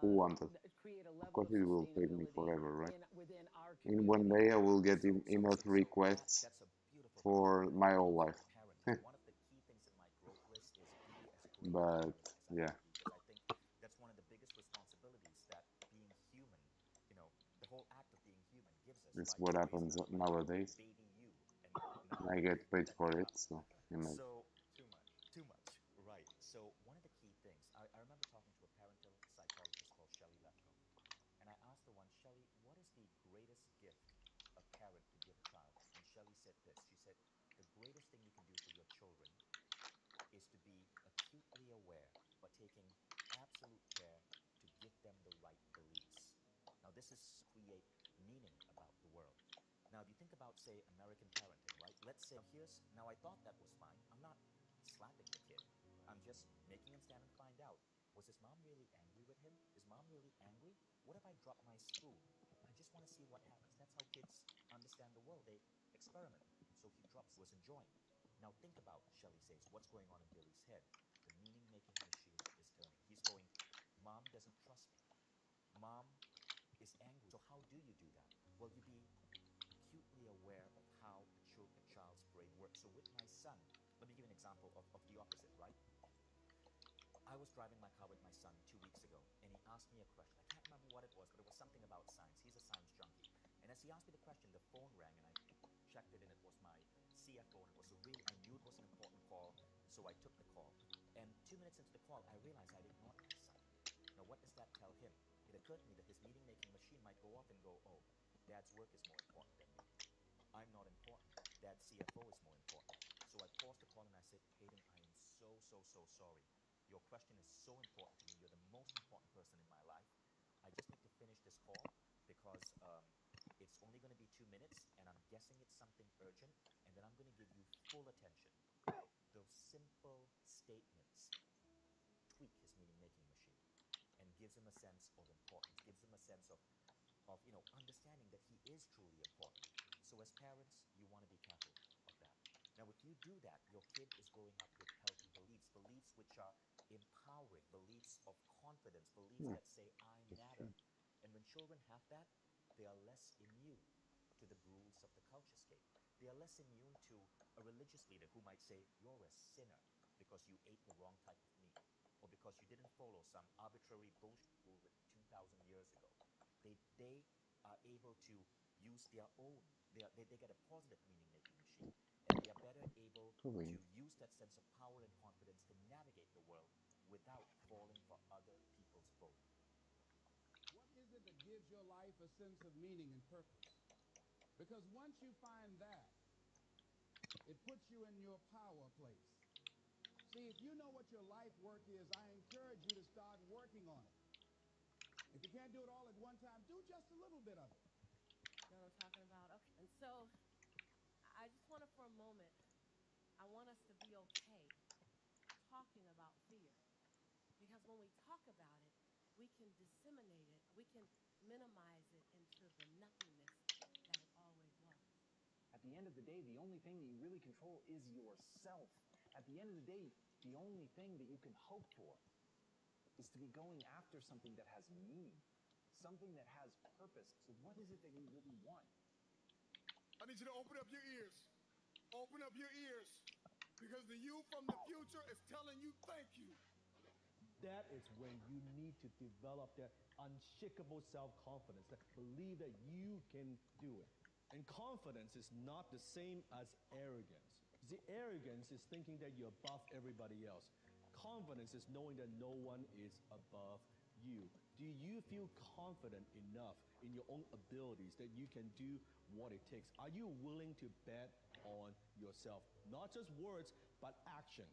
S2: who wanted.
S17: create a
S2: Of
S17: level
S2: course,
S17: of
S2: it will take me
S17: sustainability
S2: forever, right?
S17: within our
S2: In one
S17: community.
S2: day, I will get enough requests for my whole life. But yeah, That's what happens nowadays. I get paid for it, so imagine.
S18: So too much, right? So one of the key things I remember talking to a parental psychologist called Shelley Lefko, and I asked her once, Shelley, what is the greatest gift a parent could give a child? And Shelley said this. She said, the greatest thing you can do for your children is to be acutely aware, but taking absolute care to give them the right beliefs. Now, this is create meaning about the world. Now, if you think about, say, American parenting, right? Let's say, now I thought that was fine. I'm not slapping the kid. I'm just making him stand and find out. Was his mom really angry with him? Is mom really angry? What if I drop my spoon? I just want to see what happens. That's how kids understand the world. They experiment. So he drops, was enjoying. Now think about, Shelley says, what's going on in Billy's head. The meaning-making machine is turning. He's going, Mom doesn't trust me. Mom is angry. So how do you do that? Well, you be acutely aware of how a child's brain works. So with my son, let me give you an example of the opposite, right? I was driving my car with my son 2 weeks ago, and he asked me a question. I can't remember what it was, but it was something about science. He's a science junkie. And as he asked me the question, the phone rang, and I checked it, and it was my CFO, and it was I knew it was an important call, so I took the call. And 2 minutes into the call, I realized I'd ignored my son. Now, what does that tell him? It occurred to me that his meaning-making machine might go off and go, oh, Dad's work is more important than me. I'm not important. Dad's CFO is more important. So I paused the call and I said, Hayden, I am so sorry. Your question is so important to me. You're the most important person in my life. I just need to finish this call because it's only going to be 2 minutes, and I'm guessing it's something urgent, and then I'm going to give you full attention. Those simple statements tweak his meaning-making machine and gives him a sense of importance, gives him a sense of understanding that he is truly important. So as parents, you want to be careful of that. Now, if you do that, your kid is growing up with healthy beliefs, beliefs which are empowering, beliefs of confidence, beliefs that say, I matter. And when children have that, they are less immune to the rules of the culturescape. They are less immune to a religious leader who might say, you're a sinner because you ate the wrong type of meat, or because you didn't follow some arbitrary bullshit rule written 2,000 years ago. They are able to use their own, they get a positive meaning-making machine, and they are better able to use that sense of power and confidence to navigate the world without falling for other people's vote.
S15: What is it that gives your life a sense of meaning and purpose? Because once you find that, it puts you in your power place. See, if you know what your life work is, I encourage you to start working on it. If you can't do it all at one time, do just a little bit of it.
S19: You know what I'm talking about? Okay. And so I just want to, for a moment, I want us to be okay talking about fear. Because when we talk about it, we can disseminate it, we can minimize it into the nothingness that it always was.
S20: At the end of the day, the only thing that you really control is yourself. At the end of the day, the only thing that you can hope for is to be going after something that has meaning, something that has purpose. So what is it that you really want?
S21: I need you to open up your ears. Open up your ears. Because the you from the future is telling you thank you.
S22: That is when you need to develop that unshakable self-confidence, that believe that you can do it. And confidence is not the same as arrogance. The arrogance is thinking that you're above everybody else. Confidence is knowing that no one is above you. Do you feel confident enough in your own abilities that you can do what it takes? Are you willing to bet on yourself? Not just words, but action.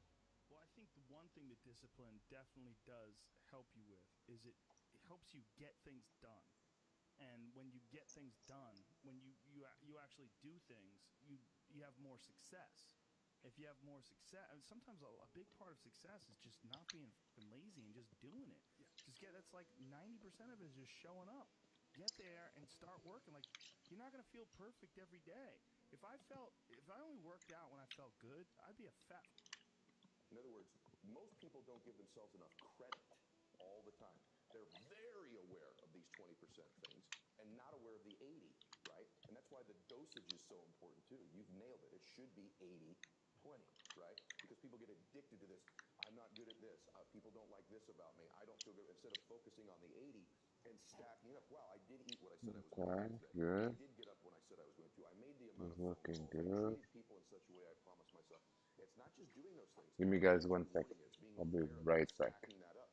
S10: Well, I think the one thing that discipline definitely does help you with is it helps you get things done. And when you get things done, when you actually do things, you have more success. If you have more success, and sometimes a big part of success is just not being fucking lazy and just doing it. Yeah. That's like 90% of it is just showing up. Get there and start working. Like, you're not gonna feel perfect every day. If I only worked out when I felt good, I'd be a fat.
S11: In other words, most people don't give themselves enough credit all the time. They're very aware of these 20% things and not aware of the 80, right? And that's why the dosage is so important too. You've nailed it. It should be 80-20, right? Because people get addicted to this. I'm not good at this. People don't like this about me. I don't feel good. Instead of focusing on the 80 and stacking up. Wow, I did eat what I said I was going to
S2: Okay,
S11: eat today.
S2: good.
S11: I did get up when I
S2: Looking
S11: and
S2: good.
S11: treating people in such a way I promised myself. It's not just doing those things.
S2: Give me
S11: It's
S2: guys 1 sec.
S11: rewarding it. It's being
S2: I'll be
S11: aware of it.
S2: right
S11: It's
S2: back.
S11: stacking that up.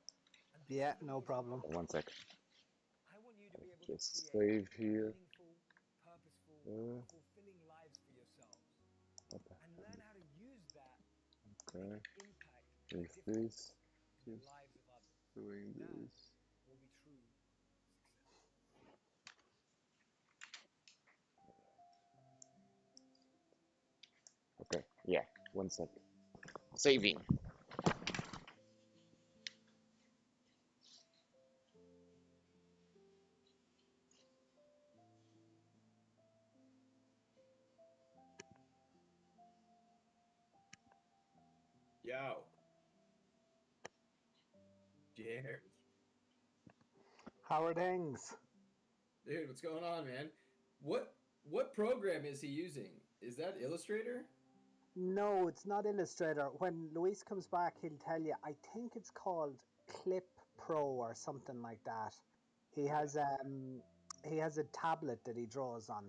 S14: Yeah, no problem.
S2: 1 sec.
S20: I want you to be able to
S2: Just
S20: create
S2: save here.
S20: meaningful, purposeful, fulfilling lives for yourselves.
S2: What the
S20: And learn how to use that to
S2: Okay.
S20: make an impact, a
S2: With
S20: difference
S2: this,
S20: in the
S2: just
S20: lives of others.
S2: doing
S20: That
S2: this.
S20: will be true success.
S2: Okay, yeah, 1 sec. Saving.
S1: Yo. Jared.
S14: How are things?
S1: Dude, what's going on, man? What program is he using? Is that Illustrator?
S14: No, it's not Illustrator. When Luis comes back, he'll tell you. I think it's called Clip Pro or something like that. He has a tablet that he draws on.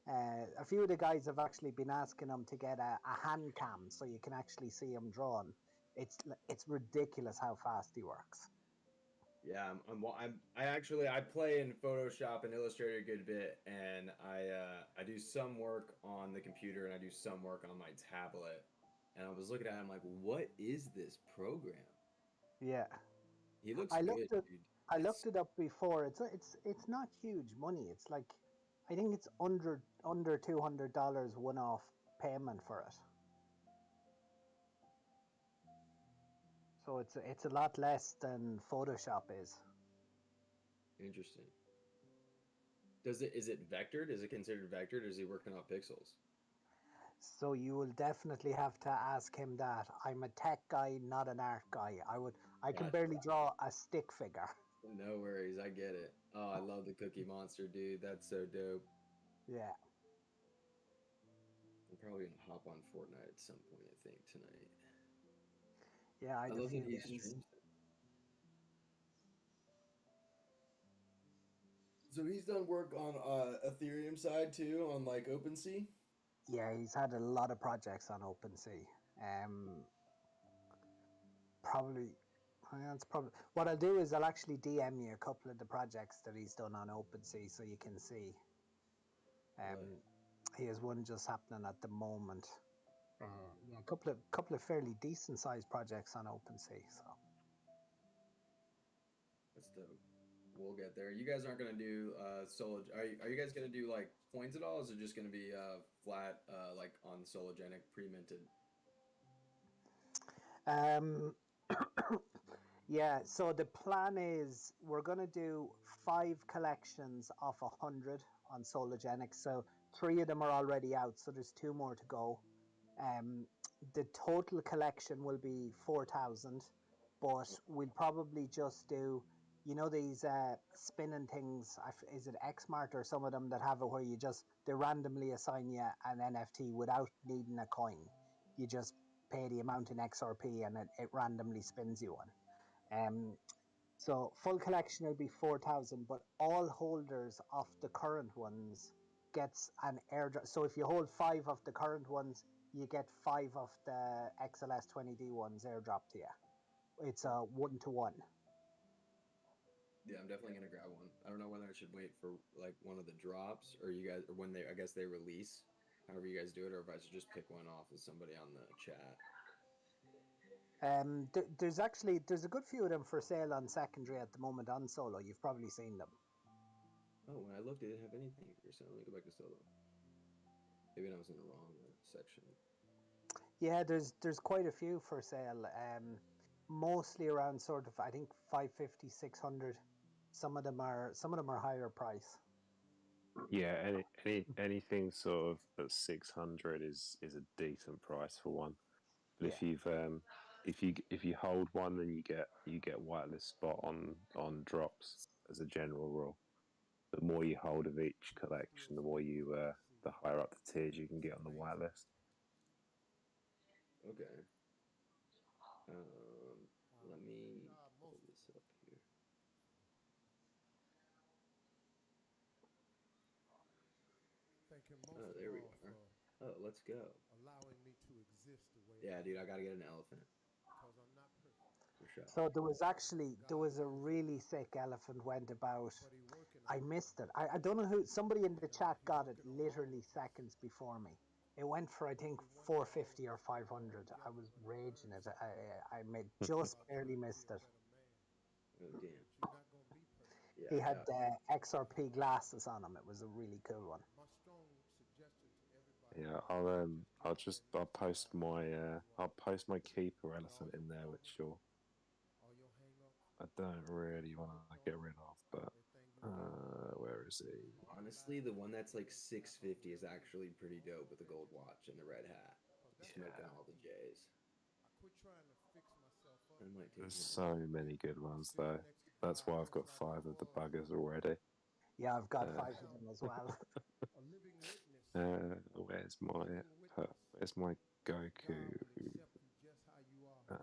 S14: A few of the guys have actually been asking him to get a hand cam so you can actually see him drawn. It's ridiculous how fast he works.
S1: Yeah, I play in Photoshop and Illustrator a good bit, and I do some work on the computer and I do some work on my tablet. And I was looking at it, I'm like, what is this program?
S14: Yeah,
S1: He looks
S14: I
S1: good,
S14: looked it.
S1: dude.
S14: I looked it up before. It's not huge money. It's like I think it's under $200 one off payment for it. So it's a lot less than Photoshop is.
S1: Interesting. Is it vectored? Is it considered vectored, or is he working off pixels?
S14: So you will definitely have to ask him that. I'm a tech guy, not an art guy. I can
S1: Gotcha.
S14: barely draw a stick figure.
S1: No worries, I get it. Oh, I love the Cookie Monster, dude. That's so dope.
S14: Yeah.
S1: I'm probably gonna hop on Fortnite at some point, I think, tonight.
S14: Yeah, I
S1: I
S14: had a
S1: love that
S14: few
S1: he
S14: games.
S1: streams it. So he's done work on Ethereum side too, on like OpenSea.
S14: Yeah, he's had a lot of projects on OpenSea. Probably that's probably what I'll do is I'll actually DM you a couple of the projects that he's done on OpenSea so you can see.
S1: Right.
S14: He has one just happening at the moment. Yeah, a couple of fairly decent sized projects on OpenSea. So
S1: That's dope. We'll get there. You guys aren't gonna do solo. Are you guys gonna do like coins at all? Or is it just gonna be flat like on Sologenic pre-minted?
S14: yeah, so the plan is we're gonna do 5 collections off 100 on Sologenic. So 3 of them are already out, so there's 2 more to go. Um, the total collection will be 4,000, but we'll probably just do, these spinning things. Is it Xmart or some of them that have it where they randomly assign you an NFT without needing a coin. You just pay the amount in XRP and it randomly spins you one. So full collection will be 4,000, but all holders of the current ones gets an airdrop. So if you hold 5 of the current ones, you get 5 of the XLS 20D ones airdrop to you. It's a 1-to-1.
S1: Yeah, I'm definitely gonna grab one. I don't know whether I should wait for like one of the drops or you guys, or when I guess they release, however you guys do it, or if I should just pick one off with somebody on the chat.
S14: There's a good few of them for sale on secondary at the moment on Solo. You've probably seen them.
S1: Oh, when I looked, they didn't have anything for sale. Let me go back to Solo. Maybe I was in the wrong section.
S14: Yeah, there's quite a few for sale. Mostly around sort of I think 550, 600. Some of them are higher price.
S3: Yeah, anything sort of at 600 is a decent price for one. But
S14: Yeah.
S3: if you hold one, then you get whitelist spot on drops as a general rule. The more you hold of each collection, the higher up the tiers you can get on the whitelist.
S1: Okay. Let me pull this up here.
S4: Thank him most
S1: Oh,
S4: of
S1: there we
S4: all
S1: are.
S4: for
S1: Oh, let's go.
S21: allowing me to exist the way
S1: Yeah,
S21: I
S1: dude, I
S21: am.
S1: gotta get an elephant.
S21: Because I'm not perfect.
S1: For sure.
S14: So there was a really sick elephant went about. I missed it. I don't know who. Somebody in the chat got it literally seconds before me. It went for I think 450 or 500. I was raging it. I made just barely missed it.
S1: Oh damn.
S21: You're not gonna be perfect.
S1: Yeah,
S14: He had XRP glasses on him. It was a really cool one.
S21: My strong suggestion to everybody.
S3: Yeah, I'll post my keeper elephant in there, which I don't really want to get rid of, but where is he?
S1: Honestly, the one that's like 650 is actually pretty dope with the gold watch and the red hat. He's smoking all the J's.
S21: I quit trying to fix myself up.
S1: I might take
S3: There's
S1: him
S3: so
S1: out.
S3: many good ones though. That's why I've got 5 of the buggers already.
S14: Yeah, I've got 5 of them as well.
S21: A living witness.
S3: Where's my Goku?
S21: Accept you just how you are. Bless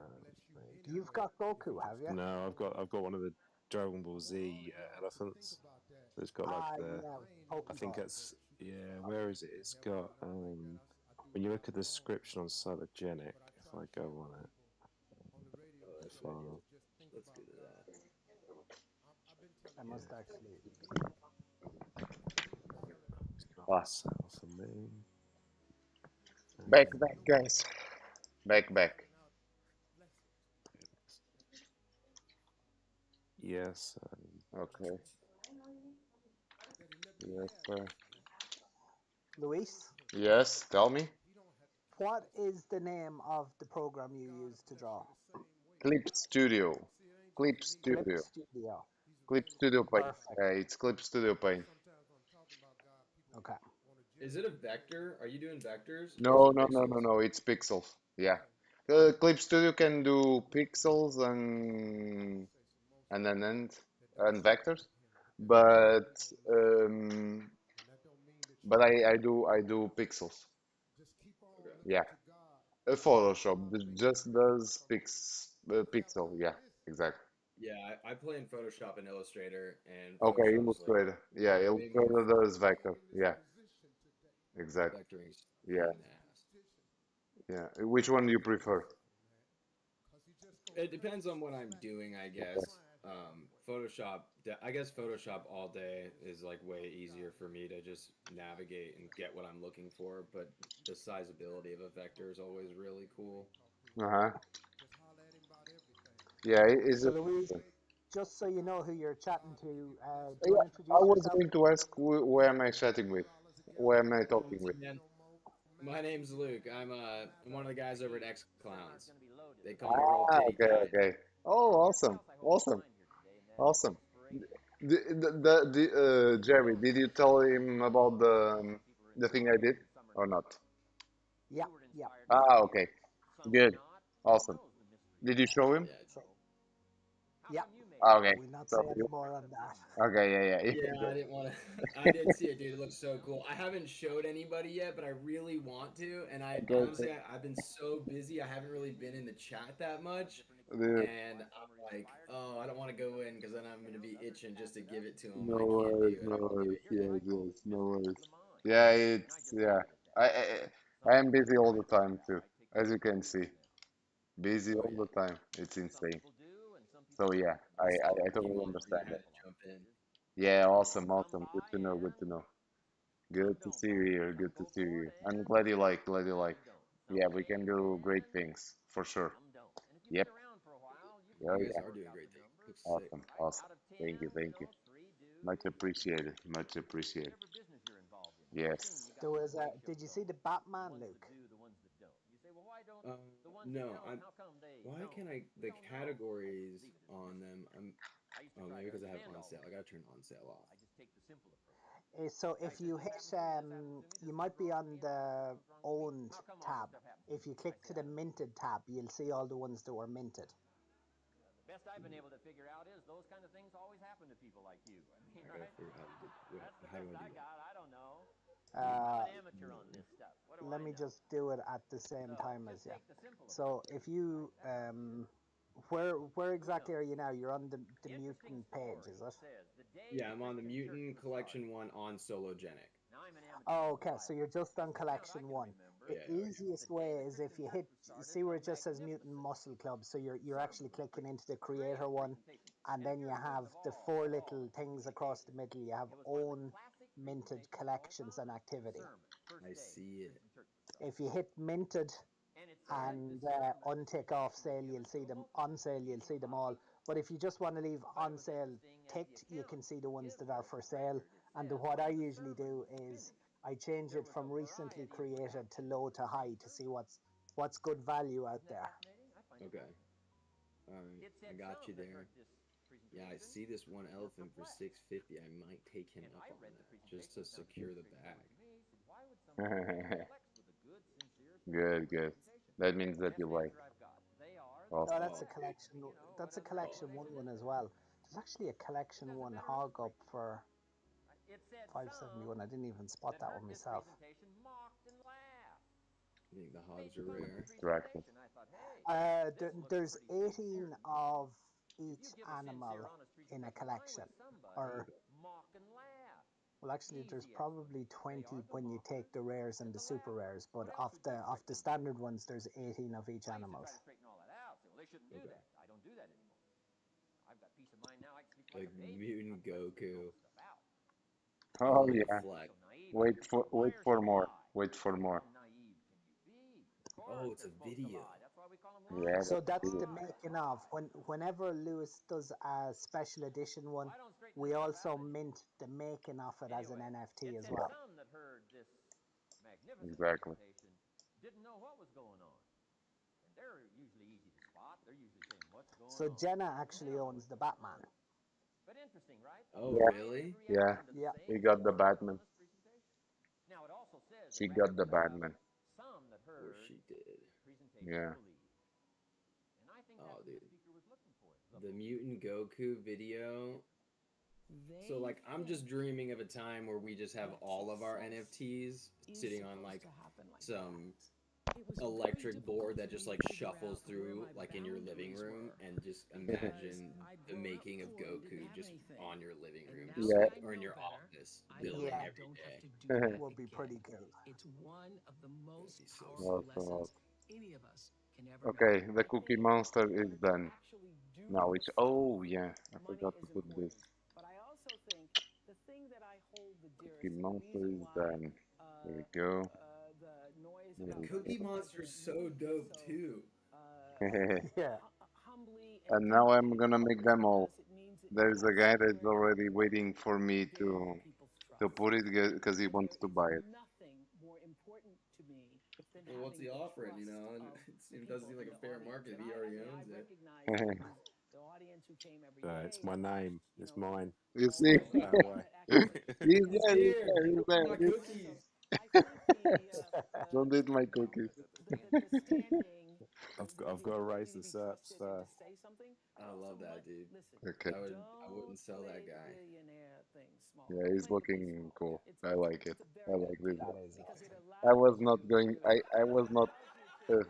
S21: you anyway.
S14: You've got Goku, have you?
S3: No, I've got one of the Dragon Ball Z elephants. So it's got like I think that's Where is it? It's got when you look at the description on Cybergenic, if I go on it,
S1: Oh, that's a good idea. Let's do that.
S14: I must actually.
S3: Class out for me.
S2: Back, guys. Back.
S3: Yes.
S2: Okay. Yes, sir.
S14: Luis?
S2: Yes, tell me.
S14: What is the name of the program you use to draw?
S2: Clip Studio.
S14: Clip Studio.
S2: Clip Studio Paint.
S14: Perfect.
S2: It's Clip Studio Paint.
S14: Okay.
S1: Is it a vector? Are you doing vectors?
S2: No. It's pixels. Yeah. Clip Studio can do pixels and vectors, but I do pixels. Yeah. Photoshop just does pixel. Yeah, exactly.
S1: Yeah, I play in Photoshop and Illustrator, and
S2: Okay,
S1: Photoshop's like
S2: Illustrator. Yeah,
S1: way more
S2: Illustrator
S1: fun.
S2: does vector. Yeah, exactly.
S1: Vectoring's pain
S2: Yeah,
S1: in the ass.
S2: yeah. Which one do you prefer?
S1: It depends on what I'm doing, I guess. I guess Photoshop all day is like way easier for me to just navigate and get what I'm looking for, but the sizability of a vector is always really cool.
S2: Uh-huh. Yeah, is
S14: So
S2: it?
S14: Louise, just so you know who you're chatting to, do you
S2: Yeah,
S14: want to
S2: I
S14: introduce
S2: was
S14: yourself?
S2: going to ask who am I chatting with? Who am I talking with?
S1: Man, my name's Luke. I'm one of the guys over at X Clowns. They call me Roll
S2: Ah,
S1: Kitty Cat.
S2: okay. Oh, awesome. Jerry, did you tell him about the thing I did or not?
S14: Yeah.
S2: Ah, okay. Good. Awesome. Did you show him?
S1: Yeah.
S14: Yeah.
S2: Okay.
S14: We'll not
S2: So
S14: say any more on that.
S2: okay, yeah.
S1: Yeah, I didn't want to. I did see it, dude. It looks so cool. I haven't showed anybody yet, but I really want to. And I
S2: Okay.
S1: honestly, I've been so busy. I haven't really been in the chat that much.
S2: Dude,
S1: And I'm like, oh, I don't want to go in because then I'm going to be itching just to give it to him
S2: no
S1: when I can't do
S2: worries,
S1: it.
S2: no
S1: I'm gonna give
S2: worries.
S1: it to him.
S2: Yes, no worries. Yeah, I am busy all the time too, as you can see. Busy
S1: Oh
S2: all
S1: yeah.
S2: the time. It's insane. So yeah, I totally
S1: Even for me,
S2: understand
S1: I had
S2: that.
S1: to jump in.
S2: Yeah, awesome. Good to know, good to know. Good to see you here, good to see you here. I'm glad you like, glad you like. Yeah, we can do great things, for sure. Yep. Oh
S1: You guys
S2: yeah.
S1: are doing great things. Looks sick.
S2: Awesome. Thank you. Much appreciated, much appreciated. Yes.
S14: There was a. Did you see the Batman, Luke?
S1: No, why can I the categories on them? Oh, maybe because I have on sale. I gotta turn on sale off.
S14: So if you hit, you might be on the owned tab. If you click to the minted tab, you'll see all the ones that were minted.
S18: The best I've been able to figure out is those kind of things always happen to people like you. I mean,
S1: I gotta figure out how do I do that?
S18: I don't know. I'm an amateur on this stuff. What do
S14: Let
S18: I
S14: me
S18: know?
S14: just do it at the same time as you.
S18: Take the simple
S14: So if you where exactly are you now? You're on the mutant page, is it?
S1: Yeah, I'm on the Mutant Collection one on Sologenic.
S14: Oh, okay, so you're just on collection one. The easiest way is if you hit, see where it just says Mutant Muscle Club. So you're actually clicking into the creator one, and then you have the four little things across the middle. You have own, minted, collections, and activity.
S1: I see it.
S14: If you hit minted and untick off sale, you'll see them on sale. You'll see them all. But if you just want to leave on sale ticked, you can see the ones that are for sale. And what I usually do is I change it from recently created to low to high to see what's good value out there.
S1: Okay. All right. I got you there. Yeah, I see this one elephant for 650. I might take him up on that just to secure the bag.
S2: Good, good. That means that you like.
S14: Oh,
S2: Awesome.
S14: that's a collection. That's a collection one as well. There's actually a collection one hog up for 571. I didn't even spot that one myself.
S1: You think the hogs are rare?
S2: Distraction.
S14: There's 18 of each animal in a collection, or well, actually, there's probably 20 when you take the rares and the super rares. But off the standard ones, there's 18 of each animals.
S1: Okay. Like Mutant Goku.
S2: Oh yeah. Wait for more. Wait for more.
S1: Oh, it's a video.
S2: Yeah,
S14: So
S2: that's
S14: that's
S2: it.
S14: the making of. Whenever Lewis does a special edition one, we also mint the making of it as an NFT as well.
S2: Exactly.
S4: Didn't know what was going on. And they're usually easy to spot. They're usually saying, what's going
S14: So
S4: on?
S14: Jenna actually owns the Batman.
S4: But interesting, right?
S1: Oh,
S2: Yeah,
S1: really?
S2: yeah.
S14: Yeah.
S2: He got the Batman.
S4: Now, it also says
S2: She got the Batman.
S4: some that
S1: Or
S4: heard
S1: she did.
S4: presentation
S2: Yeah.
S4: believe. And I think
S1: Oh,
S4: that's what
S1: dude.
S4: the speaker was looking for.
S1: The Mutant Goku video. So, like, I'm just dreaming of a time where we just have all of our NFTs sitting on, like, some electric board that just, like, shuffles through, like, in your living room, and just imagine the making of Goku just on your living room, just
S2: Yeah.
S1: like, or in your office, building
S14: Yeah.
S1: every day.
S14: It would be pretty cool.
S17: It's one of the most
S1: That'd be so
S17: powerful
S1: sick.
S17: lessons
S2: Awesome.
S17: any of us can ever know.
S2: Okay, the Cookie Monster is done. Now it's. Oh yeah, I forgot to put this.
S17: But I also think the thing that I hold the
S2: Cookie
S17: dearest, and the
S2: Monster
S17: reason
S2: is
S17: why
S2: done. There we go.
S17: the noise
S2: There
S17: about
S2: we
S1: Cookie
S2: go.
S1: Monster's so dope, too.
S14: Yeah.
S17: humbly
S2: And now I'm gonna make them all. There's a guy that's already waiting for me to put it because he wants to buy it.
S17: nothing more important to me than
S1: Well, what's he
S17: having the
S1: offering, you
S17: trust
S1: know? And
S17: of
S1: it
S17: the
S1: doesn't
S17: people
S1: seem like
S17: in
S1: a
S17: the
S1: fair
S17: audience.
S1: market if
S17: And
S1: he already
S17: I
S1: owns it.
S17: recognize that it was the audience who came every day.
S3: It's my name. It's mine.
S2: You see?
S3: Put it that way.
S2: He's
S1: He's
S2: there, he's
S1: here.
S2: there, he's there.
S1: My
S2: He's...
S1: cookies.
S2: Don't eat my cookies.
S3: I've got to raise the SERPs first.
S1: I love that, dude.
S2: Okay.
S1: I wouldn't sell that guy.
S2: Yeah, he's looking cool. I like it. I like this.
S14: That is awesome.
S2: I was not going. I was not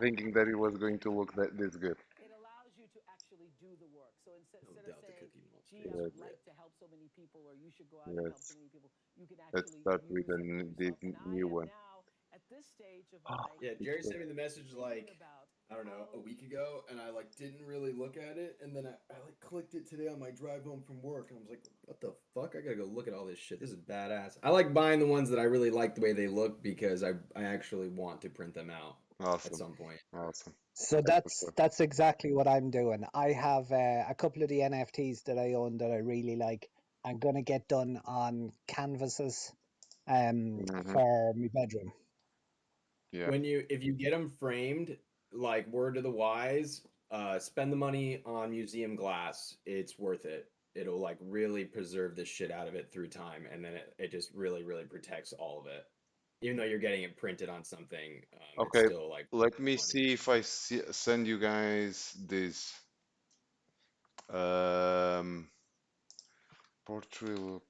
S2: thinking that it was going to look this good.
S17: It allows you to actually do the work. So instead
S1: No
S17: of
S1: doubt the
S17: saying,
S1: Cookie Monster
S17: gee, I
S1: is
S17: would
S2: Yes.
S17: like
S1: rip.
S17: to help so many people, or you should go out and help
S2: Yes.
S17: so many people, you can
S2: Let's
S17: actually
S2: start with
S17: use that for
S2: this
S17: yourself. And
S2: new
S17: I am
S2: one.
S17: now at this stage of my
S1: Yeah, Jerry sent me the message
S17: thinking
S1: like,
S17: about
S1: I don't know, a week ago, and I like didn't really look at it, and then I like clicked it today on my drive home from work, and I was like, what the fuck? I gotta go look at all this shit. This is badass. I like buying the ones that I really like the way they look because I actually want to print them out at
S2: Awesome.
S1: some point.
S2: Awesome.
S14: So
S2: Yeah, for sure.
S14: that's exactly what I'm doing. I have a couple of the NFTs that I own that I really like. I'm gonna get done on canvases
S2: Mhm.
S14: for my bedroom.
S2: Yeah.
S1: If you get them framed, like word to the wise, spend the money on museum glass. It's worth it. It'll like really preserve the shit out of it through time, and then it just really, really protects all of it. Even though you're getting it printed on something, it's
S2: Okay.
S1: still like
S2: Let me
S1: money.
S2: see if I send you guys this um portrait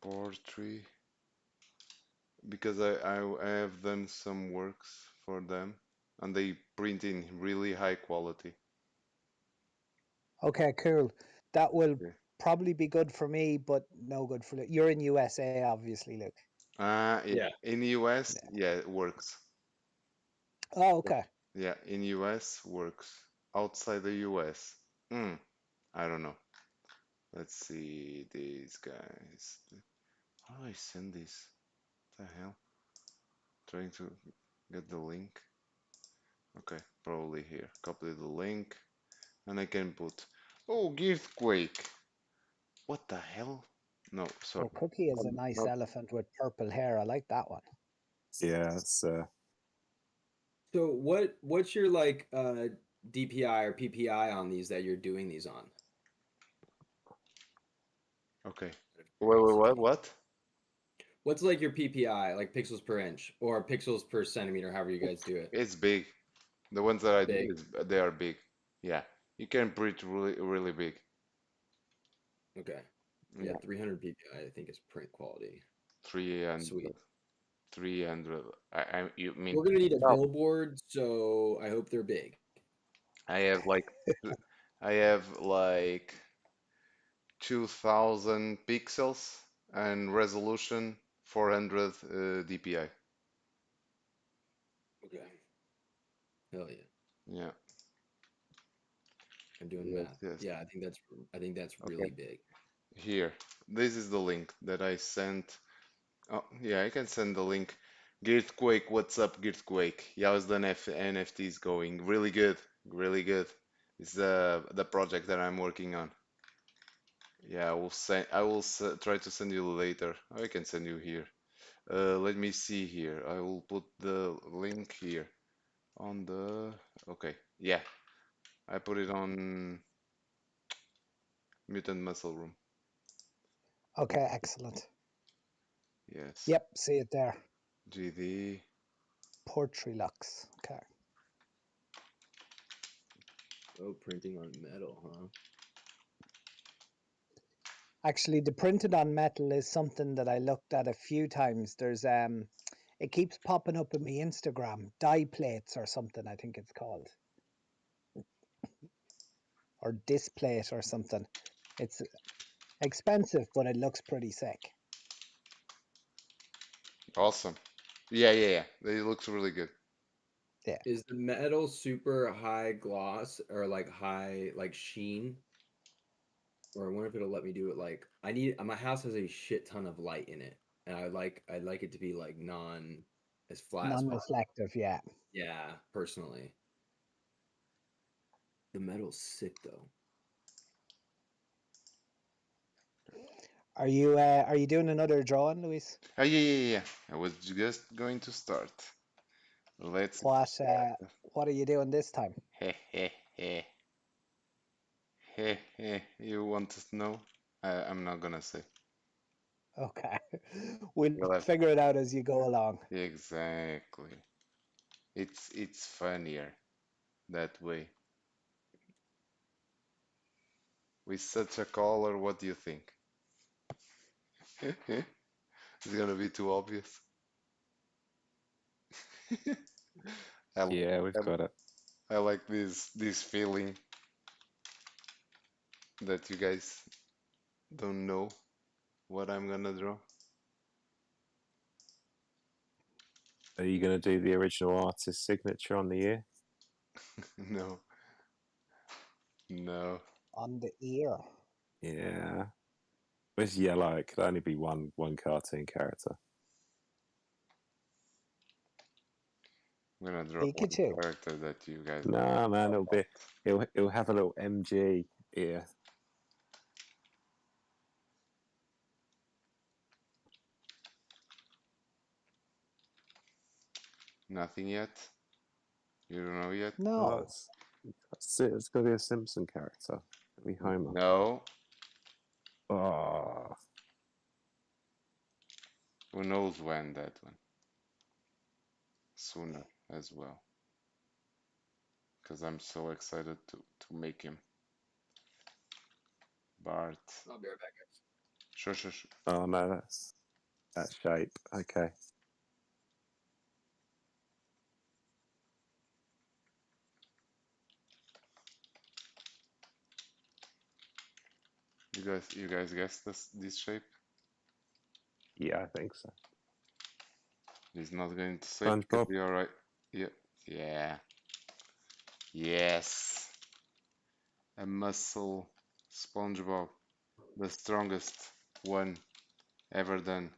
S2: because I have done some works for them and they print in really high quality.
S14: Okay, cool. That will
S2: Okay.
S14: probably be good for me, but no good for Luke. You're in USA, obviously, Luke.
S2: Yeah. In US, yeah, it works.
S14: Oh, okay.
S2: Yeah, in US works. Outside the US, I don't know. Let's see these guys. How do I send this? What the hell? Trying to get the link. Okay, probably here. Copy the link, and I can put. Oh, Earthquake. What the hell? No, sorry.
S14: Oh, Cookie is a nice
S2: Not-
S14: elephant with purple hair. I like that one.
S3: Yeah, it's
S1: So what's your like DPI or PPI on these that you're doing these on?
S2: Okay. What?
S1: What's like your PPI, like pixels per inch or pixels per centimeter, however you guys do it?
S2: It's big. The ones that I do,
S1: Big.
S2: they are big. Yeah, you can print really, really big.
S1: Okay. Yeah, 300 PPI I think is print quality.
S2: 300.
S1: Sweet.
S2: 300. You mean?
S1: We're gonna need a
S2: No,
S1: billboard, so I hope they're big.
S2: I have like, I have like 2000 pixels and resolution 400 DPI.
S1: Okay. Hell yeah.
S2: Yeah.
S1: I'm doing
S2: Yes,
S1: math.
S2: yes.
S1: Yeah, I think that's really big.
S2: Here, this is the link that I sent. Oh, yeah, I can send the link. Gearthquake, what's up, Gearthquake? How's the NFTs going? Really good, really good. It's the project that I'm working on. Yeah, I will send. Try to send you later. I can send you here. Let me see here. I will put the link here on the. Okay, yeah, I put it on Mutant Muscle Room.
S14: Okay, excellent.
S2: Yes.
S14: Yep, see it there.
S2: GD.
S14: Portrait Lux. Okay.
S1: Oh, printing on metal, huh?
S14: Actually, the printed on metal is something that I looked at a few times. There's it keeps popping up in my Instagram. Die plates or something, I think it's called. Or displate or something. It's expensive, but it looks pretty sick.
S2: Awesome. Yeah, yeah, yeah. It looks really good.
S14: Yeah.
S1: Is the metal super high gloss or like high like sheen? Or I wonder if it'll let me do it like my house has a shit ton of light in it. And I'd like it to be like as flat as possible.
S14: Non-reflective, yeah.
S1: Yeah, personally. The metal's sick though.
S14: Are you doing another drawing, Luis?
S2: Oh, yeah, yeah, yeah. I was just going to start. Let's.
S14: What are you doing this time?
S2: Heh, heh, heh. Heh, heh. You want to know? I'm not gonna say.
S14: Okay. We'll
S2: You'll have-
S14: figure it out as you go along.
S2: Exactly. It's funnier that way. With such a color, what do you think? It's gonna be too obvious.
S3: yeah, we've got it.
S2: I like this feeling that you guys don't know what I'm gonna draw.
S3: Are you going to do the original artist signature on the ear?
S2: No. No.
S14: On the ear.
S3: Yeah. It's yellow. It could only be one cartoon character.
S2: I'm gonna draw
S14: Pikachu.
S2: one character that you guys.
S3: No, man, it'll have a little MG ear.
S2: Nothing yet. You don't know yet.
S14: No.
S3: It's got to be a Simpson character. It'll be Homer.
S2: No.
S3: Oh.
S2: Who knows when that one? Sooner as well. Because I'm so excited to make him. Bart.
S1: I'll be right back, guys.
S2: Sure.
S3: Oh no, that's that shape. Okay.
S2: You guys guess this shape?
S3: Yeah, I think so.
S2: He's not going to say it. Could be alright. Yeah. Yeah. Yes. A muscle SpongeBob. The strongest one ever done.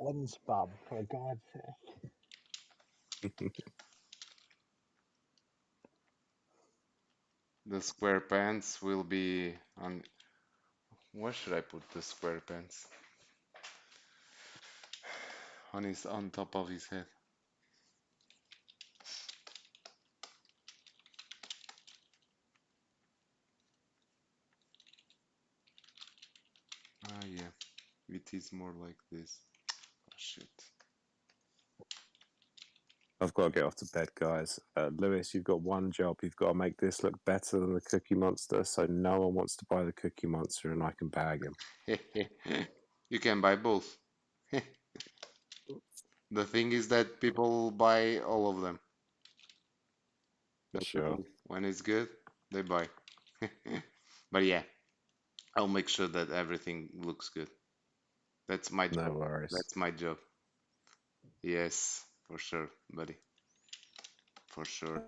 S14: SpongeBob, for God's sake.
S2: The square pants will be on. Where should I put the square pants? On top of his head. Ah, yeah. It is more like this. Oh, shit.
S3: I've got to get off to bed, guys. Lewis, you've got one job. You've got to make this look better than the Cookie Monster, so no one wants to buy the Cookie Monster, and I can bag him.
S2: You can buy both. The thing is that people buy all of them.
S3: Sure.
S2: When it's good, they buy. But yeah, I'll make sure that everything looks good. That's my job.
S3: No worries.
S2: That's my job. Yes, for sure, buddy. For sure.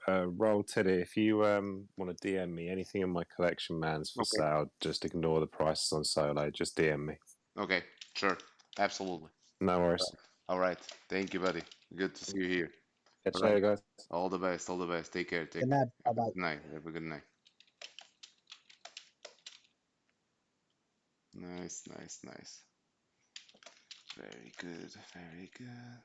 S3: Roll Teddy, if you want to DM me anything in my collection, man's for sale. Just ignore the prices on Solo. Just DM me.
S2: Okay, sure, absolutely.
S3: No worries.
S2: All right, thank you, buddy. Good to see you here.
S3: Catch
S2: All
S3: you later, guys.
S2: All the best. All the best. Take care. Take
S14: Good
S2: care.
S14: night.
S2: Have a
S14: Bye-bye.
S2: good night. Have a good night. Nice, nice, nice. Very good. Very good.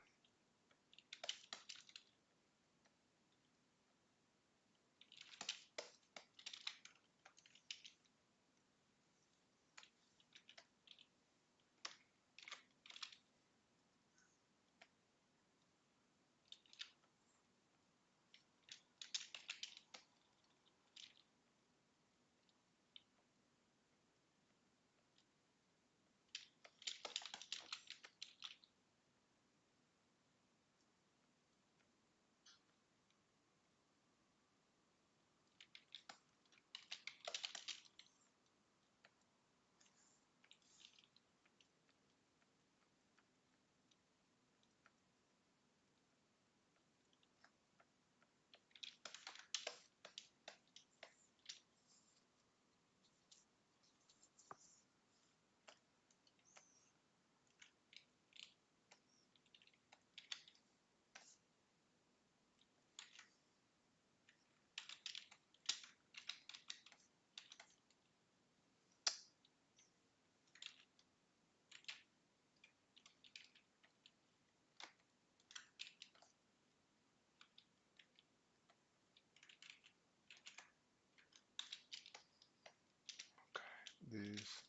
S2: This.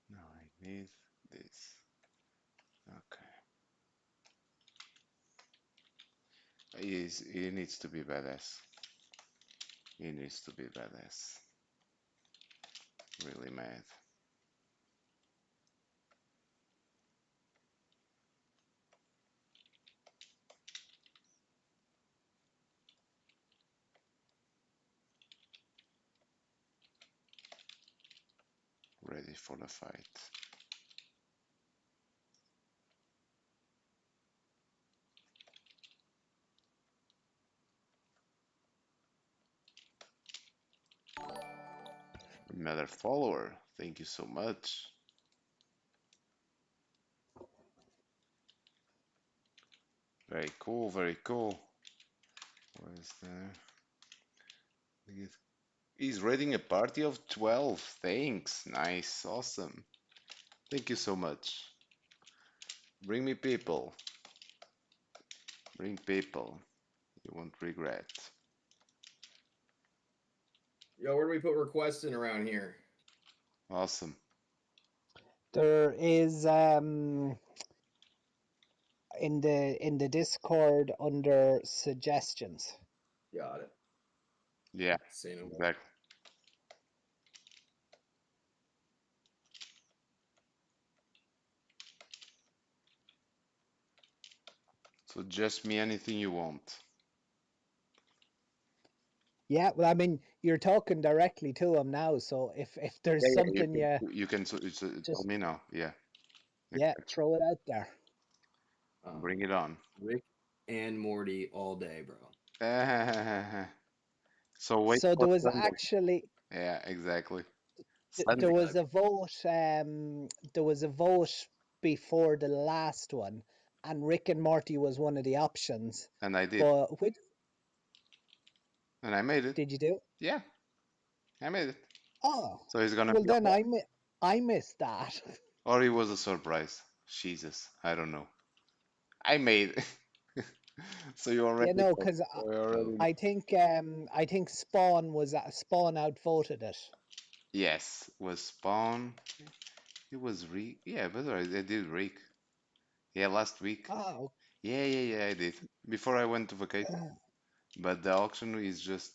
S2: Now I need this. Okay. He needs to be badass. He needs to be badass. Really mad. Ready for the fight. Another follower. Thank you so much. Very cool, very cool. What is there? He's raiding a party of 12. Thanks. Nice. Awesome. Thank you so much. Bring me people. Bring people. You won't regret.
S1: Yo, where do we put requests in around here?
S2: Awesome.
S14: There is in the Discord under suggestions.
S1: Got it.
S2: Yeah,
S1: Seen him.
S2: exactly. Suggest me anything you want.
S14: Yeah, well, I mean, you're talking directly to him now, so if there's something
S2: you can tell me now. Yeah.
S14: Yeah, throw it out there.
S2: Bring it on.
S1: Rick and Morty all day, bro.
S2: So wait
S14: So
S2: for
S14: there was
S2: Sunday.
S14: actually
S2: Yeah, exactly.
S14: there
S2: Sunday.
S14: was a vote. There was a vote before the last one, and Rick and Morty was one of the options.
S2: And I did.
S14: But which
S2: And I made it.
S14: did you do?
S2: Yeah, I made it.
S14: Oh,
S2: So he's gonna
S14: well
S2: be
S14: then
S2: on.
S14: I missed that.
S2: Or it was a surprise. Jesus, I don't know. I made it. So you already
S14: Yeah, no,
S2: know.
S14: because
S2: You already know.
S14: I think Spawn outvoted it.
S2: Yes, was Spawn. It was Reek. Yeah, but I did Reek. Yeah, last week.
S14: Oh,
S2: Yeah, I did. Before I went to vacation. But the auction is just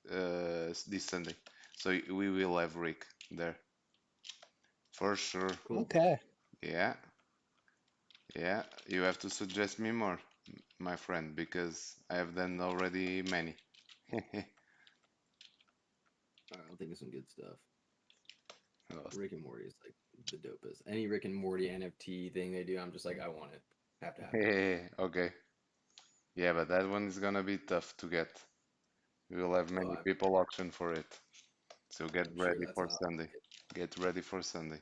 S2: this Sunday. So we will have Rick there. For sure.
S14: okay.
S2: Yeah, yeah. You have to suggest me more, my friend, because I have done already many.
S1: Alright, I'll think of some good stuff.
S2: Awesome.
S1: Rick and Morty is like the dopest. Any Rick and Morty NFT thing they do, I'm just like, I want it. Have to have it.
S2: Okay. Yeah, but that one is gonna be tough to get. We will have many people auction for it. So get
S1: I'm sure
S2: ready
S1: that's
S2: for
S1: how
S2: Sunday. Get ready for Sunday.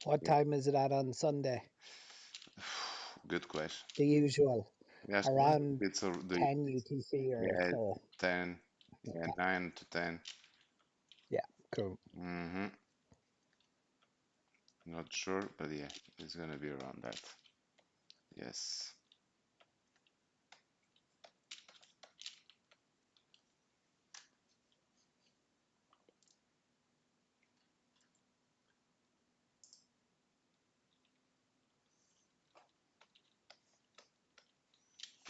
S14: What time is it at on Sunday?
S2: Good question.
S14: The usual,
S2: Yes,
S14: around
S2: it's the
S14: 10 UTC or
S2: yeah,
S14: so.
S2: 10, yeah, 9 to 10.
S14: Yeah, cool.
S2: Mm-hmm. Not sure, but yeah, it's gonna be around that. Yes.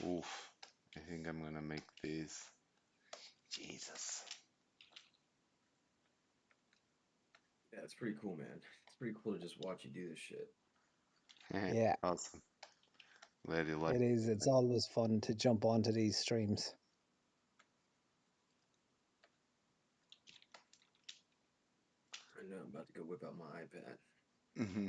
S2: Oof. I think I'm gonna make this. Jesus.
S1: Yeah, it's pretty cool, man. It's pretty cool to just watch you do this shit.
S14: Yeah,
S2: Awesome. Glad you like
S14: it is. It's always fun to jump onto these streams.
S1: I know I'm about to go whip out my iPad.
S2: Mm-hmm.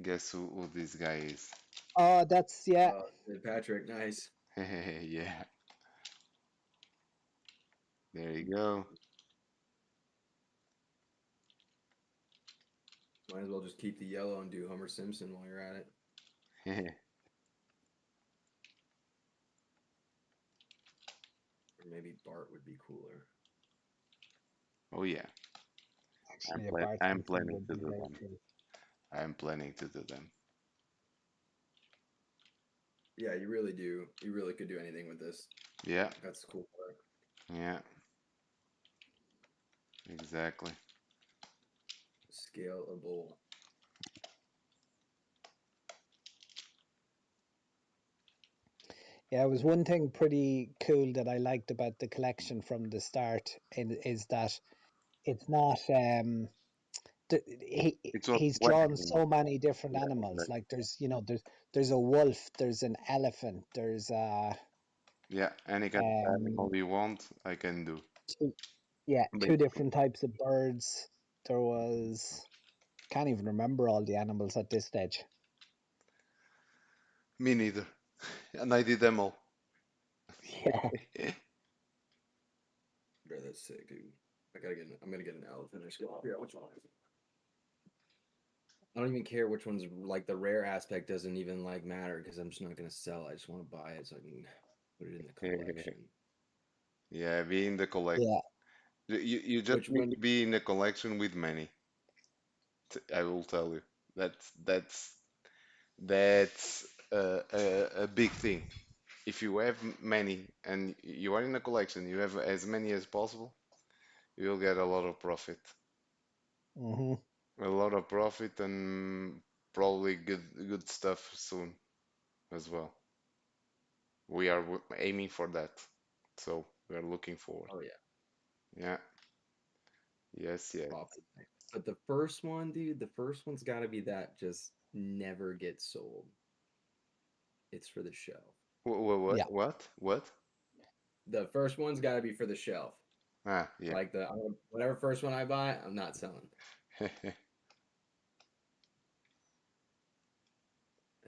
S2: Guess who this guy is?
S14: Oh, that's yeah.
S1: Patrick, nice.
S2: Yeah. There you go.
S1: Might as well just keep the yellow and do Homer Simpson while you're at it. Or maybe Bart would be cooler.
S2: Oh yeah.
S14: Actually,
S2: I'm
S14: Simpson
S2: planning
S14: would
S2: to
S14: be
S2: do
S14: very
S2: them.
S14: cool.
S2: I'm planning to do them.
S1: Yeah, you really do. You really could do anything with this.
S2: Yeah.
S1: That's the cool part.
S2: Yeah. Exactly.
S1: Scalable.
S14: Yeah, it was one thing pretty cool that I liked about the collection from the start is that it's not he's drawn so many different animals. Like there's a wolf, there's an elephant, there's
S2: yeah, any kind of animal you want, I can do.
S14: Two different types of birds. There was can't even remember all the animals at this stage.
S2: Me neither. And I did them all.
S14: Yeah.
S1: Bro, that's sick, dude. I'm gonna get an elephant. I just gotta figure out which one. I don't even care which one's like the rare aspect doesn't even like matter because I'm just not gonna sell. I just want to buy it so I can put it in the collection.
S2: Yeah, be in the collection.
S14: Yeah.
S2: You just need to be in the collection with many. I will tell you. That's a big thing. If you have many and you are in a collection, you have as many as possible, you'll get a lot of profit.
S14: Mm-hmm.
S2: A lot of profit and probably good stuff soon as well. We are aiming for that, so we are looking forward.
S1: Oh yeah.
S2: Yeah. Yes.
S1: But the first one, dude, the first one's got to be that just never gets sold. It's for the shelf.
S2: What?
S14: Yeah.
S2: What?
S1: The first one's got to be for the shelf.
S2: Ah, yeah.
S1: Like whatever first one I buy, I'm not selling. I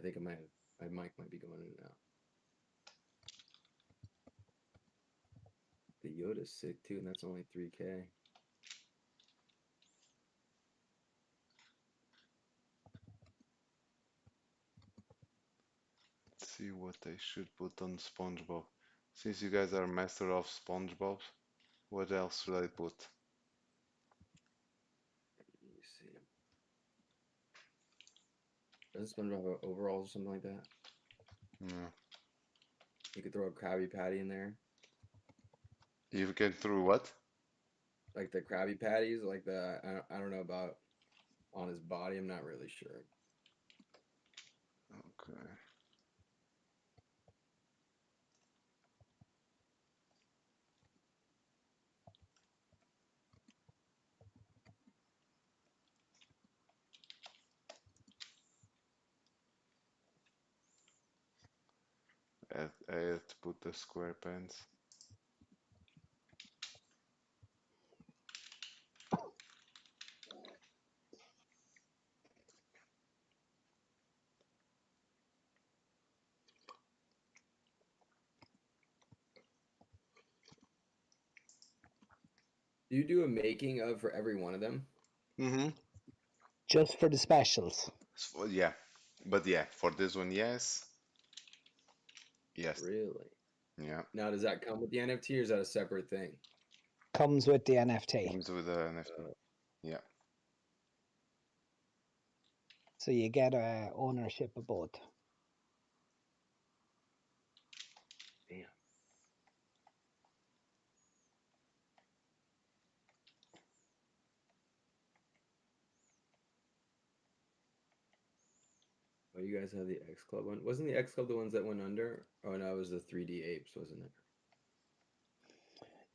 S1: think my mic might be going in and out. The Yoda's sick too, and that's only 3K.
S2: Let's see what I should put on SpongeBob. Since you guys are master of SpongeBob, what else should I put?
S1: Let me see. Doesn't SpongeBob have overalls or something like that?
S2: No.
S1: You could throw a Krabby Patty in there.
S2: You can through what?
S1: Like the Krabby Patties, like I don't know about on his body. I'm not really sure.
S2: Okay. I have to put the square pants.
S1: Do you do a making of for every one of them?
S2: Mm-hmm.
S14: Just for the specials.
S2: So, yeah, but yeah, for this one, yes. Yes.
S1: Really?
S2: Yeah.
S1: Now, does that come with the NFT or is that a separate thing?
S14: Comes with the NFT.
S2: Comes with the NFT. Yeah.
S14: So you get ownership of both.
S1: Damn. Oh, you guys have the X Club one. Wasn't the X Club the ones that went under? Oh no, it was the 3D apes, wasn't it?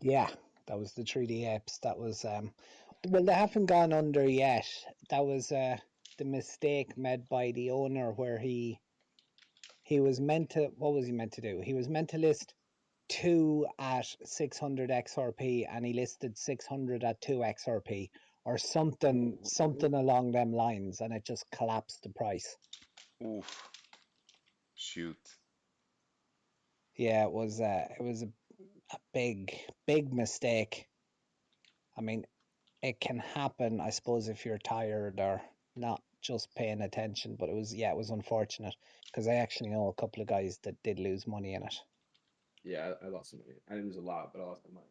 S14: Yeah, that was the 3D apes. That was well, they haven't gone under yet. That was the mistake made by the owner where he was meant to, what was he meant to do? He was meant to list 2 at 600 XRP and he listed 600 at 2 XRP or something along them lines, and it just collapsed the price.
S2: Oof. Shoot.
S14: Yeah, it was a big mistake. I mean, it can happen, I suppose, if you're tired or not just paying attention, but it was unfortunate because I actually know a couple of guys that did lose money in it.
S1: Yeah, I lost some money. I didn't lose a lot, but I lost some money.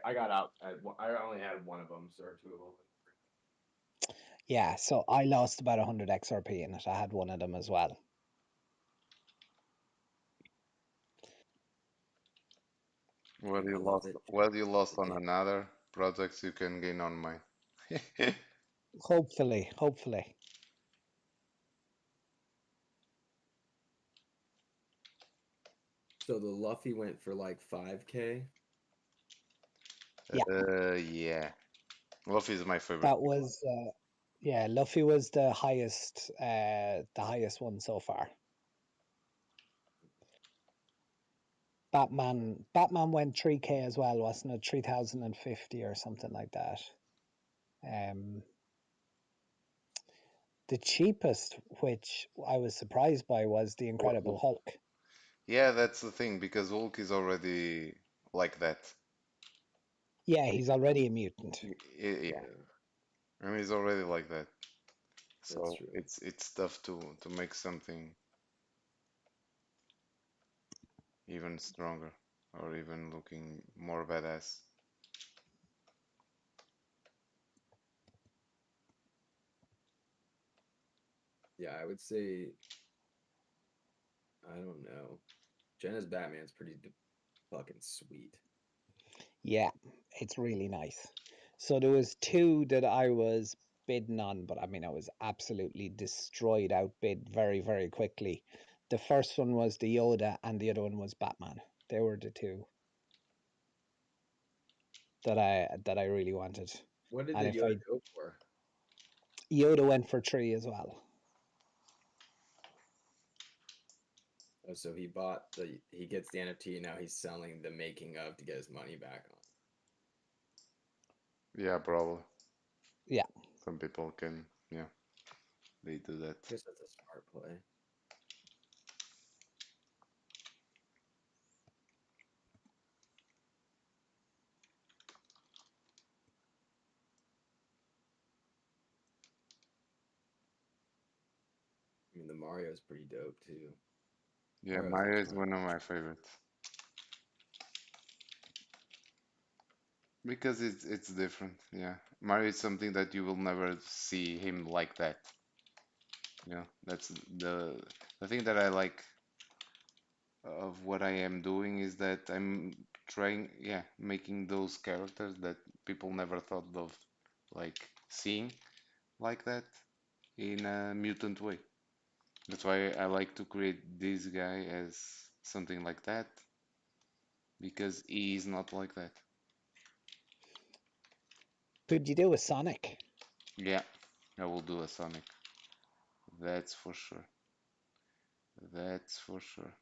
S1: I got out. I only had one of them, or two of them.
S14: Yeah, so I lost about 100 XRP in it. I had one of them as well.
S2: Well, you lost on another project, you can gain on mine.
S14: Hopefully.
S1: So the Luffy went for like 5K.
S2: Yeah. Luffy is my favorite.
S14: That was yeah, Luffy was the highest one so far. Batman went 3K as well, wasn't it? 3,050 or something like that. The cheapest, which I was surprised by, was the Incredible Hulk.
S2: Yeah, that's the thing, because Hulk is already like that.
S14: Yeah, he's already a mutant.
S2: Yeah. I mean, he's already like that. So it's tough to make something even stronger or even looking more badass.
S1: Yeah, I would say, I don't know. Jenna's Batman's pretty fucking sweet.
S14: Yeah, it's really nice. So there was 2 that I was bidding on, but I mean, I was absolutely destroyed, outbid very, very quickly. The first one was the Yoda and the other one was Batman. They were the 2 that I really wanted.
S1: What did
S14: And
S1: the
S14: if
S1: Yoda go for?
S14: Yoda went for 3 as well.
S1: Oh, so he gets the NFT and now he's selling the making of to get his money back on.
S2: Yeah, probably.
S14: Yeah.
S2: Some people can, yeah, they do that.
S1: I guess that's a smart play. I mean, the Mario's pretty dope too.
S2: Yeah,
S1: Mario's
S2: Mario is
S1: actually
S2: one of my favorites because it's different. Yeah, Mario is something that you will never see him like that. You know, that's the thing that I like of what I am doing is that I'm trying, yeah, making those characters that people never thought of, like seeing like that in a mutant way. That's why I like to create this guy as something like that because he is not like that.
S14: Could you do a Sonic?
S2: Yeah, I will do a Sonic. That's for sure. That's for sure.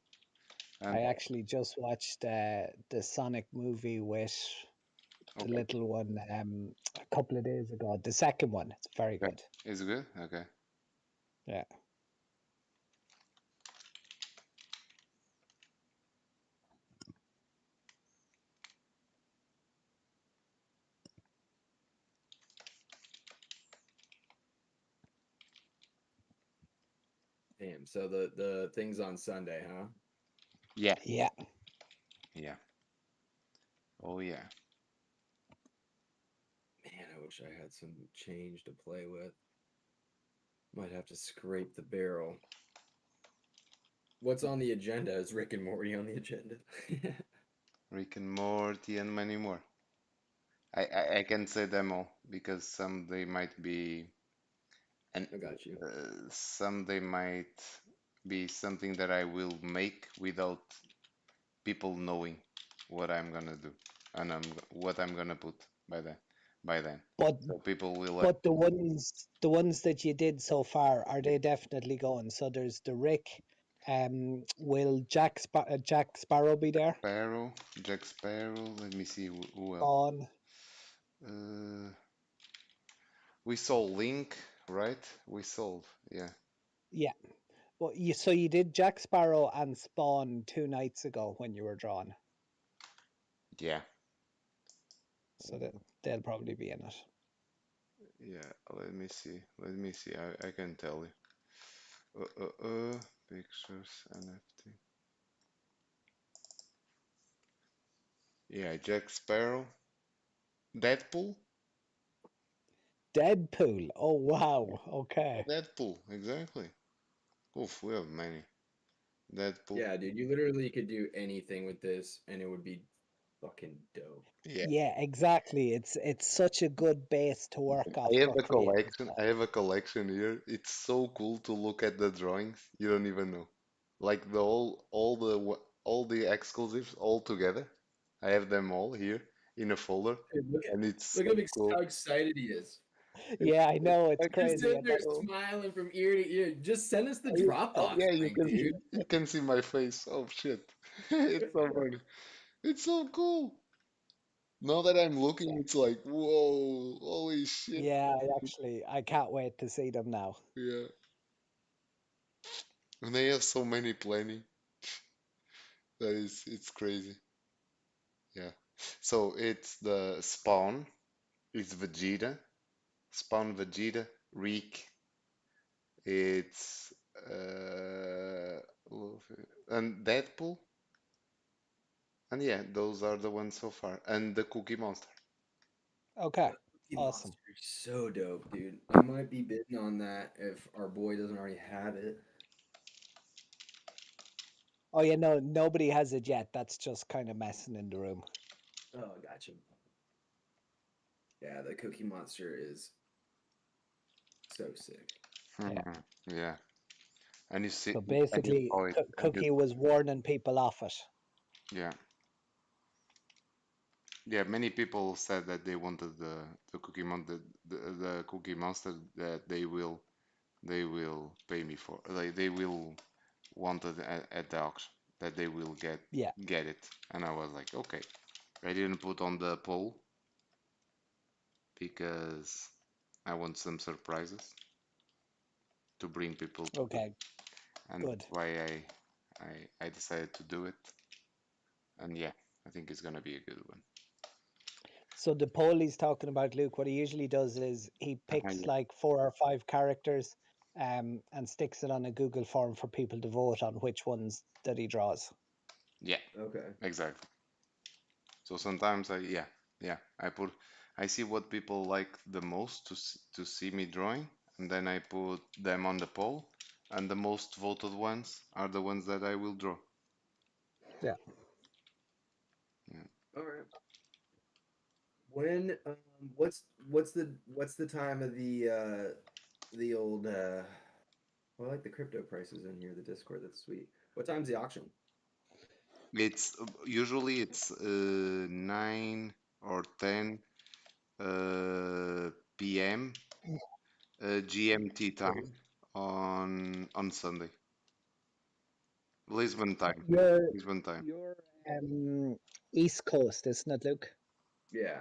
S2: And
S14: I actually just watched the Sonic movie with the
S2: okay,
S14: little one a couple of days ago. The second one, it's very
S2: okay,
S14: good.
S2: it's good. Okay.
S14: Yeah.
S1: damn. So the thing's on Sunday, huh?
S2: Yeah.
S14: Yeah.
S2: Yeah. Oh yeah.
S1: Man, I wish I had some change to play with. Might have to scrape the barrel. What's on the agenda? Is Rick and Morty on the agenda?
S2: Rick and Morty and many more. I can say them all because some they might be and
S1: I got you.
S2: some they might be something that I will make without people knowing what I'm gonna do and what I'm gonna put by then. By then,
S14: But
S2: so people will.
S14: but the ones that you did so far, are they definitely going? So there's the Rick. Will Jack Sparrow be there?
S2: Sparrow, Jack Sparrow. Let me see who else.
S14: Spawn.
S2: Uh, we saw Link, right? We sold, yeah.
S14: Yeah. Well, you did Jack Sparrow and Spawn 2 nights ago when you were drawn,
S2: Yeah.
S14: so that they'll probably be in it.
S2: Yeah, let me see. Let me see. I can tell you. Pictures, NFT. Yeah, Jack Sparrow. Deadpool?
S14: Deadpool. Oh wow. Okay.
S2: Deadpool, exactly. Oof, we have many. Deadpool.
S1: Yeah, dude, you literally could do anything with this and it would be fucking dope.
S2: Yeah.
S14: Yeah, exactly. It's such a good base to work off
S2: I have
S14: for
S2: a
S14: creating
S2: collection.
S14: stuff.
S2: I have a collection here. It's so cool to look at the drawings. You don't even know. Like the all the exclusives all together. I have them all here in a folder,
S1: Dude,
S2: and it's
S1: look
S2: so
S1: at him,
S2: cool.
S1: how excited he is.
S14: Yeah, I know it's
S1: Like just
S14: crazy.
S1: sitting there smiling from ear to ear. Just send us the
S2: Oh
S1: Dropbox
S2: yeah,
S1: link, dude.
S2: you can see my face. Oh shit, it's so funny. It's so cool. Now that I'm looking, it's like whoa, holy shit.
S14: Yeah, I can't wait to see them now.
S2: Yeah, and they have so many plenty. That is, it's crazy. Yeah. So it's the Spawn. It's Vegeta. Spawn Vegeta. Reek. It's and Deadpool. And yeah, those are the ones so far. And the Cookie Monster.
S14: Okay.
S1: Cookie
S14: Awesome.
S1: Monster is so dope, dude. I might be bidding on that if our boy doesn't already have it.
S14: Oh yeah, no, nobody has it yet. That's just kind of messing in the room.
S1: Oh, gotcha. Yeah, the Cookie Monster is so sick.
S14: Yeah.
S2: Yeah. And you see,
S14: So
S2: and you
S14: basically,
S2: saw it. And you,
S14: Cookie was warning people off it.
S2: yeah. Yeah, many people said that they wanted the Cookie Monster, the Cookie Monster that they will pay me for. Like they will want it at the auction that they will
S14: Yeah.
S2: get it. And I was like, okay. I didn't put on the poll. because I want some surprises to bring people to it,
S14: Okay,
S2: and
S14: good.
S2: that's why I decided to do it. And yeah, I think it's gonna be a good one.
S14: So the poll he's talking about, Luke, what he usually does is he picks
S2: Yeah.
S14: like 4 or 5 characters, and sticks it on a Google form for people to vote on which ones that he draws.
S2: Yeah.
S1: Okay.
S2: Exactly. So sometimes I see what people like the most to see me drawing, and then I put them on the poll, and the most voted ones are the ones that I will draw.
S14: Yeah.
S2: Yeah.
S1: All right. When what's the time of the old well, I like the crypto prices in here, the Discord, that's sweet. What time's the auction?
S2: It's usually it's 9 or 10 p.m. GMT time on Sunday. Lisbon time.
S14: You're
S2: Lisbon time.
S14: you're East Coast, isn't it, Luke?
S1: Yeah.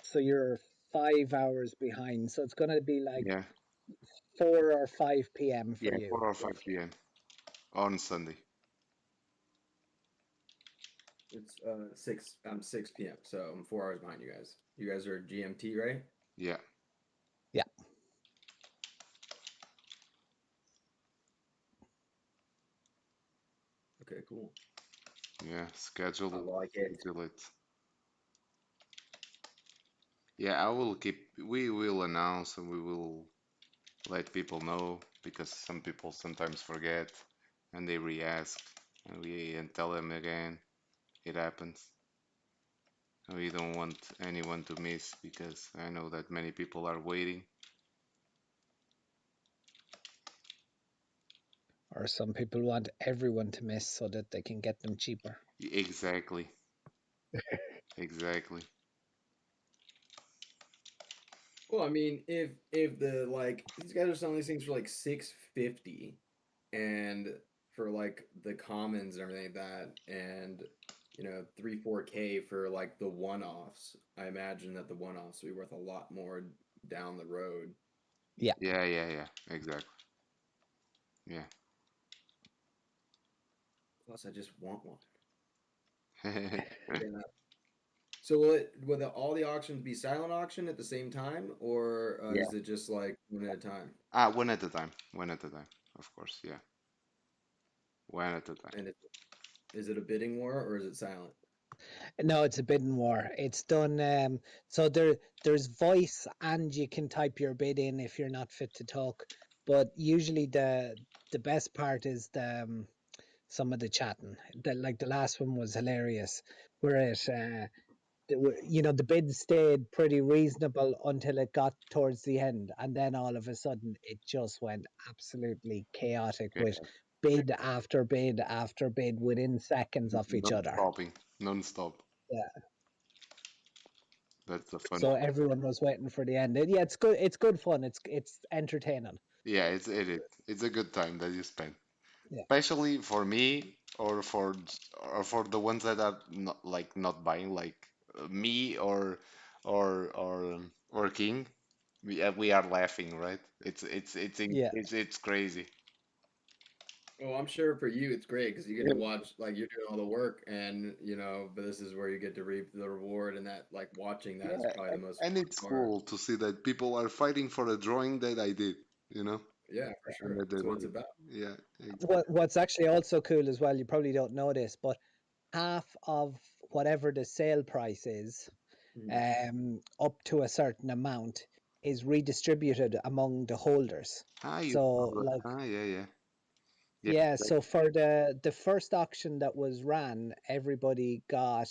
S14: So you're 5 hours behind. So it's gonna be like
S2: Yeah.
S14: 4 or 5 p.m. for
S2: Yeah,
S14: you,
S2: 4 or 5
S14: roughly.
S2: p.m. on Sunday.
S1: It's 6 p.m. So I'm 4 hours behind you guys. You guys are GMT, right?
S2: Yeah.
S14: Yeah.
S1: Okay, cool.
S2: Yeah,
S1: I like it.
S2: schedule it. Yeah, we will announce and we will let people know because some people sometimes forget and they re-ask and we and tell them again. It happens. We don't want anyone to miss because I know that many people are waiting.
S14: Or some people want everyone to miss so that they can get them cheaper.
S2: Exactly. Exactly.
S1: Well, I mean, if the like these guys are selling these things for like 650, and for like the commons and everything like that, and 3-4K for like the one-offs, I imagine that the one-offs will be worth a lot more down the road.
S14: Yeah.
S2: Yeah. Exactly. Yeah.
S1: Plus, I just want one. Yeah. So will all the auctions be silent auction at the same time, or
S2: Yeah.
S1: is it just like one at a time?
S2: One at a time. One at a time. Of course. Yeah. One at a time.
S1: And is it a bidding war or is it silent?
S14: No, it's a bidding war. It's done. So there's voice, and you can type your bid in if you're not fit to talk. But usually the best part is some of the chatting. Like the last one was hilarious, where the bid stayed pretty reasonable until it got towards the end, and then all of a sudden it just went absolutely chaotic
S2: Yeah.
S14: with bid after bid after bid within seconds of each
S2: Non
S14: other.
S2: stopping. Non stop.
S14: Yeah.
S2: That's the fun.
S14: So everyone was waiting for the end. Yeah, it's good. It's good fun. It's entertaining.
S2: Yeah, it's a good time that you spend.
S14: Yeah.
S2: Especially for me or for the ones that are not buying like me or King. We are laughing, right?
S14: Yeah.
S2: It's crazy.
S1: Well, I'm sure for you it's great because you get
S2: Yeah.
S1: to watch, like, you're doing all the work, and but this is where you get to reap the reward, and that, like, watching that is
S2: Yeah,
S1: probably the most
S2: and
S1: fun
S2: it's
S1: part.
S2: cool to see that people are fighting for a drawing that I did, you know?
S1: Yeah, for
S2: And
S1: sure.
S2: that they
S1: That's what it's
S2: like.
S1: about.
S2: Yeah, exactly.
S14: What's actually also cool as well, you probably don't know this, but half of whatever the sale price is,
S1: Mhm.
S14: up to a certain amount, is redistributed among the holders.
S2: You
S14: So
S2: saw that.
S14: like,
S2: Yeah. Yeah,
S14: yeah, so for the first auction that was ran, everybody got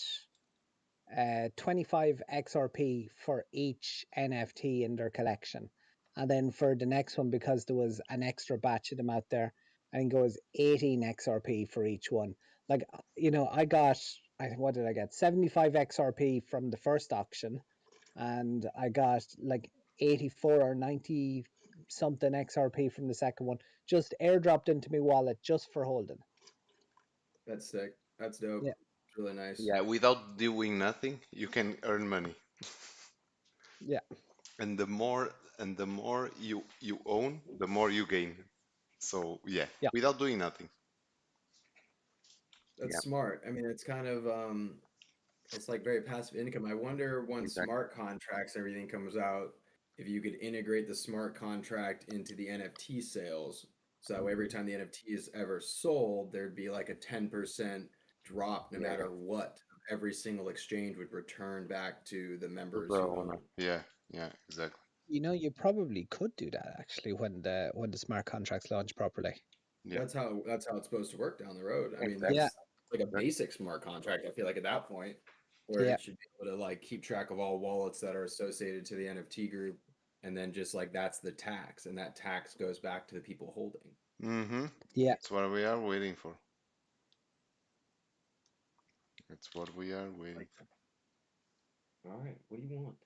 S14: 25 XRP for each NFT in their collection. And then for the next one, because there was an extra batch of them out there, I think it was 18 XRP for each one. Like, what did I get? 75 XRP from the first auction, and I got like 84 or 90 something XRP from the second one, just airdropped into my wallet just for holding.
S1: That's sick. That's dope.
S14: Yeah.
S1: It's really nice.
S2: Yeah, without doing nothing, you can earn money.
S14: Yeah.
S2: And the more you own, the more you gain. So yeah,
S14: Yeah.
S2: without doing nothing.
S1: That's
S2: Yeah,
S1: smart. I mean, it's kind of it's like very passive income. I wonder once
S2: exactly.
S1: smart contracts everything comes out, if you could integrate the smart contract into the NFT sales. So that way every time the NFT is ever sold, there'd be like a 10% drop no
S2: Yeah,
S1: matter what. Every single exchange would return back to the
S2: to
S1: members
S2: the
S1: who
S2: owner.
S1: own.
S2: Yeah, yeah, exactly.
S14: You know, you probably could do that actually when the smart contracts launch properly.
S2: Yeah,
S1: That's how it's supposed to work down the road. I mean,
S2: exactly.
S14: Yeah.
S1: that's like a
S2: Exactly.
S1: basic smart contract. I feel like at that point, where
S14: Yeah.
S1: it should be able to like keep track of all wallets that are associated to the NFT group, and then just like that's the tax, and that tax goes back to the people holding.
S2: Mm-hmm.
S14: Yeah.
S2: That's what we are waiting for. That's what we are waiting
S1: Like, all right, what do you want?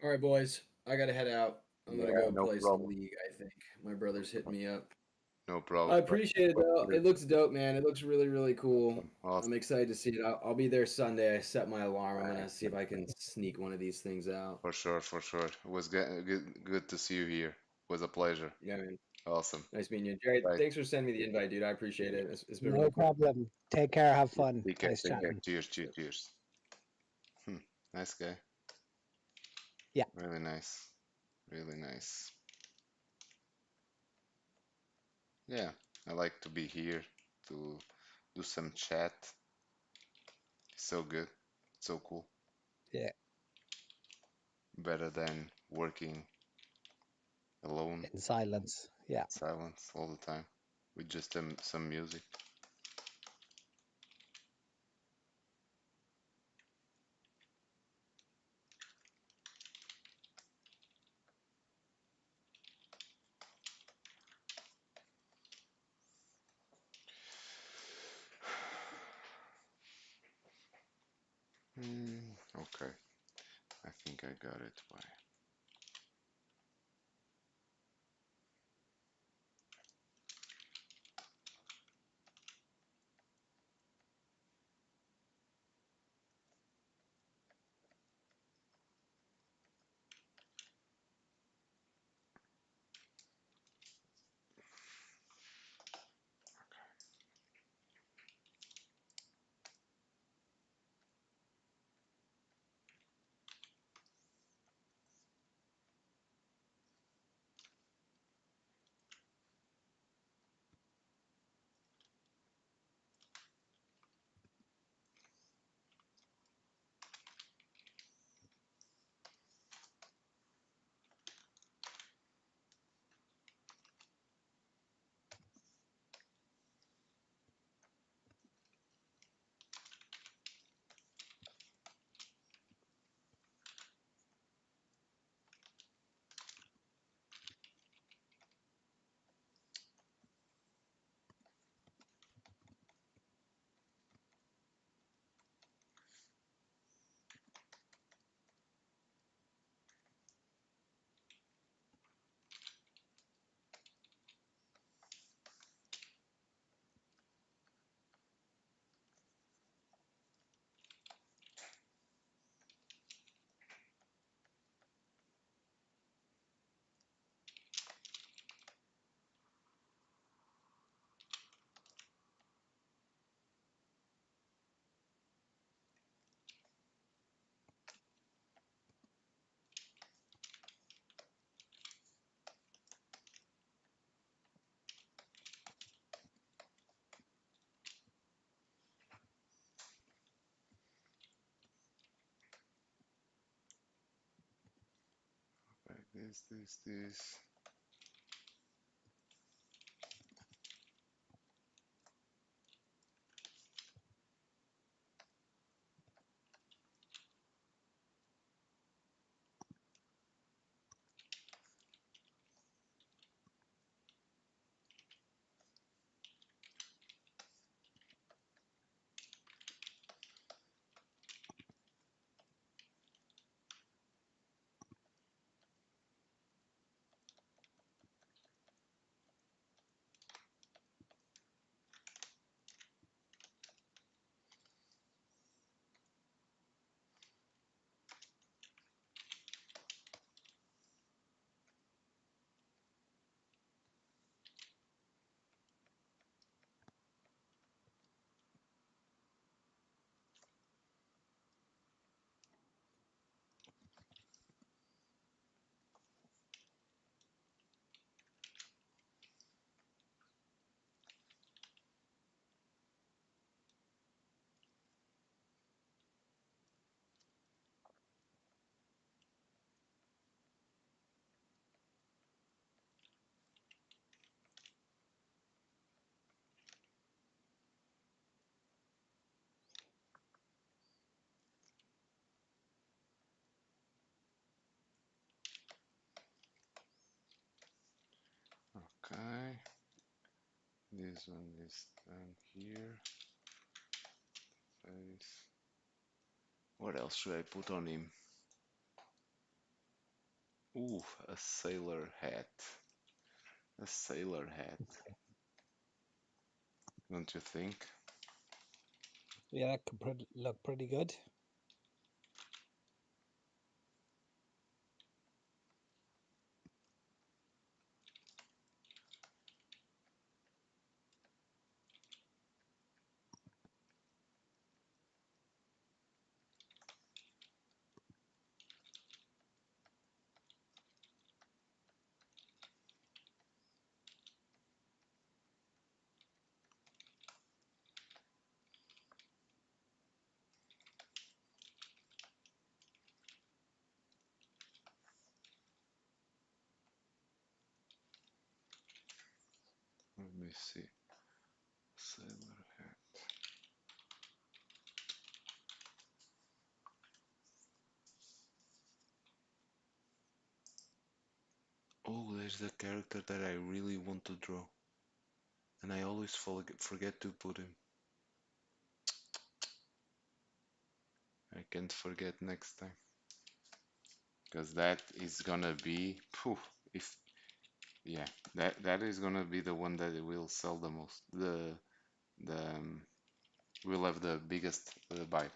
S1: All right, boys, I gotta head out. I'm
S2: for.
S1: gonna
S2: Yeah,
S1: go
S2: no
S1: play some
S2: problem.
S1: League. I think my brother's hitting me up.
S2: No problem.
S1: I appreciate it
S2: But
S1: though.
S2: here,
S1: It looks dope, man. It looks really, really cool.
S2: awesome, awesome.
S1: I'm excited to see it. I'll be there Sunday. I set my alarm. I'm gonna see if
S2: Excellent.
S1: I can sneak one of these things out.
S2: For sure, for sure. It was good to see you here. It was a pleasure.
S1: Yeah, man.
S2: Awesome.
S1: Nice meeting you, Jerry.
S2: Right.
S1: Thanks for sending me the invite, dude. I appreciate it. It's been
S14: No
S1: really cool.
S14: problem. Take care. Have fun.
S2: Take care.
S14: Nice
S2: Take care.
S14: chatting.
S2: Cheers. Cheers. Cheers. Nice guy.
S14: Yeah.
S2: Really nice. Really nice. Yeah, I like to be here to do some chat. So good. So cool.
S14: Yeah.
S2: Better than working alone,
S14: In silence. Yeah.
S2: silence all the time with just some music. Okay, I think I got it. Why? Like this. This one is down here. Face. What else should I put on him? Ooh, a sailor hat. A sailor hat. Don't you think?
S14: Yeah, that could look pretty good.
S2: Let me see. Sailor hat. Oh, there's the character that I really want to draw. And I always forget to put him. I can't forget next time. Because that is gonna be, phew, if, yeah, that is gonna be the one that will sell the most. Will have the biggest buy.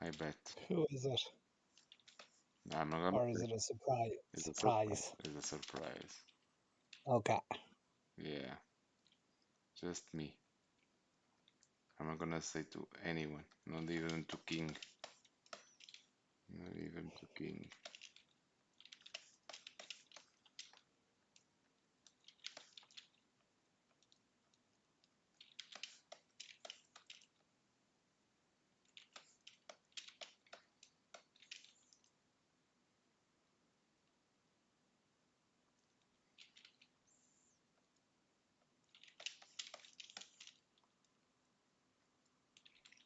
S2: I bet.
S14: Who is it?
S2: I'm not gonna
S14: Or is
S2: say.
S14: it a surprise?
S2: It's a
S14: Surprise.
S2: It's a surprise.
S14: Okay.
S2: Yeah. Just me. I'm not gonna say to anyone. Not even to King. Not even to King.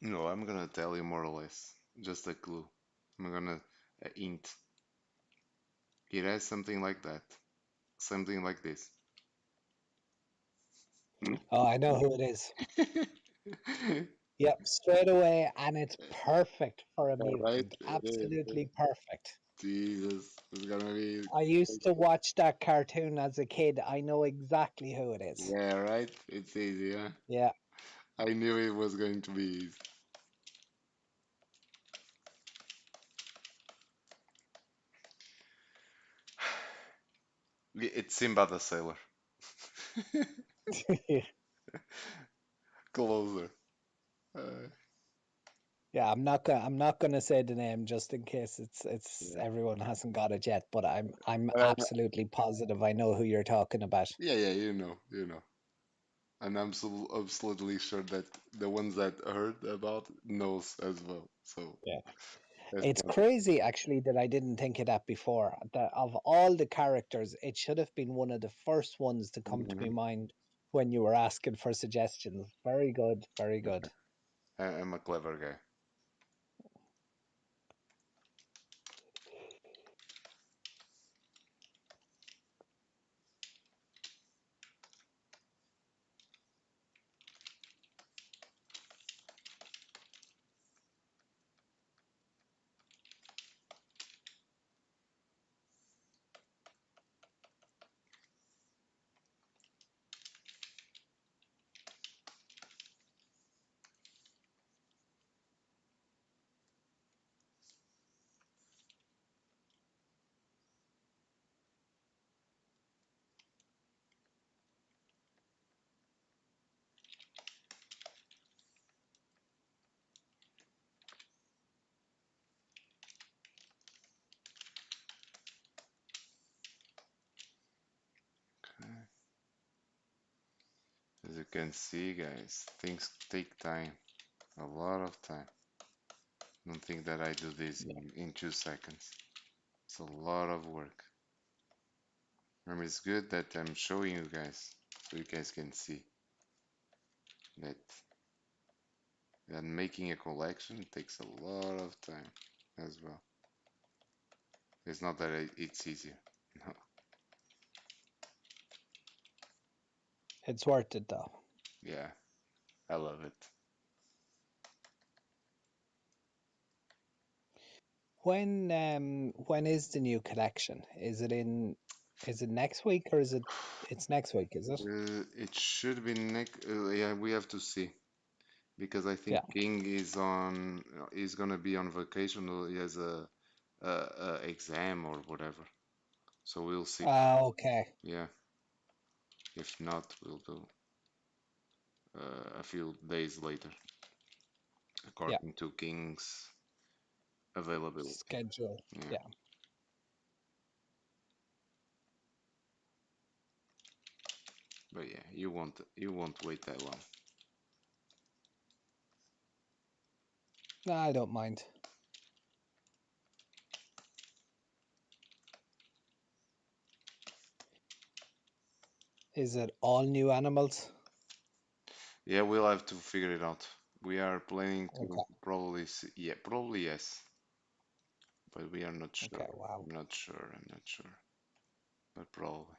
S2: No, I'm gonna tell you more or less. Just a clue. I'm gonna hint. It has something like that. Something like this.
S14: Oh, I know who it is. Yep, straight away, and it's perfect for a
S2: Right?
S14: mutant.
S2: It is.
S14: Absolutely perfect.
S2: Jesus, it's gonna be.
S14: I used to watch that cartoon as a kid. I know exactly who it is.
S2: Yeah, right? It's easy, huh?
S14: Yeah.
S2: I knew it was going to be easy. It's Simba the Sailor. Closer.
S14: Yeah, I'm not gonna say the name just in case it's
S2: Yeah.
S14: everyone hasn't got it yet, but I'm
S2: But
S14: absolutely positive I know who you're talking about.
S2: yeah, you know. And I'm so absolutely sure that the ones that heard about knows as well. So
S14: Yeah.
S2: that's
S14: It's
S2: not.
S14: crazy actually that I didn't think of that before. That of all the characters, it should have been one of the first ones to come to my
S2: Mhm.
S14: mind when you were asking for suggestions. Very good, very good.
S2: I'm a clever guy. As you can see, guys, things take time. A lot of time. Don't think that I do this in 2 seconds. It's a lot of work. Remember, it's good that I'm showing you guys so you guys can see that making a collection takes a lot of time as well. It's not that it's easier. No.
S14: It's worth it though.
S2: Yeah, I love it.
S14: When is the new collection? Is it next week or is it's next week, is it?
S2: It should be next. Yeah, we have to see because I think
S14: Yeah.
S2: King is gonna be on vacation or he has a exam or whatever. So we'll see.
S14: Okay.
S2: Yeah. If not, we'll do a few days later, according to King's availability.
S14: Schedule.
S2: Yeah.
S14: Yeah.
S2: But yeah, you won't wait that long.
S14: No, I don't mind. Is it all new animals?
S2: Yeah, we'll have to figure it out. We are planning to
S14: Okay.
S2: probably yeah, probably yes, but we are not sure.
S14: Okay, wow.
S2: I'm not sure, but probably.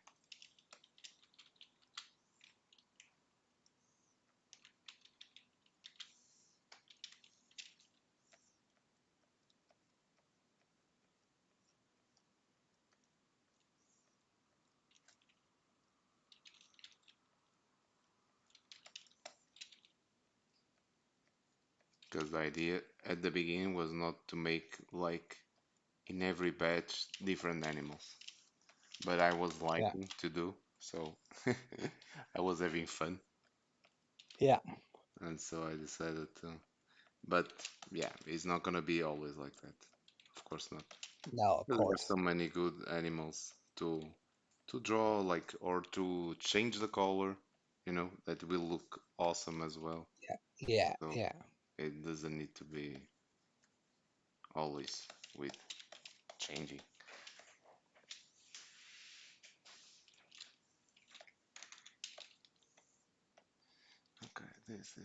S2: Because the idea at the beginning was not to make like in every batch different animals, but I was liking to do so. I was having fun.
S14: Yeah.
S2: And so I decided to. But yeah, it's not gonna be always like that. Of course not.
S14: No, of
S2: There are
S14: course.
S2: so many good animals to draw, like or to change the color, that will look awesome as well.
S14: Yeah.
S2: So
S14: Yeah.
S2: it doesn't need to be always with changing. Okay, this.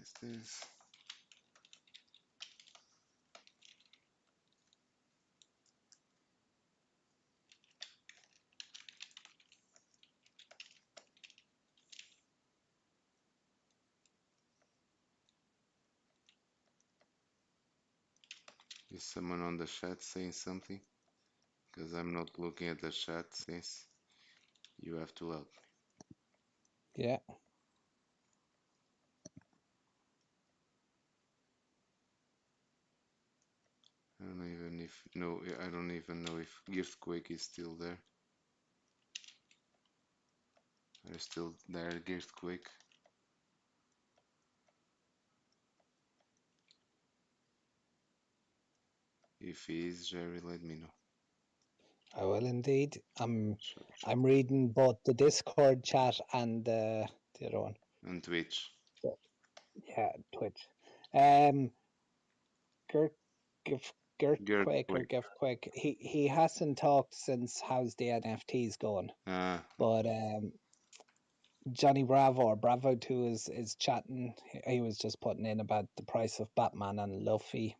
S2: Is someone on the chat saying something? Because I'm not looking at the chat since you have to help.
S14: Yeah.
S2: I don't even know if Earthquake is still there. Are you still there, Earthquake? If he is, Jerry, let me know.
S14: I will indeed. I'm
S2: Sure.
S14: reading both the Discord chat and the other one.
S2: And Twitch.
S14: Yeah, Twitch. Gertquake or Giftquake. He hasn't talked since how's the NFTs going. But Johnny Bravo or Bravo 2 is chatting. He was just putting in about the price of Batman and Luffy.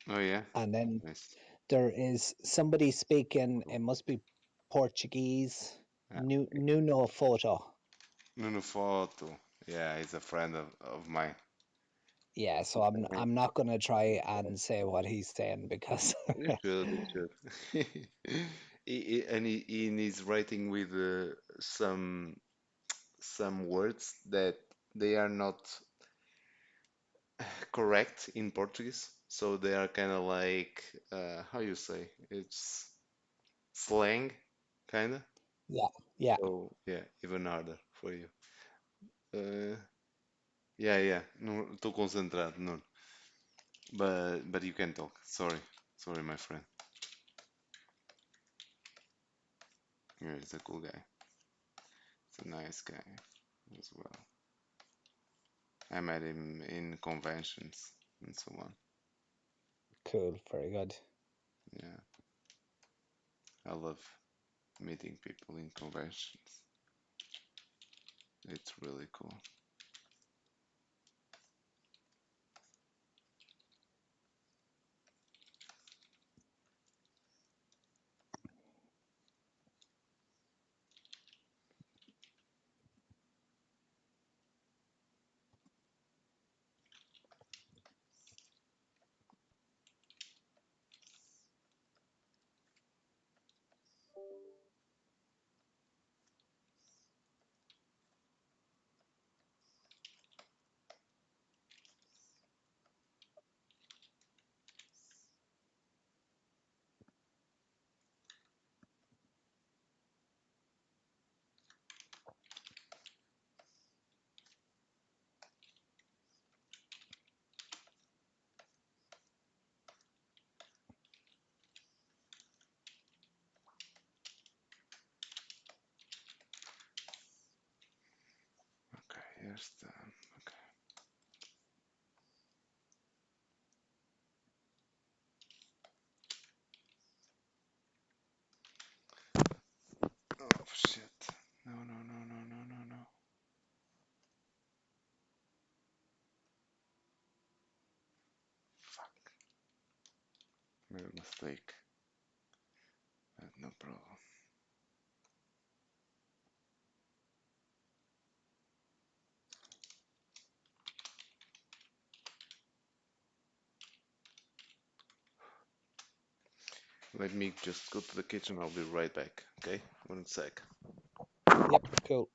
S2: Oh yeah.
S14: And then
S2: nice.
S14: there is somebody speaking, it must be Portuguese. Nuno Photo.
S2: Nuno Photo. Yeah, he's a friend of mine.
S14: Yeah, so I'm not gonna try and say what he's saying because
S2: You should. And he's writing with some words that they are not correct in Portuguese, so they are kind of like how you say it's slang, kind of.
S14: Yeah.
S2: So yeah, even harder for you. Yeah. Não estou concentrado, no. But you can talk. Sorry, my friend. Yeah, he's a cool guy. He's a nice guy as well. I met him in conventions and so on.
S14: Cool, very good.
S2: Yeah. I love meeting people in conventions. It's really cool. Where's the... Okay. Oh shit. No, no, no, no, no, no, no. Fuck. Made a mistake. But no problem. Let me just go to the kitchen. I'll be right back. Okay? 1 sec.
S14: Yep, cool.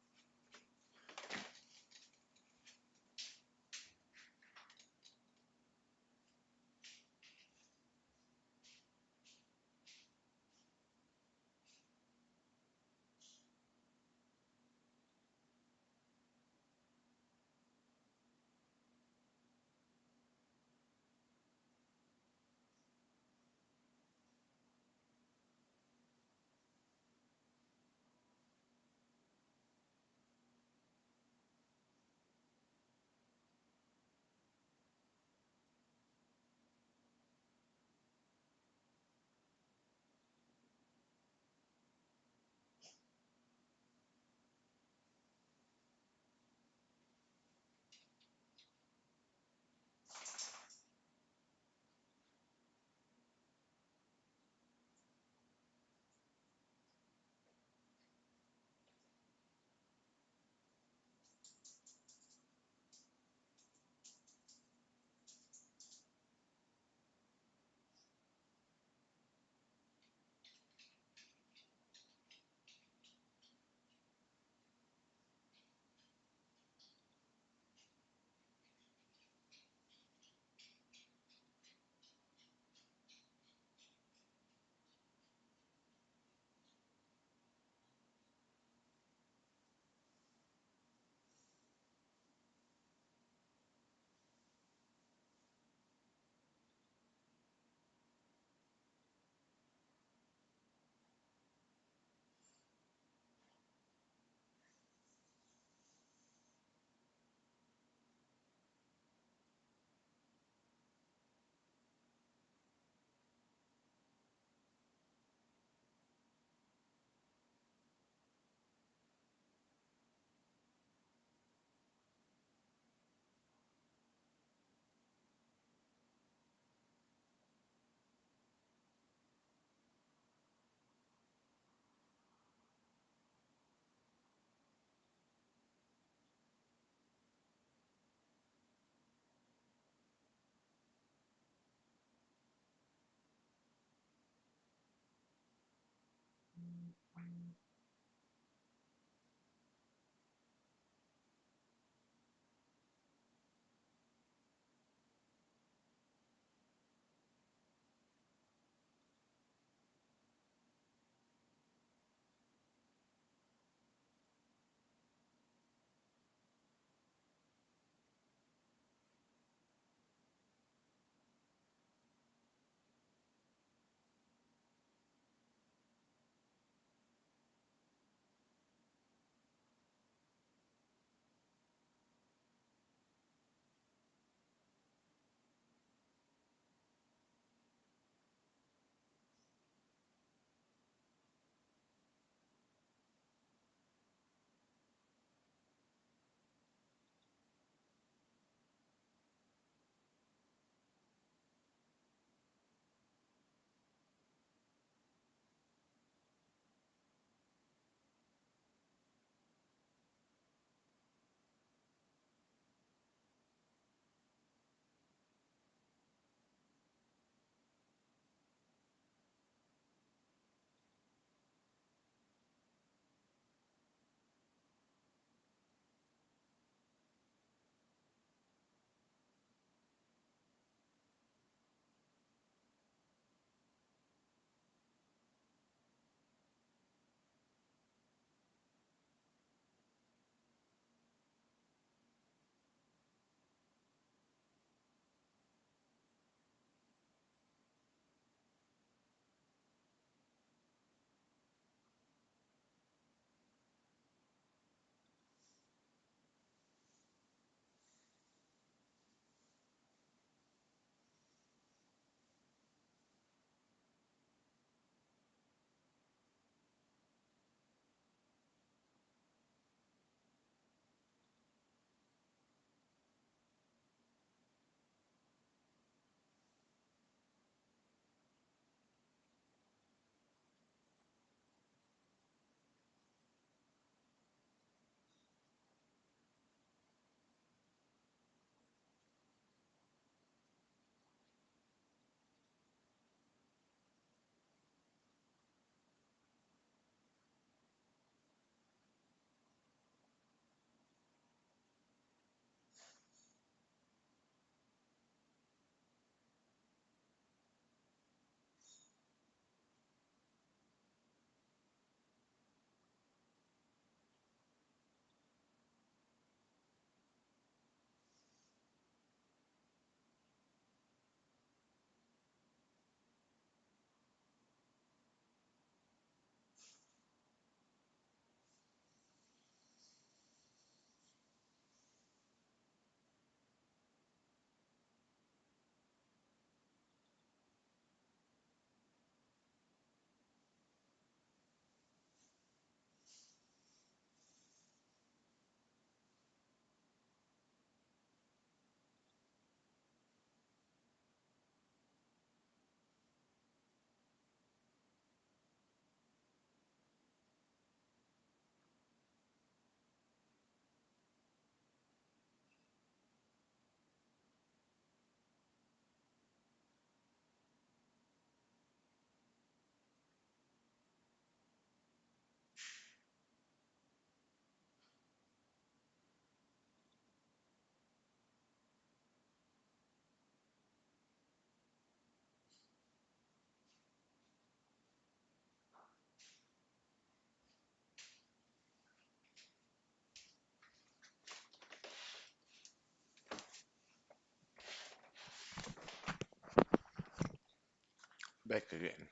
S2: Back again.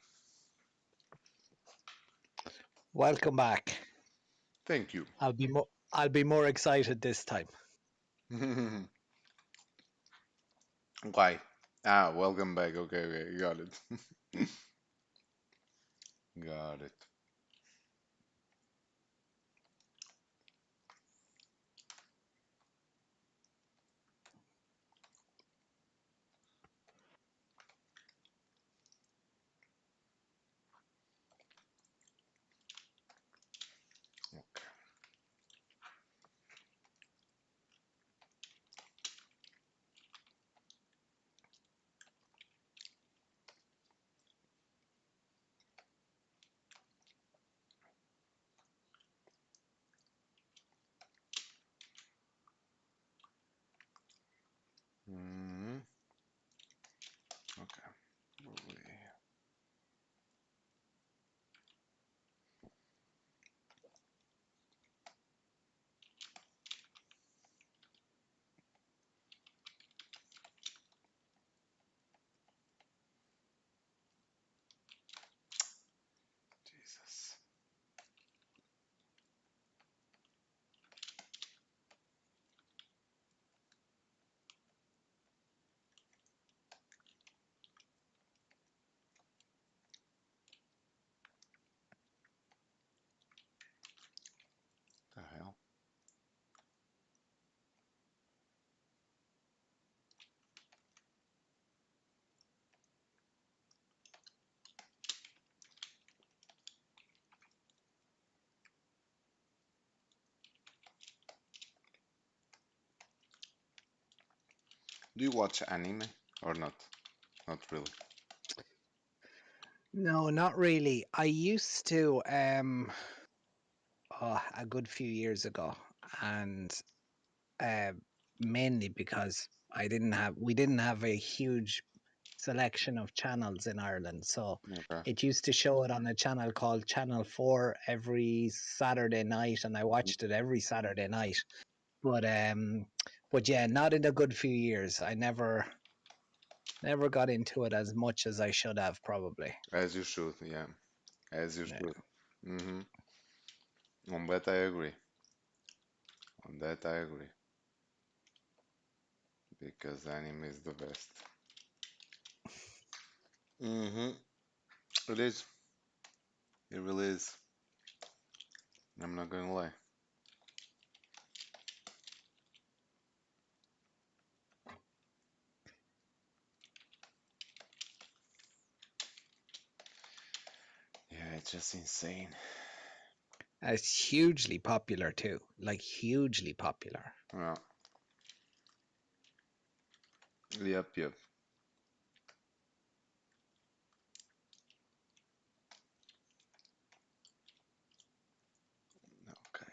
S14: Welcome back.
S2: Thank you.
S14: I'll be more excited this time.
S2: Why? Ah, welcome back. Okay, okay, got it. Got it. Okay. Mm, okay. Probably. Jesus. The hell? Do you watch anime or not? Not really.
S14: No, not really. I used to a good few years ago, and uh, mainly because we didn't have a huge selection of channels in Ireland, so
S2: Okay.
S14: it used to show it on a channel called Channel 4 every Saturday night, and I watched it every Saturday night. But yeah, not in a good few years. I never got into it as much as I should have, probably.
S2: As you should, yeah. As you
S14: Yeah.
S2: should. Mm-hmm. On that I agree. On that I agree. Because anime is the best. Mm-hmm. It is. It really is. I'm not gonna lie. Yeah, it's just insane.
S14: It's hugely popular too, like hugely popular.
S2: Yeah. Yep, yep. Okay.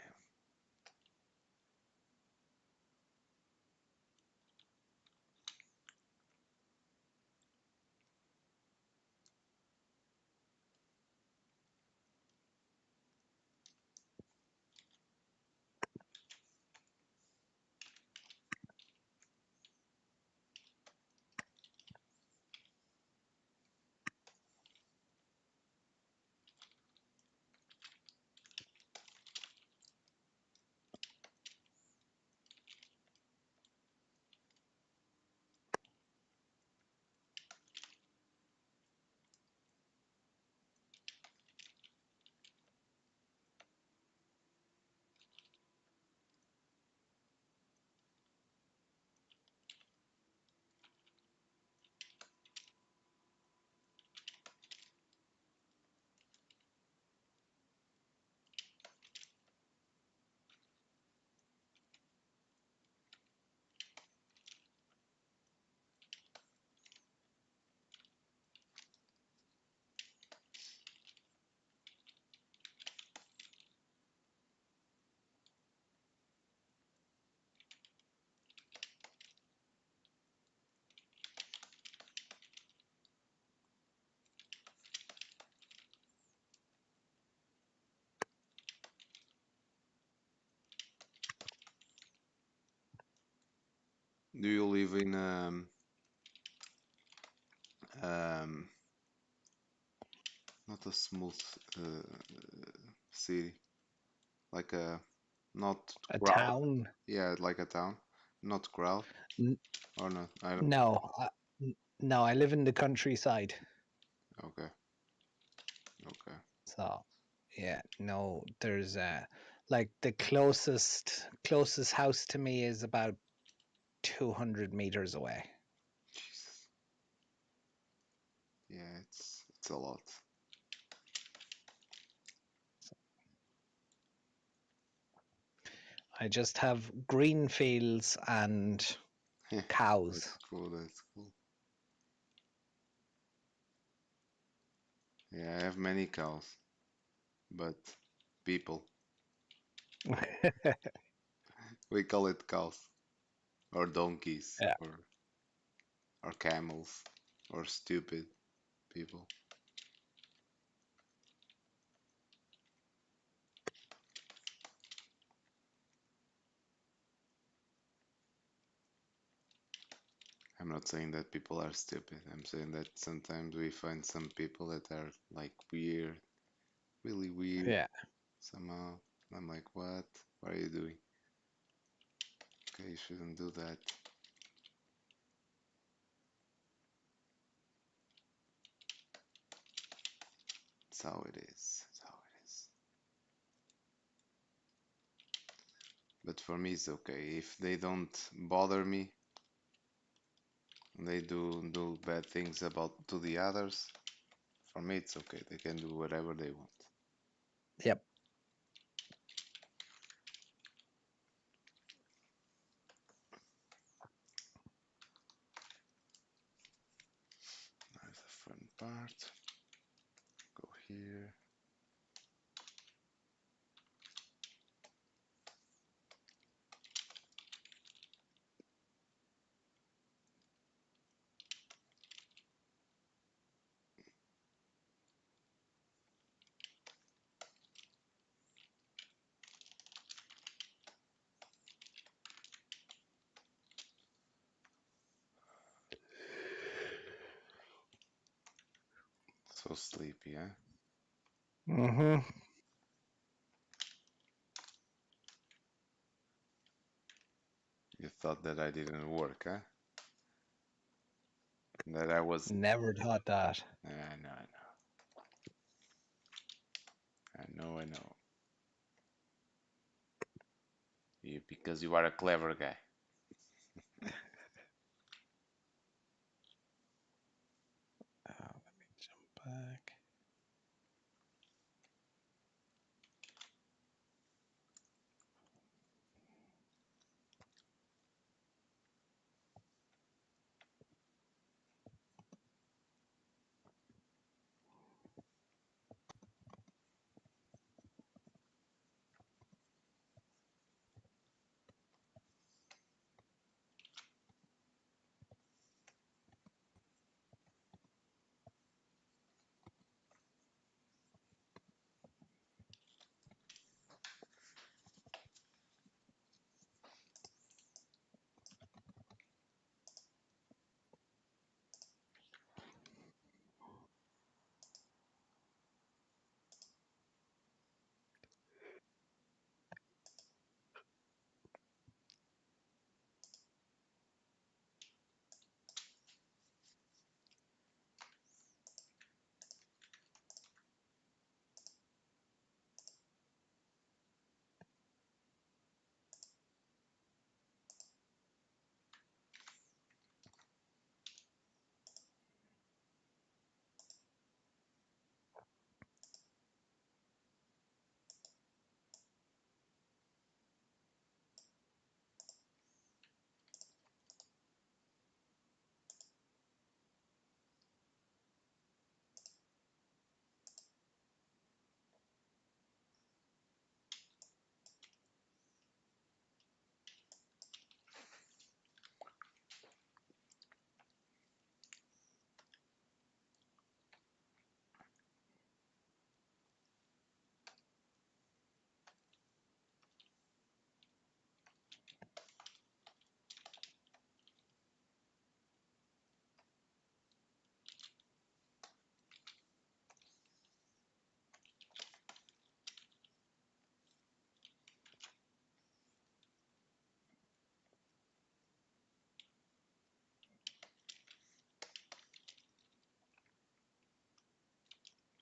S2: Do you live in um Not a smooth city, like a not
S14: A
S2: crowd.
S14: town?
S2: Yeah, like a town, not crowd. Or not? I don't.
S14: No, no, I live in the countryside.
S2: Okay. Okay.
S14: So, yeah, no, there's like the closest house to me is about 200 meters away.
S2: Jesus. Yeah, it's a lot.
S14: I just have green fields and cows.
S2: That's cool. That's cool. Yeah, I have many cows, but people. We call it cows, or donkeys,
S14: Yeah.
S2: or camels, or stupid people. I'm not saying that people are stupid. I'm saying that sometimes we find some people that are like weird, really weird.
S14: Yeah.
S2: Somehow. I'm like, what? What are you doing? Okay, you shouldn't do that. That's how it is. That's how it is. But for me, it's okay. If they don't bother me, and they do bad things to the others, for me, it's okay. They can do whatever they want.
S14: Yep.
S2: There's the fun part. Go here. So sleepy, huh?
S14: Mm-hmm.
S2: You thought that I didn't work, huh? That I was...
S14: Never thought that.
S2: I know, I know. I know. Because you are a clever guy.
S14: Let me jump back.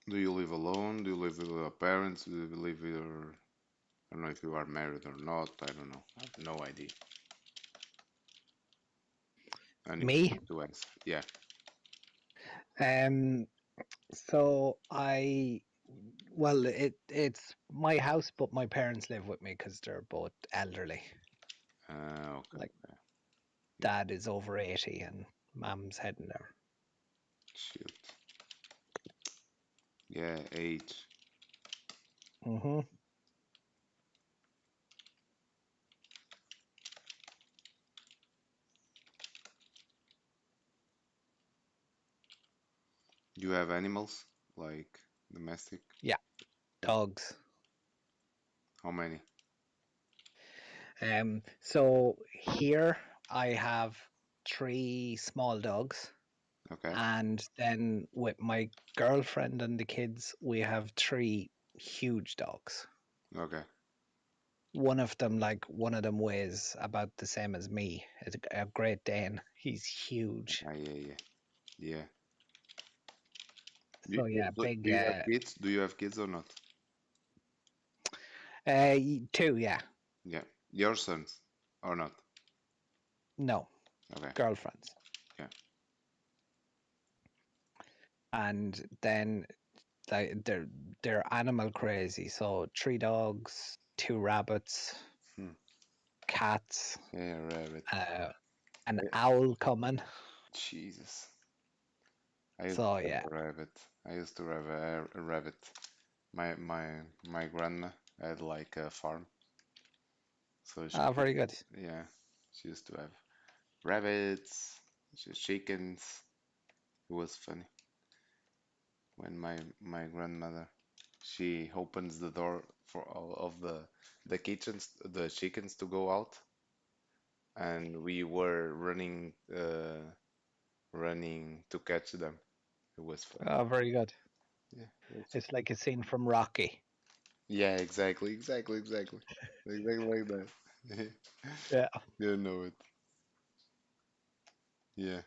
S2: Do you live alone? Do you live with your parents? Do you live with your... I don't know if you are married or not. I don't know. I have no idea. And you
S14: Me?
S2: have to answer. Yeah.
S14: So well, it's my house, but my parents live with me because they're both elderly.
S2: Okay.
S14: Like, dad is over 80 and mom's heading there.
S2: Shoot. Yeah, age.
S14: Mm-hmm.
S2: Do you have animals? Like domestic?
S14: Yeah, dogs.
S2: How many?
S14: So here I have 3 small dogs.
S2: Okay.
S14: And then with my girlfriend and the kids, we have 3 huge dogs.
S2: Okay.
S14: One of them weighs about the same as me. It's a Great Dane. He's huge.
S2: Yeah. Yeah.
S14: So yeah, big.
S2: Do you have kids? Do you have kids or not?
S14: 2, yeah.
S2: Yeah. Your sons or not?
S14: No.
S2: Okay.
S14: Girlfriends.
S2: Yeah.
S14: And then they're animal crazy. So 3 dogs, 2 rabbits, cats.
S2: Yeah, rabbit.
S14: An owl coming.
S2: Jesus. I used
S14: So
S2: to have
S14: yeah.
S2: a rabbit. I used to have a rabbit. My grandma had like a farm. So she,
S14: Very good.
S2: yeah, she used to have rabbits, chickens. It was funny when my grandmother she opens the door for all of the chickens to go out, and we were running to catch them. It was fun.
S14: Very good.
S2: Yeah,
S14: It's like a scene from Rocky.
S2: yeah, exactly like that.
S14: Yeah.
S2: You know it. Yeah.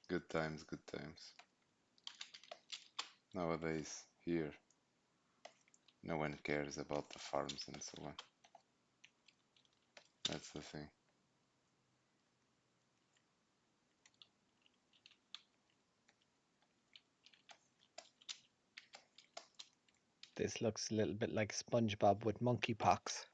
S2: Good times, good times. Nowadays, here, no one cares about the farms and so on. That's the thing.
S14: This looks a little bit like SpongeBob with monkeypox.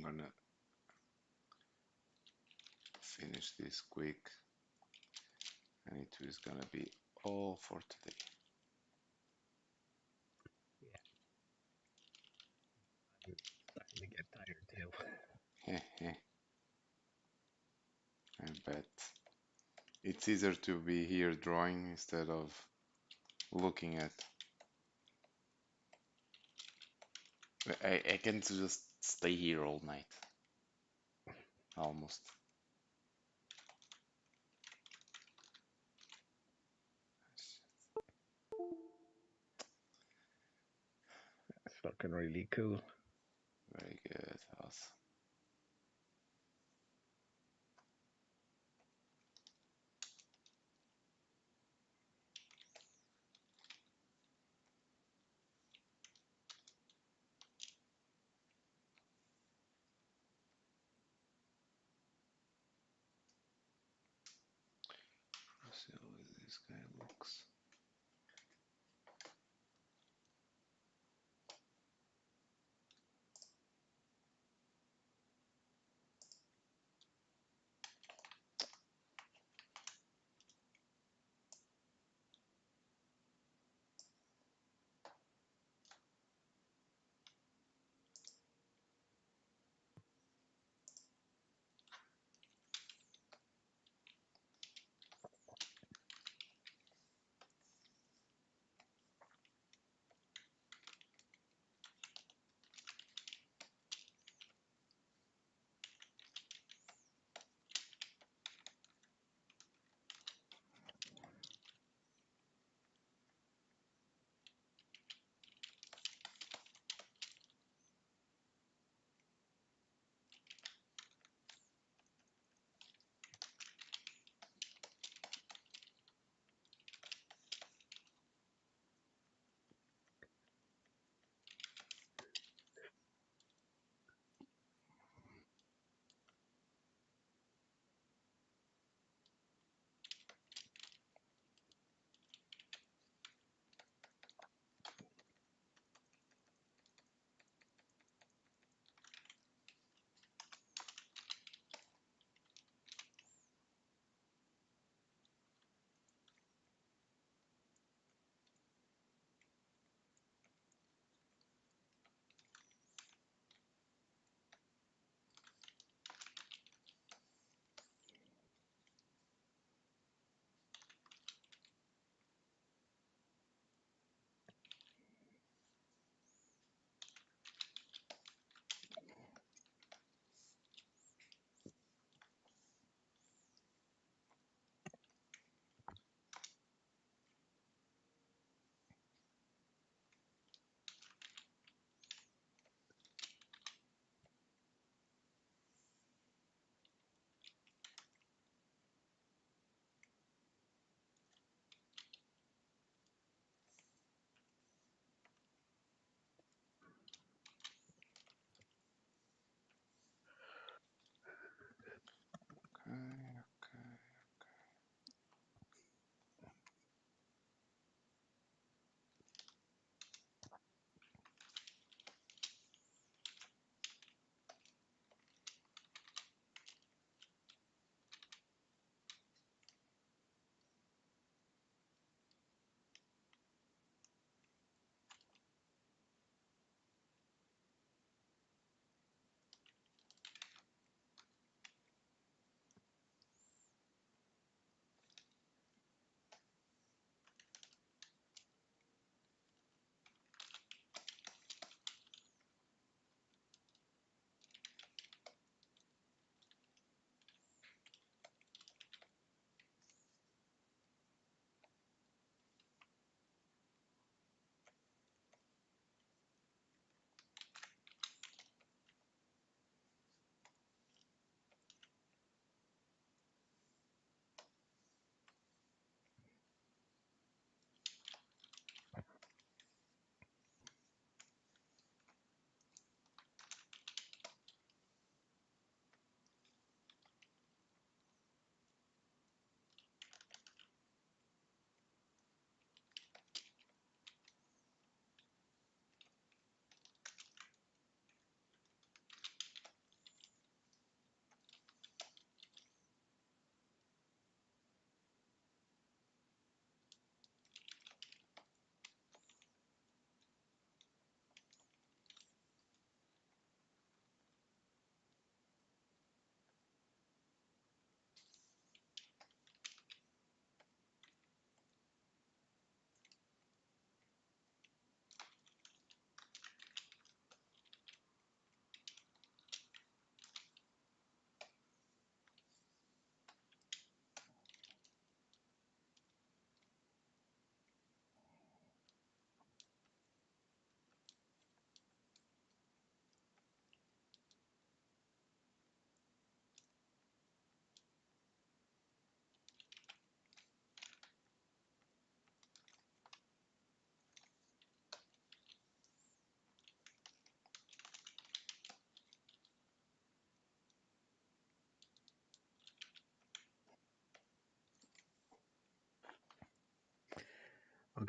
S2: gonna finish this quick, and it is gonna be all for today.
S8: I'm starting to get tired too.
S2: I bet. It's easier to be here drawing instead of looking at. I can just stay here all night. Almost.
S8: It's looking really cool.
S2: Very good. Awesome. Let's see how this guy looks.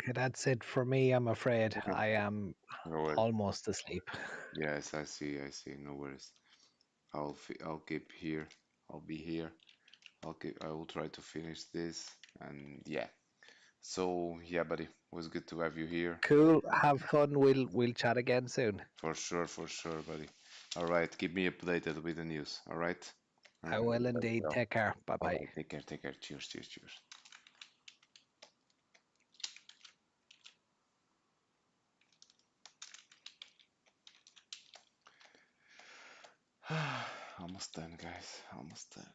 S14: Okay, that's it for me. I'm afraid
S2: Okay.
S14: I am
S2: No worries.
S14: almost asleep.
S2: Yes, I see. I see. No worries. I'll keep here. I'll be here. I will try to finish this. And yeah. So yeah, buddy, it was good to have you here.
S14: Cool. Have fun. We'll chat again soon.
S2: For sure, buddy. All right, keep me updated with the news. All right.
S14: I will indeed. Take care. Bye
S2: All
S14: bye.
S2: right, take care. Take care. Cheers. Cheers. Cheers. Almost done, guys. Almost done.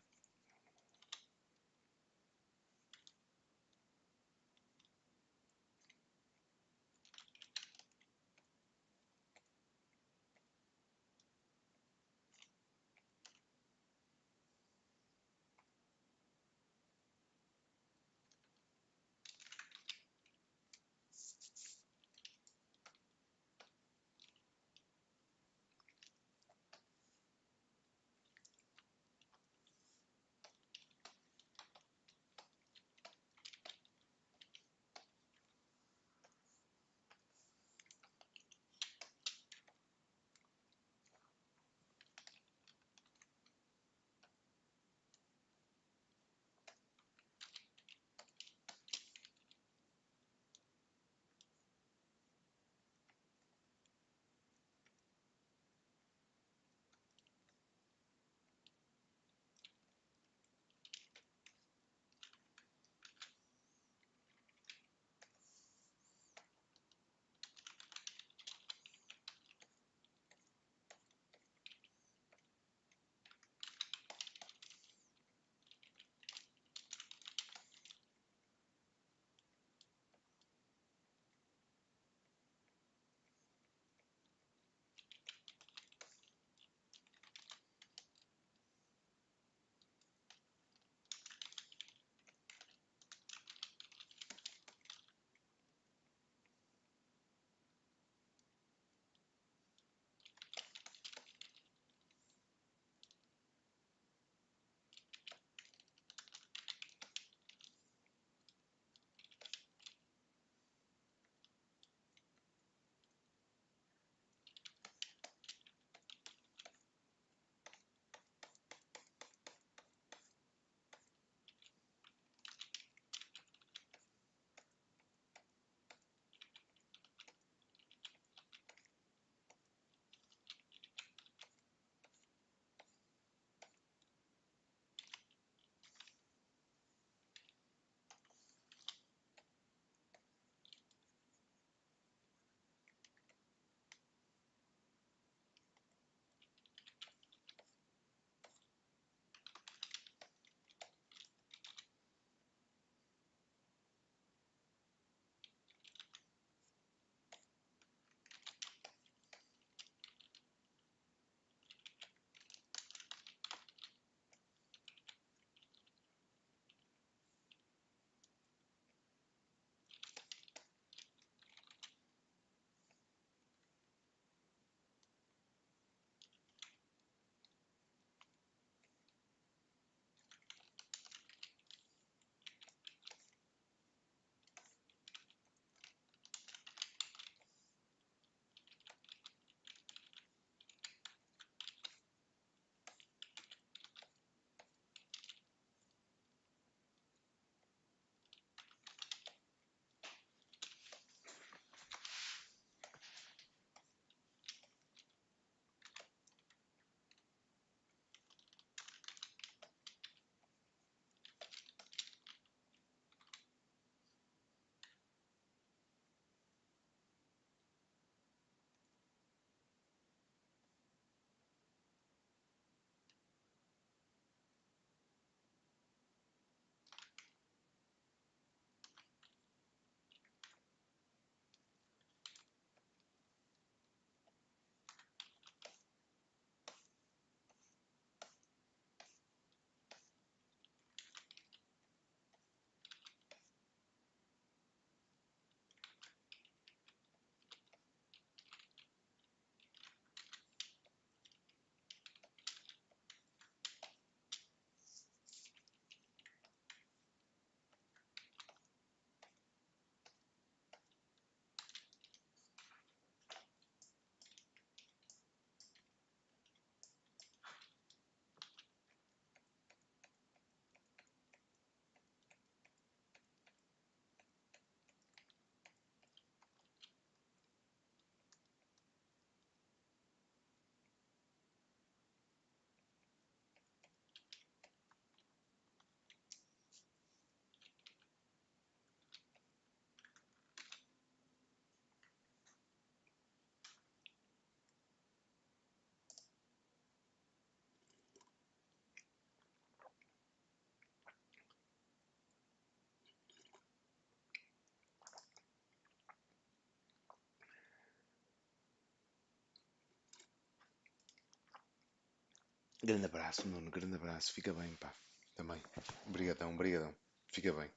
S2: Grande abraço, Nuno, grande abraço. Fica bem, pá. Também. Obrigadão, obrigadão. Fica bem.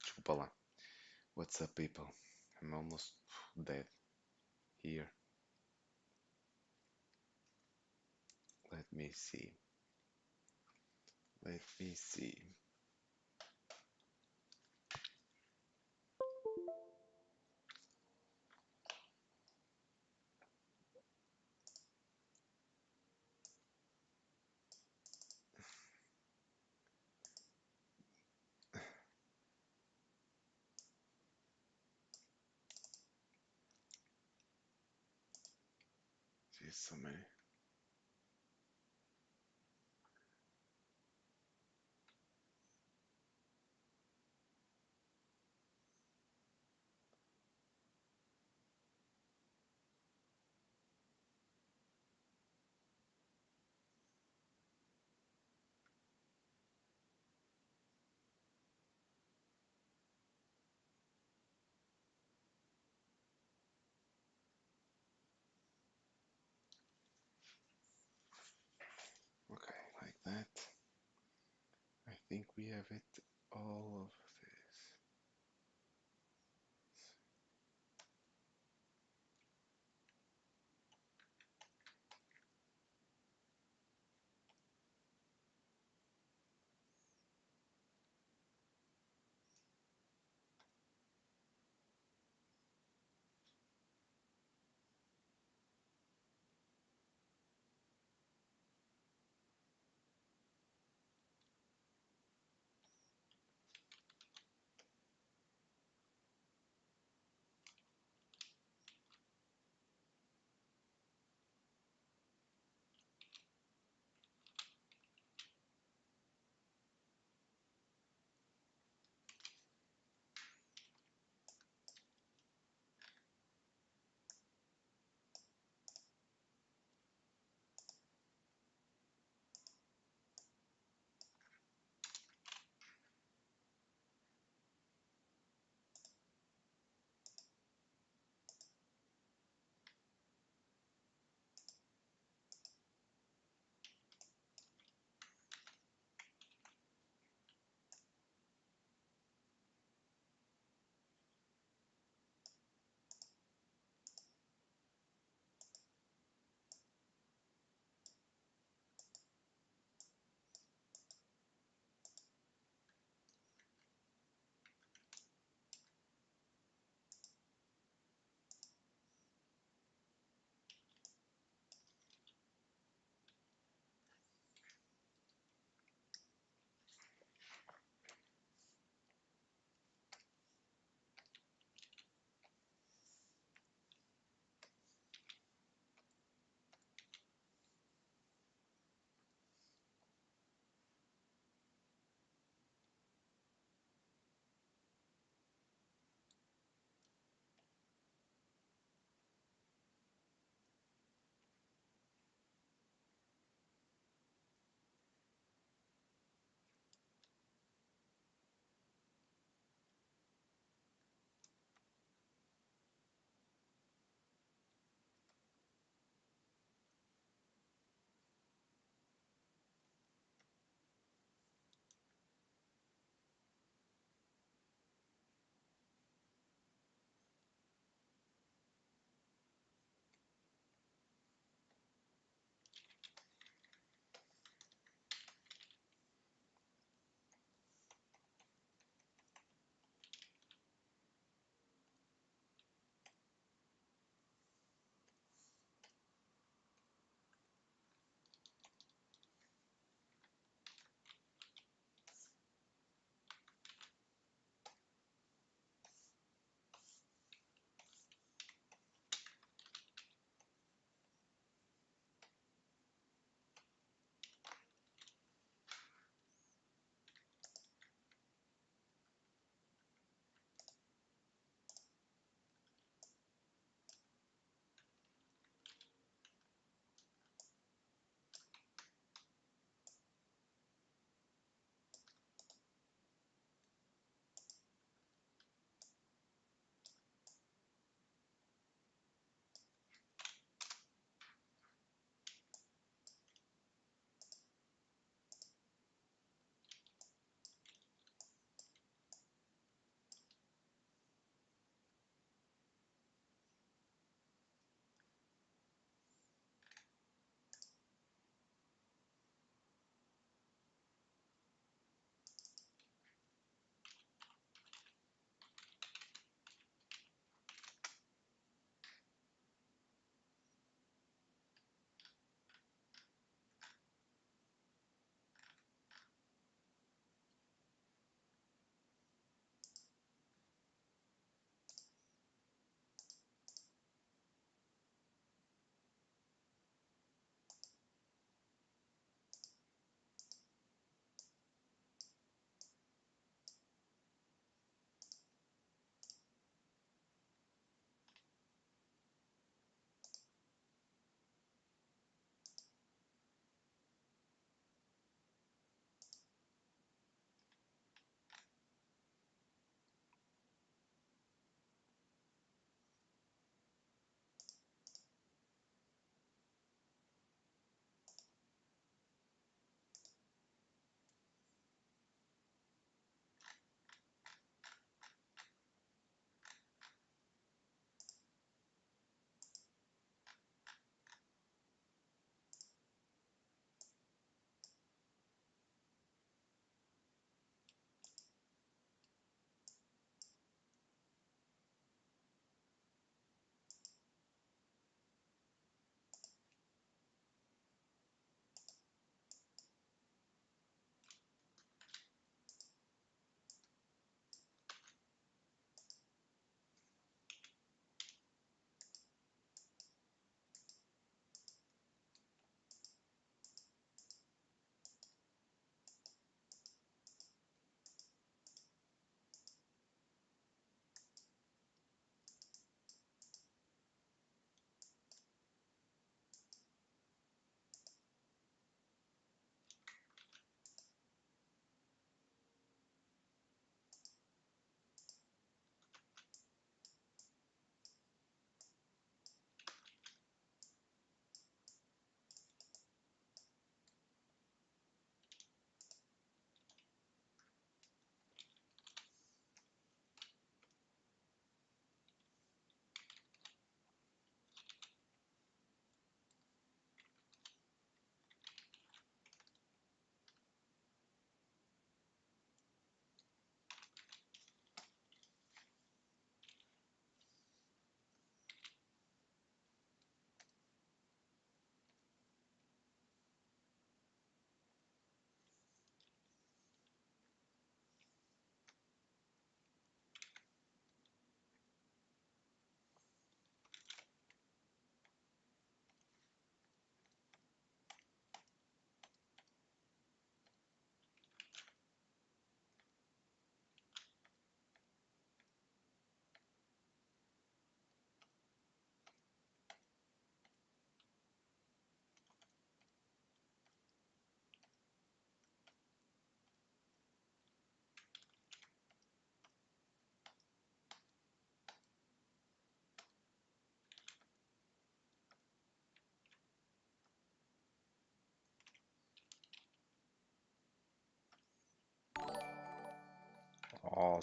S2: Desculpa lá. What's up, people? I'm almost dead here. Let me see. Let me see. Jeez, so many. Okay, like that. I think we have it all of this.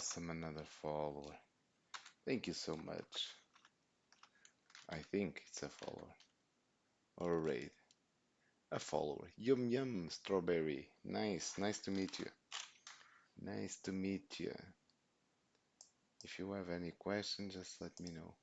S2: Awesome, another follower. Thank you so much. I think it's a follower. Or a raid. A follower. Yum yum, strawberry. Nice, nice to meet you. Nice to meet you. If you have any questions, just let me know.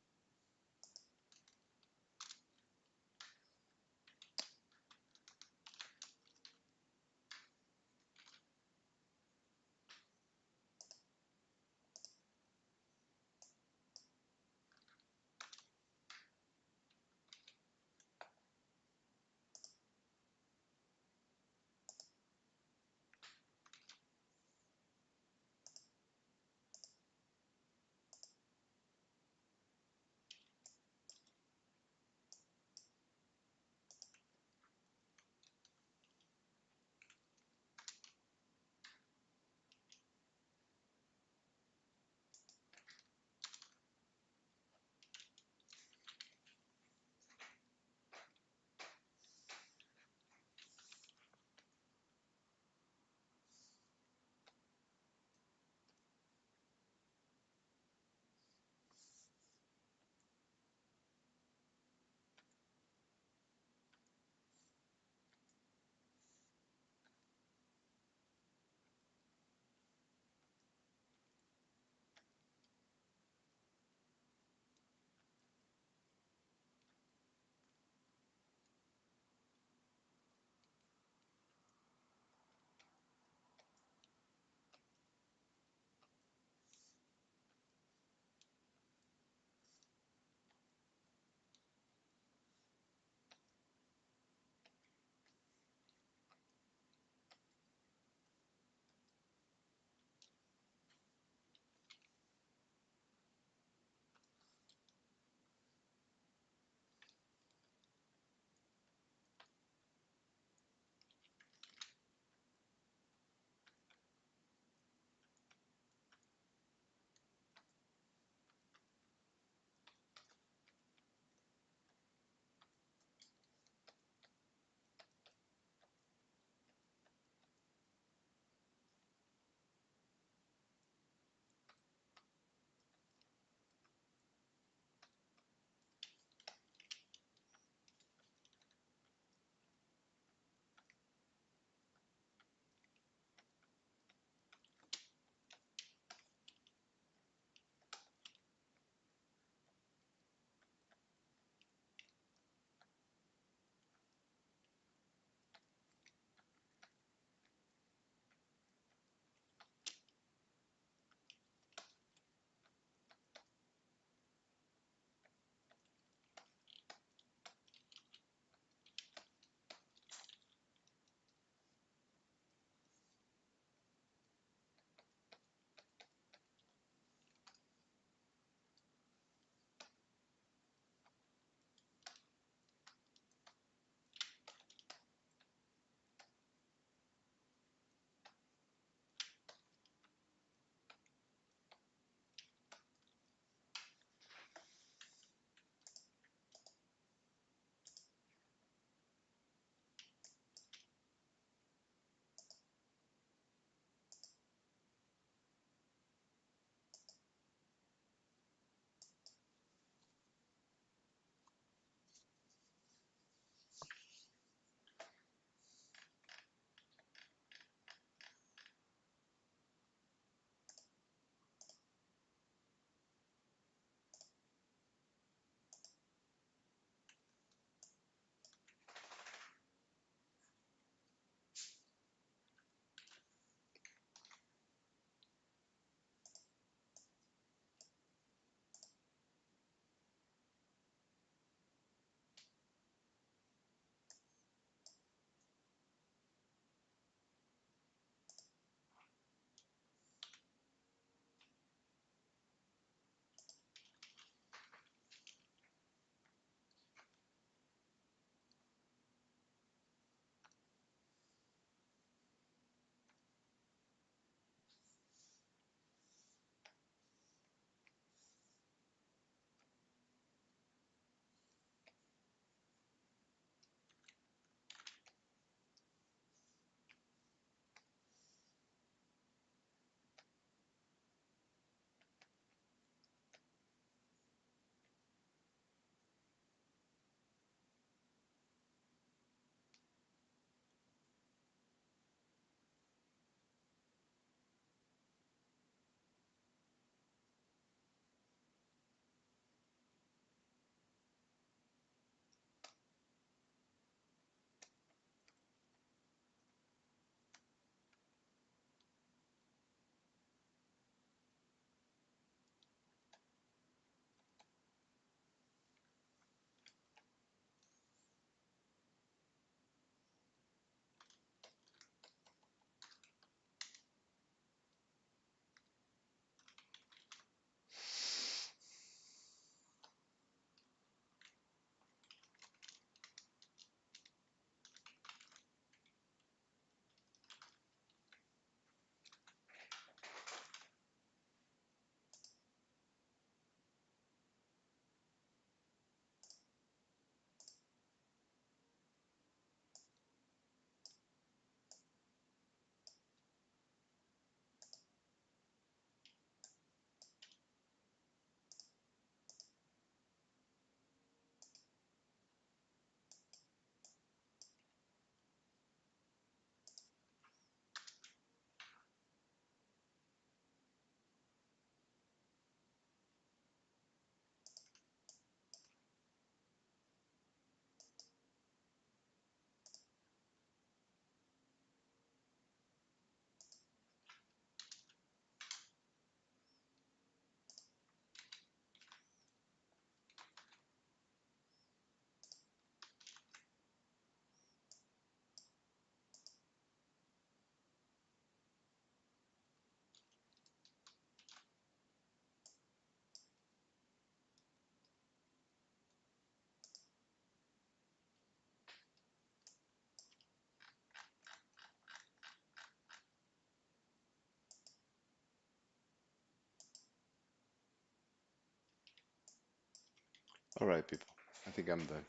S2: Alright, people. I think I'm done.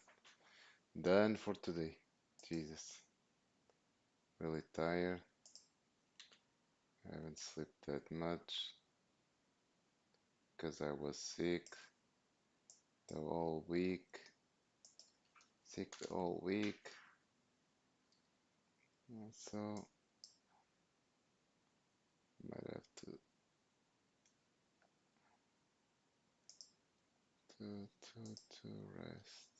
S2: Done for today. Jesus. Really tired. I haven't slept that much because I was sick the whole week. Sick the whole week. So might have to rest.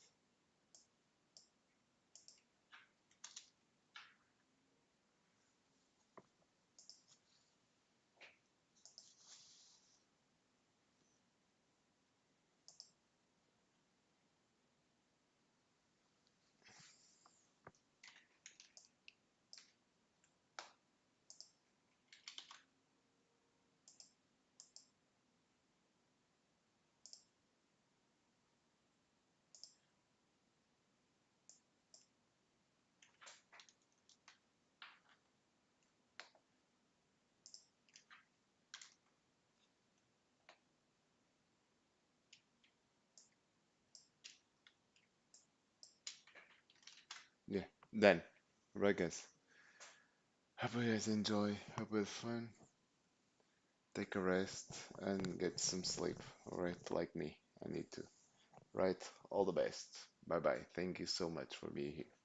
S2: Yeah, then. Alright, guys. Hope you guys enjoy. Hope you have fun. Take a rest and get some sleep. Alright, like me. I need to. Right? All the best. Bye bye. Thank you so much for being here.